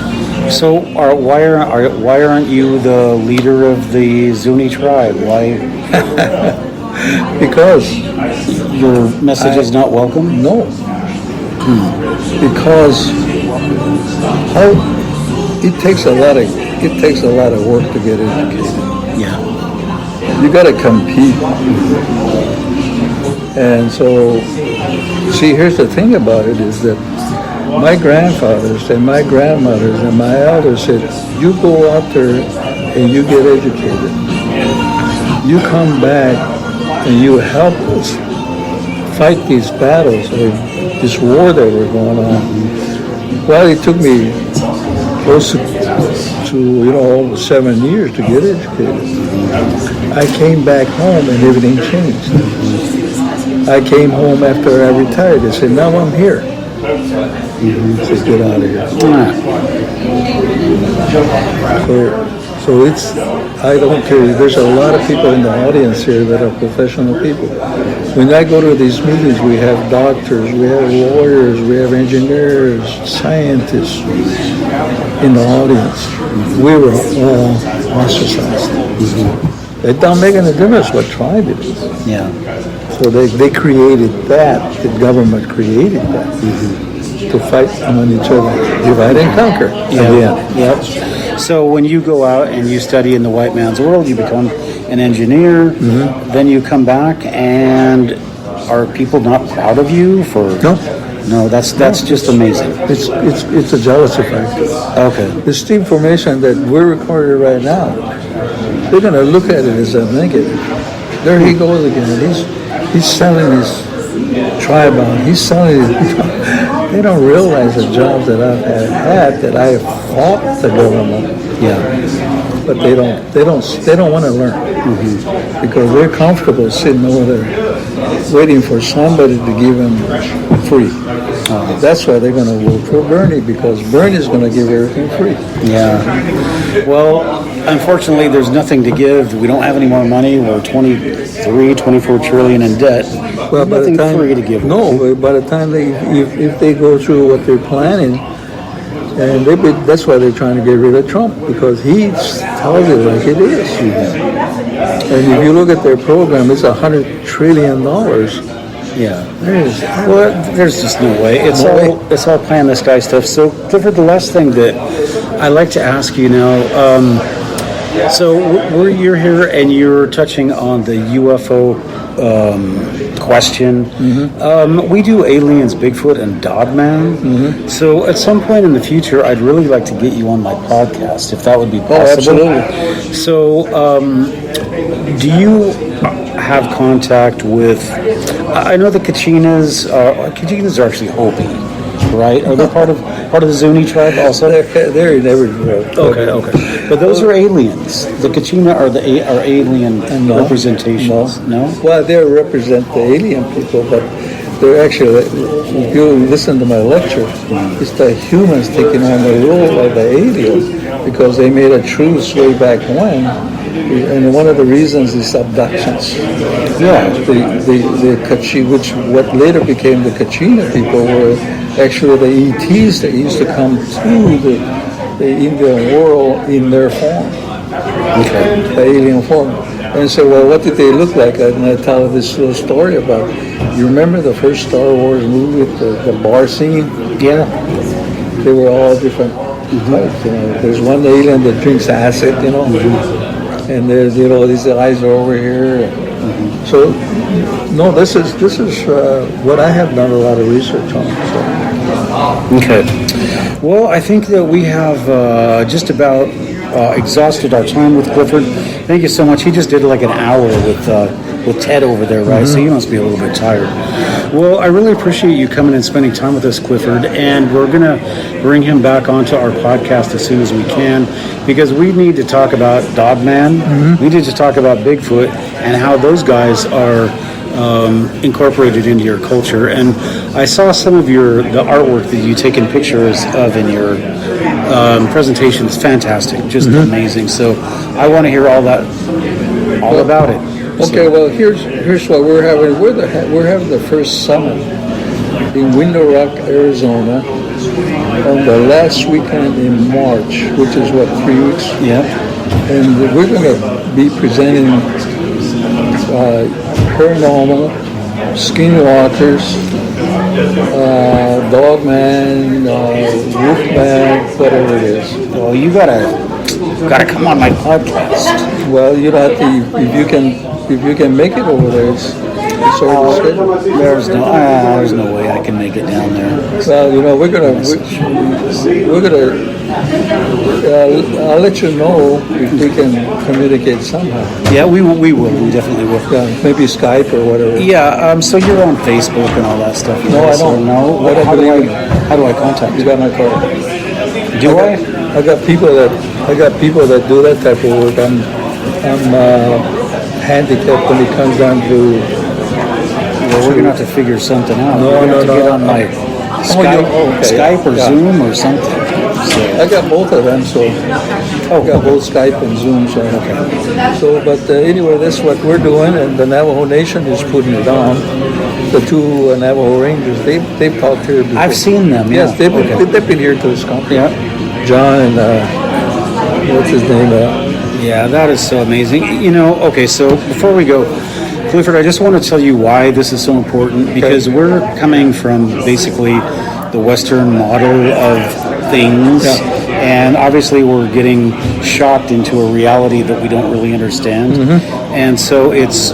So why aren't you the leader of the Zuni tribe? Why? Because your message is not welcome? No. Because it takes a lot of work to get educated. Yeah. You got to compete. And so, see, here's the thing about it is that my grandfathers and my grandmothers and my elders said, you go out there and you get educated. You come back and you help us fight these battles or this war that we're going on. Well, it took me close to almost 7 years to get educated. I came back home and everything changed. I came home after I retired. I said, now I'm here. I said, get out of here. So it's, I don't care. There's a lot of people in the audience here that are professional people. When I go to these meetings, we have doctors, we have lawyers, we have engineers, scientists in the audience. We were all ostracized. It don't make any difference what tribe it is. Yeah. So they created that, the government created that to fight among each other, divide and conquer. Yeah. Yep. So when you go out and you study in the white man's world, you become an engineer, then you come back, and are people not proud of you for? No, that's just amazing. It's a jealousy factor. Okay. The steam formation that we're recording right now, they're going to look at it as a negative. There he goes again. He's selling his tribe on. He's selling his. They don't realize the jobs that I've had that I have fought the government. Yeah. But they don't want to learn because they're comfortable sitting over there waiting for somebody to give them free. That's why they're going to vote for Bernie, because Bernie's going to give everything free. Yeah. Well, unfortunately, there's nothing to give. We don't have any more money. We're 24 trillion in debt. Well, by nothing the time, free to give. No, by the time if they go through what they're planning, and that's why they're trying to get rid of Trump, because he tells it like it is. And if you look at their program, it's $100 trillion. Yeah. There's just no way. It's all pie in the sky stuff. So, Clifford, the last thing that I like to ask you now. So you're here and you're touching on the UFO question. We do aliens, Bigfoot, and Dogman. So at some point in the future, I'd really like to get you on my podcast, if that would be possible. Oh, absolutely. So do you have contact with, I know the Kachinas are actually Hopi, right? Are they part of the Zuni tribe also? They're in every tribe. Okay. But those are aliens. The Kachina are alien representations. No? Well, they represent the alien people, but they're actually, if you listen to my lecture, it's the humans taking on the role of the alien, because they made a truce way back when, and one of the reasons is abductions. Yeah. The Kachi, what later became the Kachina people, were actually the ETs that used to come to the Indian world in their form, the alien form. And so, well, what did they look like? And I tell this little story about, you remember the first Star Wars movie with the bar scene? Yeah. They were all different types, There's one alien that drinks acid, and there's, these guys are over here. So, no, this is what I have done a lot of research on. So. Okay. Well, I think that we have just about exhausted our time with Clifford. Thank you so much. He just did like an hour with Ted over there, right? So he must be a little bit tired. Well, I really appreciate you coming and spending time with us, Clifford, and we're going to bring him back onto our podcast as soon as we can, because we need to talk about Dogman. We need to talk about Bigfoot and how those guys are incorporated into your culture. And I saw some of the artwork that you taken pictures of in your presentation. Is fantastic, just amazing. So I want to hear all about it. Okay, well, here's what we're having. We're having the first summit in Window Rock, Arizona, on the last weekend in March, which is 3 weeks. Yeah. And we're going to be presenting paranormal, skinwalkers, Dogman, Wolfman, whatever it is. Well, you gotta come on my podcast. Well, you have to, if you can make it over there. There's no way I can make it down there. Well, we're gonna. I'll let you know if we can communicate somehow. Yeah, we will. We definitely will. Yeah, maybe Skype or whatever. Yeah. So you're on Facebook and all that stuff. No, I don't. No. How do I contact you? You got my card. Do I? I got people that do that type of work. I'm handicapped when it comes down to. Well, we're gonna have to figure something out. No. Get on my Skype or Zoom or something. So. I got both of them, so I got both Skype and Zoom. So, but anyway, that's what we're doing, and the Navajo Nation is putting it on. The two Navajo Rangers, they've talked here before. I've seen them. Yes, they've been here to this conference. Yeah. John and what's his name? Yeah, that is so amazing. Okay, so before we go, Clifford, I just want to tell you why this is so important, because we're coming from basically the Western model of things, and obviously we're getting shocked into a reality that we don't really understand. And so it's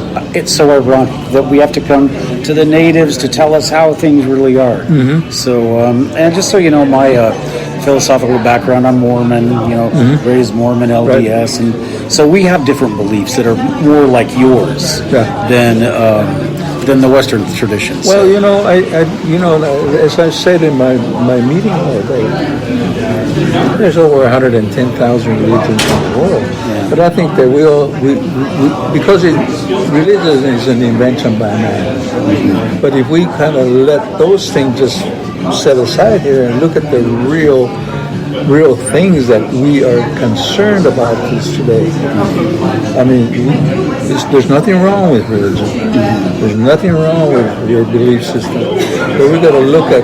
so ironic that we have to come to the natives to tell us how things really are. So, and just so you know, my philosophical background, I'm Mormon, raised Mormon, LDS, and so we have different beliefs that are more like yours than the Western traditions. Well, as I said in my meeting all day, there's over 110,000 religions in the world. But I think that because religion is an invention by man. But if we kind of let those things just set aside here and look at the real things that we are concerned about today. I mean, there's nothing wrong with religion. There's nothing wrong with your belief system. But we've got to look at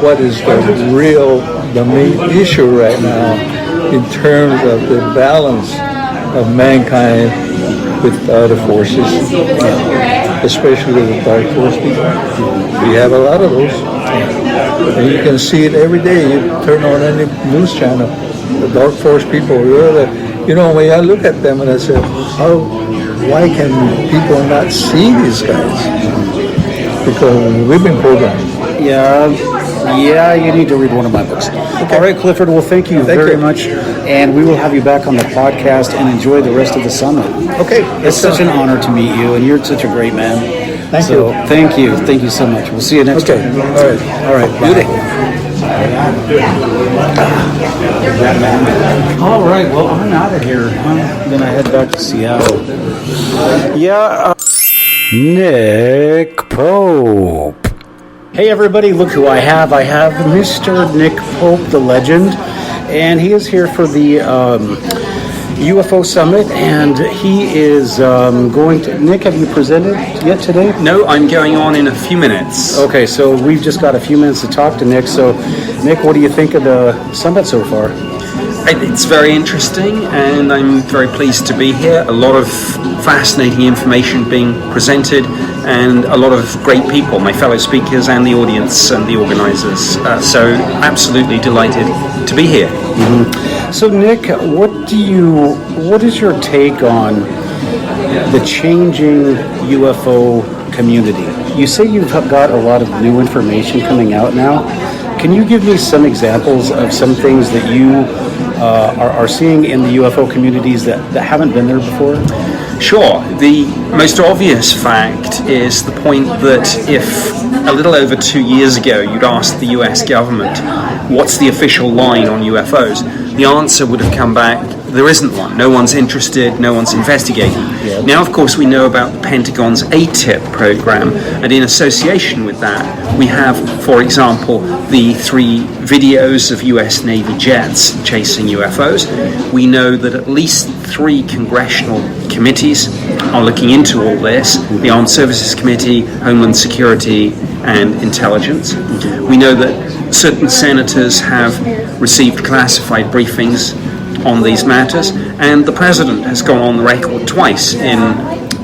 what is the main issue right now in terms of the balance of mankind with other forces, especially the dark force people. We have a lot of those. And you can see it every day. You turn on any news channel, the dark force people. When I look at them and I say, why can people not see these guys? Because we've been programmed. Yeah, you need to read one of my books. Okay. All right, Clifford, well, thank you very much, and we will have you back on the podcast and enjoy the rest of the summit. Okay. It's such an honor to meet you, and you're such a great man. Thank you. Thank you. Thank you so much. We'll see you next time. All right. Bye. All right, well, I'm out of here. I'm going to head back to Seattle. Nick Pope. Hey everybody, look who I have. I have Mr. Nick Pope, the legend, and he is here for the UFO Summit, and he is going to... Nick, have you presented yet today? No, I'm going on in a few minutes. Okay, so we've just got a few minutes to talk to Nick. So, Nick, what do you think of the summit so far? It's very interesting, and I'm very pleased to be here. A lot of fascinating information being presented, and a lot of great people, my fellow speakers and the audience and the organizers. So absolutely delighted to be here. So Nick, what is your take on the changing UFO community? You say you've got a lot of new information coming out now. Can you give me some examples of some things that you are seeing in the UFO communities that haven't been there before? Sure. The most obvious fact is the point that if a little over 2 years ago you'd asked the US government what's the official line on UFOs, the answer would have come back, there isn't one. No one's interested, no one's investigating. Now, of course, we know about the Pentagon's ATIP program, and in association with that, we have, for example, the 3 videos of US Navy jets chasing UFOs. We know that at least 3 congressional committees are looking into all this: the Armed Services Committee, Homeland Security, and Intelligence. We know that certain senators have received classified briefings on these matters, and the president has gone on the record twice in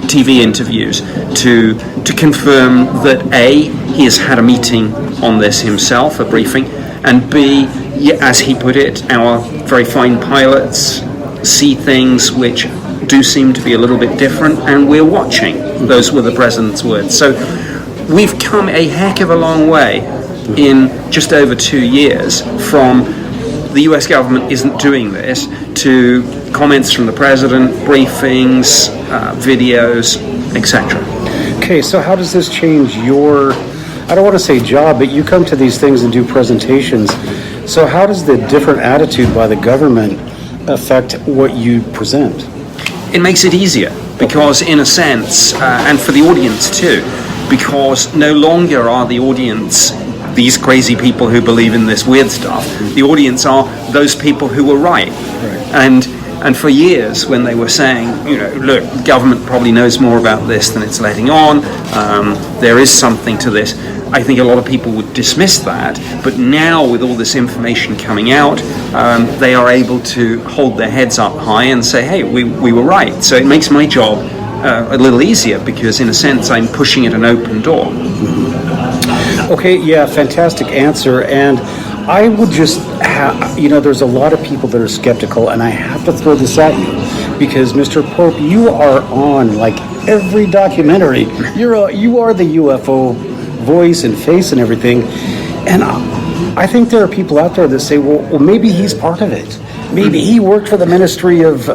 TV interviews to confirm that A, he has had a meeting on this himself, a briefing, and B, as he put it, our very fine pilots see things which do seem to be a little bit different, and we're watching. Those were the president's words. So we've come a heck of a long way in just over 2 years from the US government isn't doing this to comments from the president, briefings, videos, etc. Okay, so how does this change your, I don't want to say job, but you come to these things and do presentations. So how does the different attitude by the government affect what you present? It makes it easier because, in a sense, and for the audience too, because no longer are the audience these crazy people who believe in this weird stuff. The audience are those people who were right. And for years, when they were saying, look, government probably knows more about this than it's letting on, there is something to this, I think a lot of people would dismiss that. But now, with all this information coming out, they are able to hold their heads up high and say, hey, we were right. So it makes my job a little easier because, in a sense, I'm pushing at an open door. Okay, yeah, fantastic answer. And I would just there's a lot of people that are skeptical, and I have to throw this at you because, Mr. Pope, you are on like every documentary. You are the UFO voice and face and everything. And I think there are people out there that say, well, maybe he's part of it. Maybe he worked for the Ministry of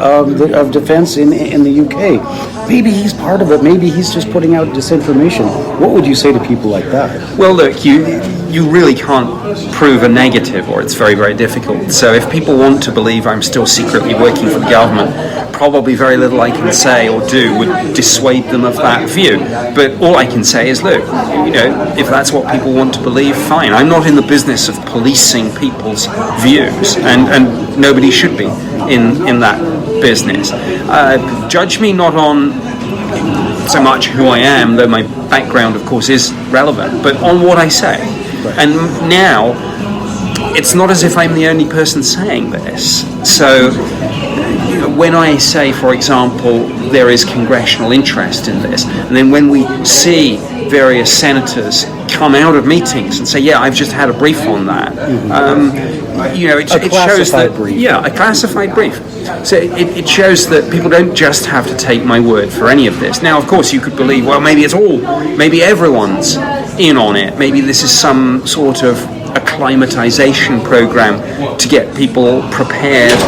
Defense in the UK. Maybe he's part of it. Maybe he's just putting out disinformation. What would you say to people like that? Well, look, you really can't prove a negative, or it's very, very difficult. So if people want to believe I'm still secretly working for the government, probably very little I can say or do would dissuade them of that view. But all I can say is, look, if that's what people want to believe, fine. I'm not in the business of policing people's views, and nobody should be in that business. Judge me not on so much who I am, though my background, of course, is relevant, but on what I say. And now, it's not as if I'm the only person saying this. So, when I say, for example, there is congressional interest in this, and then when we see various senators come out of meetings and say, yeah, I've just had a brief on that, it shows that, a classified brief. So it shows that people don't just have to take my word for any of this. Now, of course, you could believe, well, maybe everyone's in on it. Maybe this is some sort of acclimatization program to get people prepared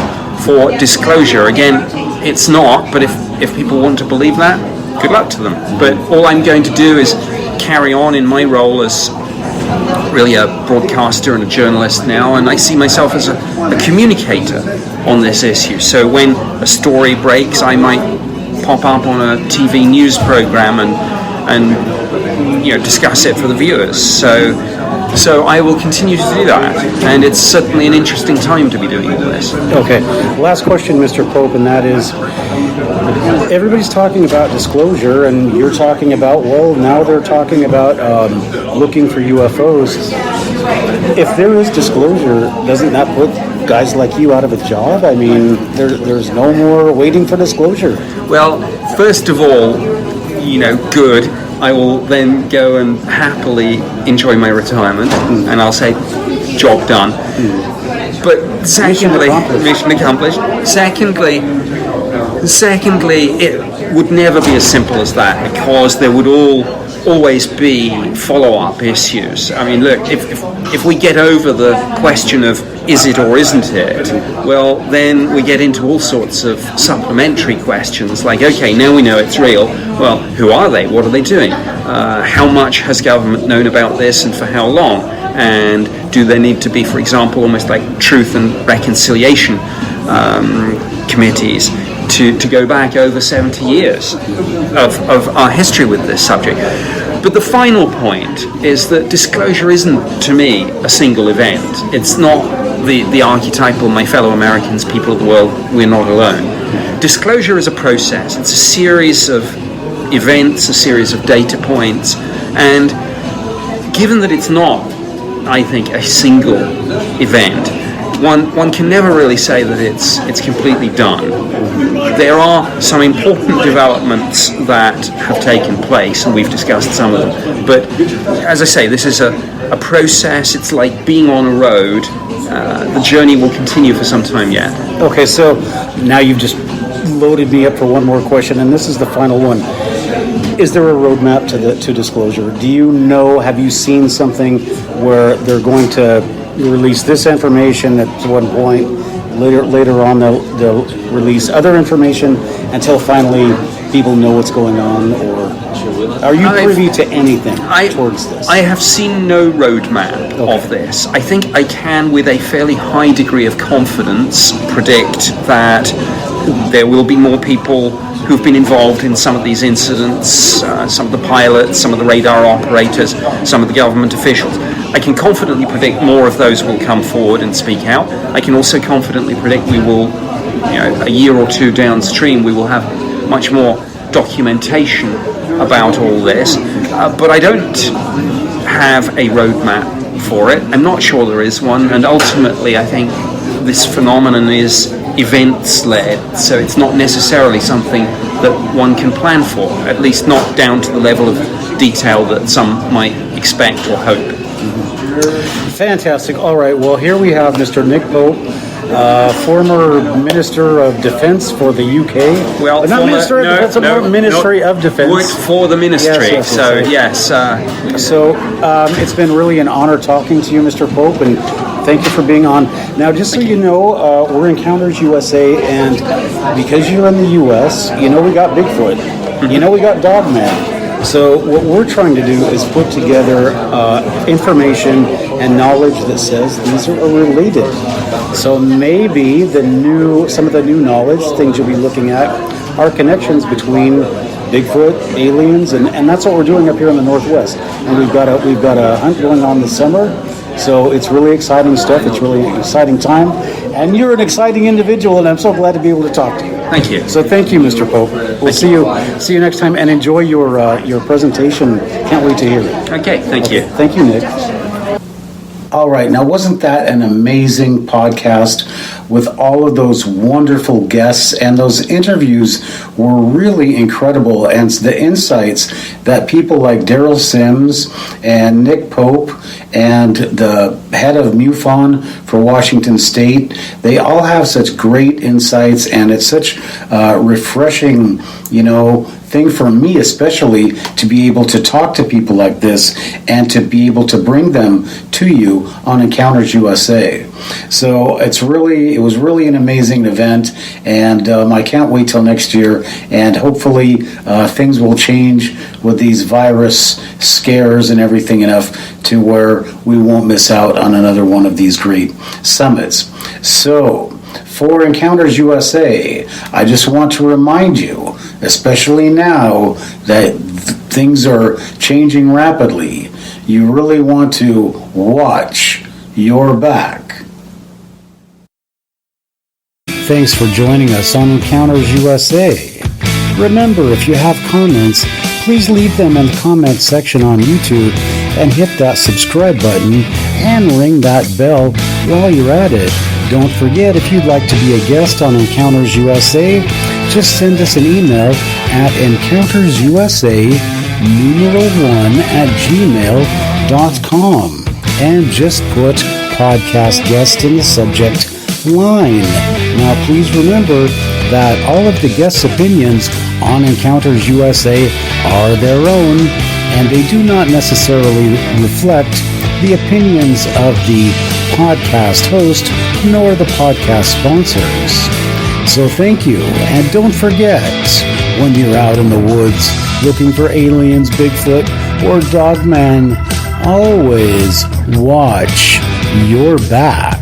for disclosure. Again, it's not, but if people want to believe that, good luck to them. But all I'm going to do is carry on in my role as really a broadcaster and a journalist now, and I see myself as a communicator on this issue. So when a story breaks, I might pop up on a TV news program and discuss it for the viewers. So I will continue to do that, and it's certainly an interesting time to be doing all this. Okay, last question, Mr. Pope, and that is, everybody's talking about disclosure, and you're talking about, well, now they're talking about looking for UFOs. If there is disclosure, doesn't that put guys like you out of a job? I mean, there's no more waiting for disclosure. Well, first of all, good. I will then go and happily enjoy my retirement, and I'll say, job done. But secondly, mission accomplished. Secondly, it would never be as simple as that, because there would always be follow-up issues. I mean, look, if we get over the question of is it or isn't it, well, then we get into all sorts of supplementary questions like, okay, now we know it's real. Well, who are they? What are they doing? How much has government known about this, and for how long? And do there need to be, for example, almost like truth and reconciliation committees to go back over 70 years of our history with this subject? But the final point is that disclosure isn't, to me, a single event. It's not the archetypal, my fellow Americans, people of the world, we're not alone. Disclosure is a process. It's a series of events, a series of data points, and given that it's not, I think, a single event, one can never really say that it's completely done. There are some important developments that have taken place, and we've discussed some of them. But as I say, this is a process. It's like being on a road. The journey will continue for some time yet. Okay, so now you've just loaded me up for one more question, and this is the final one. Is there a roadmap to disclosure? Do you know, have you seen something where they're going to release this information at one point, later on they'll release other information until finally people know what's going on, or are you privy to anything towards this? I have seen no roadmap of this. I think I can, with a fairly high degree of confidence, predict that there will be more people who've been involved in some of these incidents, some of the pilots, some of the radar operators, some of the government officials. I can confidently predict more of those will come forward and speak out. I can also confidently predict we will, a year or two downstream, we will have much more documentation about all this. But I don't have a roadmap for it. I'm not sure there is one, and ultimately I think this phenomenon is events-led, so it's not necessarily something that one can plan for, at least not down to the level of detail that some might expect or hope. Fantastic. All right, well, here we have Mr. Nick Pope, former Minister of Defence for the UK. Well, not Minister of Defence, Ministry of Defence. Worked for the ministry, yes. So it's been really an honor talking to you, Mr. Pope, and thank you for being on. Now, just so you know, we're Encounters USA, and because you're in the US, we got Bigfoot. We got Dogman. So what we're trying to do is put together information and knowledge that says these are related. So maybe some of the new knowledge, things you'll be looking at, are connections between Bigfoot, aliens, and that's what we're doing up here in the Northwest. And we've got a hunt going on this summer. So it's really exciting stuff. It's really an exciting time. And you're an exciting individual, and I'm so glad to be able to talk to you. Thank you. So thank you, Mr. Pope. We'll see you next time, and enjoy your presentation. Can't wait to hear it. Okay, thank you. Thank you, Nick. All right, now wasn't that an amazing podcast with all of those wonderful guests, and those interviews were really incredible, and the insights that people like Daryl Sims and Nick Pope and the head of MUFON for Washington State, they all have such great insights, and it's such refreshing, thing for me especially to be able to talk to people like this and to be able to bring them to you on Encounters USA. So it was really an amazing event, and I can't wait till next year, and hopefully things will change with these virus scares and everything enough to where we won't miss out on another one of these great summits. So for Encounters USA, I just want to remind you, especially now that things are changing rapidly, you really want to watch your back. Thanks for joining us on Encounters USA. Remember, if you have comments, please leave them in the comments section on YouTube and hit that subscribe button and ring that bell while you're at it. Don't forget, if you'd like to be a guest on Encounters USA, just send us an email at encountersusa1@gmail.com and just put podcast guest in the subject line. Now please remember that all of the guests' opinions on Encounters USA are their own, and they do not necessarily reflect the opinions of the podcast host nor the podcast sponsors. So thank you, and don't forget, when you're out in the woods looking for aliens, Bigfoot, or Dogman, always watch your back.